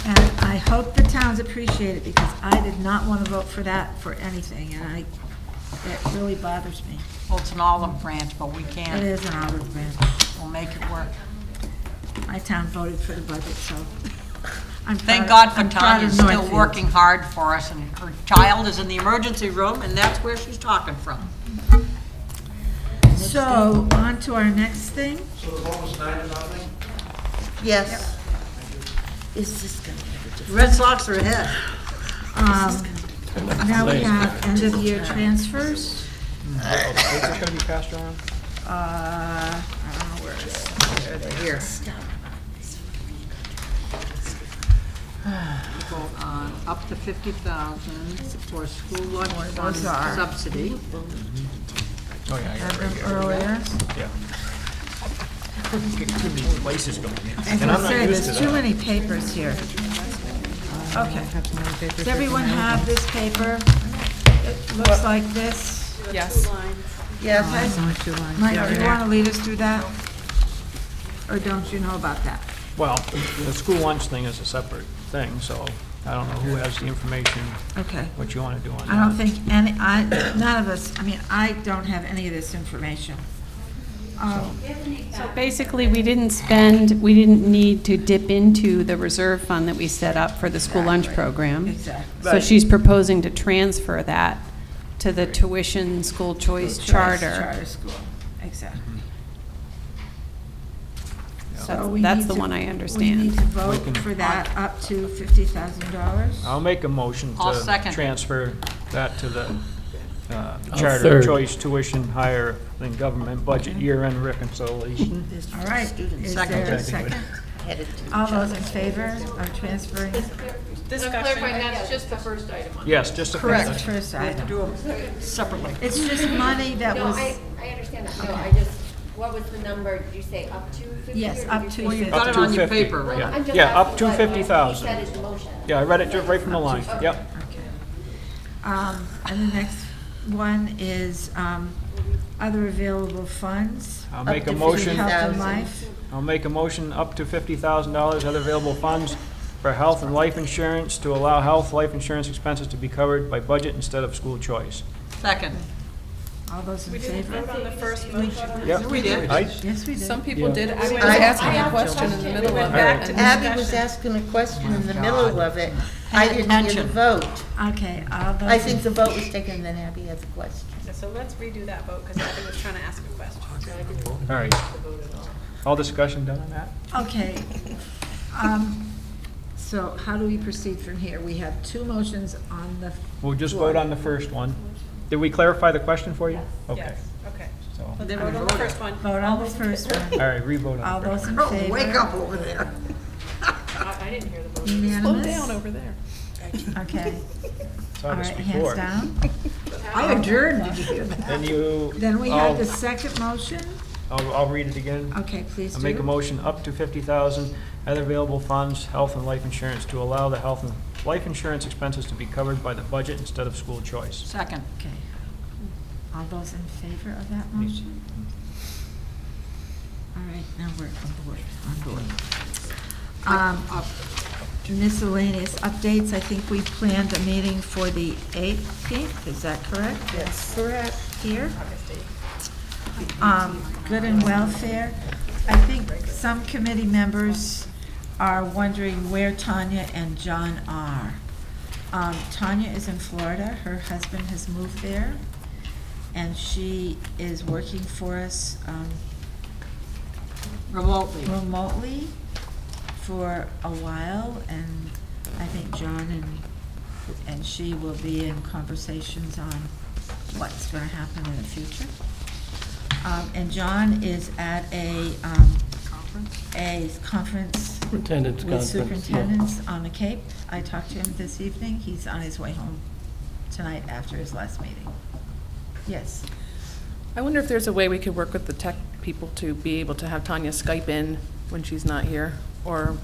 And I hope the towns appreciate it, because I did not want to vote for that for anything, and it really bothers me. Well, it's an olive branch, but we It can't. is an olive branch. We'll make it work. My town voted for the budget, so I'm Thank proud- God for I'm proud Tanya of still Northfield. working hard for us, and her child is in the emergency room, and that's where she's talking from. So, on to our next thing. So the vote was 9-0? Yes. Is this gonna make a difference? Red Sox are ahead. Now we have end-of-year transfers. Is this gonna be passed around? I don't know where it is. There they Here. are. Vote on up to 50,000 for school lunch fund Those are. subsidy. Oh, yeah, I got Had it them right here. earlier. Yeah. Get too many places going in. As And I I'm not say, used there's to too that. many papers here. Okay. Does everyone have this paper? It looks like this. Yes. Yes. Mike, do you want to lead us through that? Or don't you know about that? Well, the school lunch thing is a separate thing, so I don't know who has the information, Okay. what you want to do on that. I don't think none of us, I don't have any of this information. So basically, we didn't need to dip into the reserve fund that we set up for the school lunch program. Exactly. So she's proposing to transfer that to the tuition school choice charter. Charter school, exactly. So we That's need the to- one I We understand. need to vote for that up to $50,000. I'll make a motion I'll to second. transfer that to the I'll charter third. choice tuition higher than government budget year-end reconciliation. All right, Student is second. there a second? Headed to All those in favor of transferring? Just clarifying, that's just the first item on. Yes, just a Correct. first. First We have to item. do them separately. It's just money that No, was, I understand that. No, Okay. I just, what was the number? Did you say up to 50? Yes, or did up you to say- Well, you've Up got it to on your 50. paper, Well, right? I'm just Yeah, up asking to what 50,000. He said is the motion. Yeah, I read it right from the line, yep. and the next one is other available funds. I'll Up make a to motion, Health and 50,000. life. I'll make a motion up to $50,000 other available funds for health and life insurance to allow health, life insurance expenses to be covered by budget instead of school choice. Second. All those in We didn't favor? vote on the first motion. Yep. We did. Yes, we did. Some people Yeah. did. Abby was I- asking a question in the middle of it. back to and- Abby was asking a question in the middle of it. I didn't hear the vote. Okay, all those. I think the vote was taken, and then Abby has a question. So let's redo that vote, because Abby was trying to ask a question. All right. All discussion done on that? Okay. So how do we proceed from here? We have two motions on the. We'll just floor. vote on the first one. Did we clarify the question for you? Okay. Yes, okay. So, all Then vote on the first one. Vote on the first one. right, re-vote All on the first. those in favor? Wake up over there. I didn't hear the vote. Slow Unanimous? down over there. Okay. Saw All this right, before. hands down. I adjourned, did you hear that? Then you. Then we have the second motion. I'll read it again. Okay, please do. I'll make a motion up to 50,000 other available funds, health and life insurance, to allow the health and life insurance expenses to be covered by the budget instead of school choice. Second. Okay. All those in favor of that motion? All right, now we're on board. Miscellaneous updates, I think we planned a meeting for the 18th, is that correct? Yes, correct. Here? Good and welfare, I think some committee members are wondering where Tanya and John are. Tanya is in Florida, her husband has moved there, and she is working for us remotely for a while, and I think John and she will be in conversations on what's gonna happen in the future. And John is at a conference Superintendent's with conference, yeah. superintendents on the Cape. I talked to him this evening, he's on his way home tonight after his last meeting. Yes. I wonder if there's a way we could work with the tech people to be able to have Tanya Skype in when she's not here, or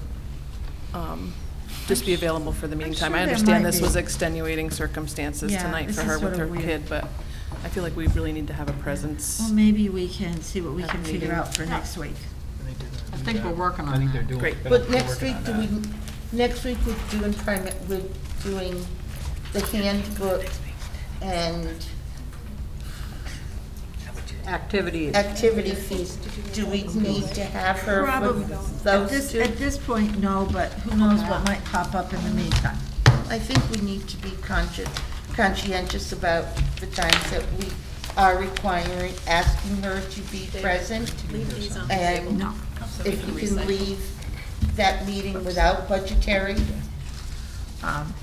just be available for the meeting time. sure I there understand might this be. was extenuating circumstances Yeah, tonight this for is her with sort her of weird. kid, but I feel like we really need to have a presence. Well, maybe we can see what we At can the figure meeting. out for next week. I think we're working I on think they're that. doing. Great. gonna But be next working week, on that. next week we're doing the handbook and activity fees. Do we need to have her Probably, for those two? at this point, no, but who knows what might pop up in the meantime. I think we need to be conscientious about the times that we are asking her to be present. Leave these on the And table. No. So we if can you can recycle. leave that meeting without budgetary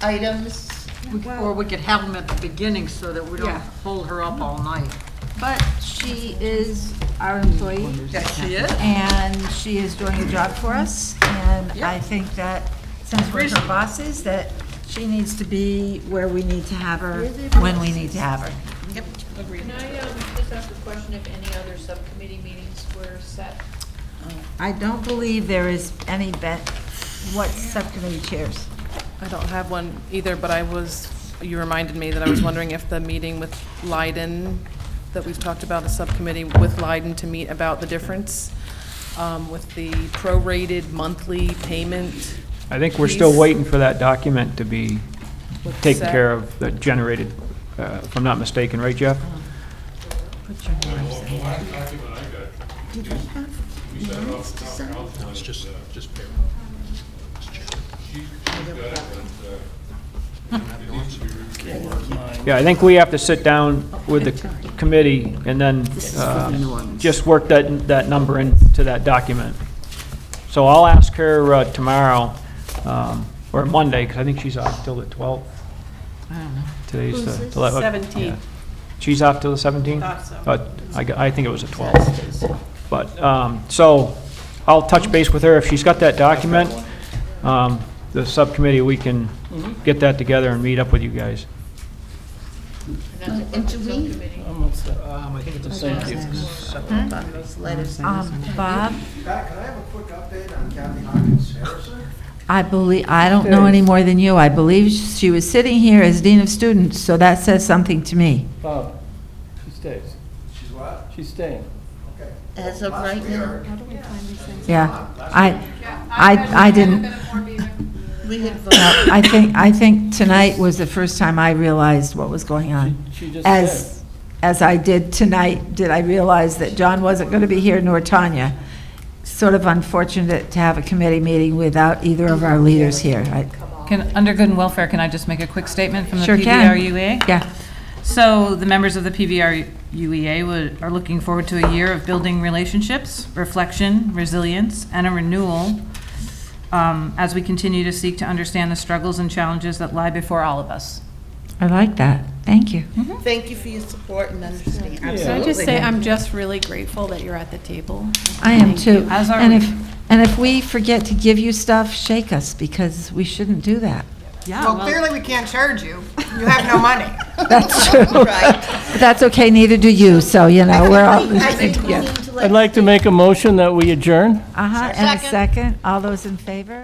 items. Or we could have them at the beginning so that we don't Yeah. hold her up all night. But she is our employee. Yes, she is. And she is doing a job for us, and I think that since we're her bosses, that she needs to be where we need to have her, when we need to have her. Yep, agreed. Can I just ask a question if any other subcommittee meetings were set? I don't believe there is any what subcommittee chairs? I don't have one either, but you reminded me that I was wondering if the meeting with Leiden, that we've talked about, a subcommittee with Leiden to meet about the difference with the prorated monthly payment. I think we're still piece. waiting for that document to be What's taken that? care of, that generated, if I'm not mistaken, right, Jeff? Put your names in there. Did we have minutes to send? No, it's just payroll. Yeah, I think we have to sit down with the committee and then just work that number into that document. So I'll ask her tomorrow, or Monday, because I think she's off till the 12th. Today's the 11th. 17th. Yeah. She's off till the 17th? Thought so. But I think it was the 12th. But, so I'll touch base with her. If she's got that document, the subcommittee, we can get that together and meet up with you guys. And do we, I think it's the same. those letters? Bob? Pat, can I have a quick update on Kathy Hawkins Harrison? I don't know any more than you. I believe she was sitting here as Dean of Students, so that says something to me. Bob, she stays. She's what? She's staying. Okay. As of right now, Yeah, I didn't, we had no, voted. I think tonight was the first time I realized what was going on. She just As I did tonight, did I realize that John wasn't going to be here, nor Tanya. Sort of unfortunate to have a committee meeting without either of our leaders here. Under Good and Welfare, can I just make a quick statement from the Sure can. PVRUA? Yeah. So the members of the PVRUA are looking forward to a year of building relationships, reflection, resilience, and a renewal as we continue to seek to understand the struggles and challenges that lie before all of us. I like that. Thank you. Thank you for your support and understanding. Can I just say, I'm just really grateful that you're at the table. I am Thank too. you. As are And we. if we forget to give you stuff, shake us, because we shouldn't do that. Yeah, Well, clearly we can't charge you. You have no money. That's true. But that's okay, neither do you, so, we're all. I think we Yeah. need to let. I'd like to make a motion that we adjourn. And a second. All those in favor?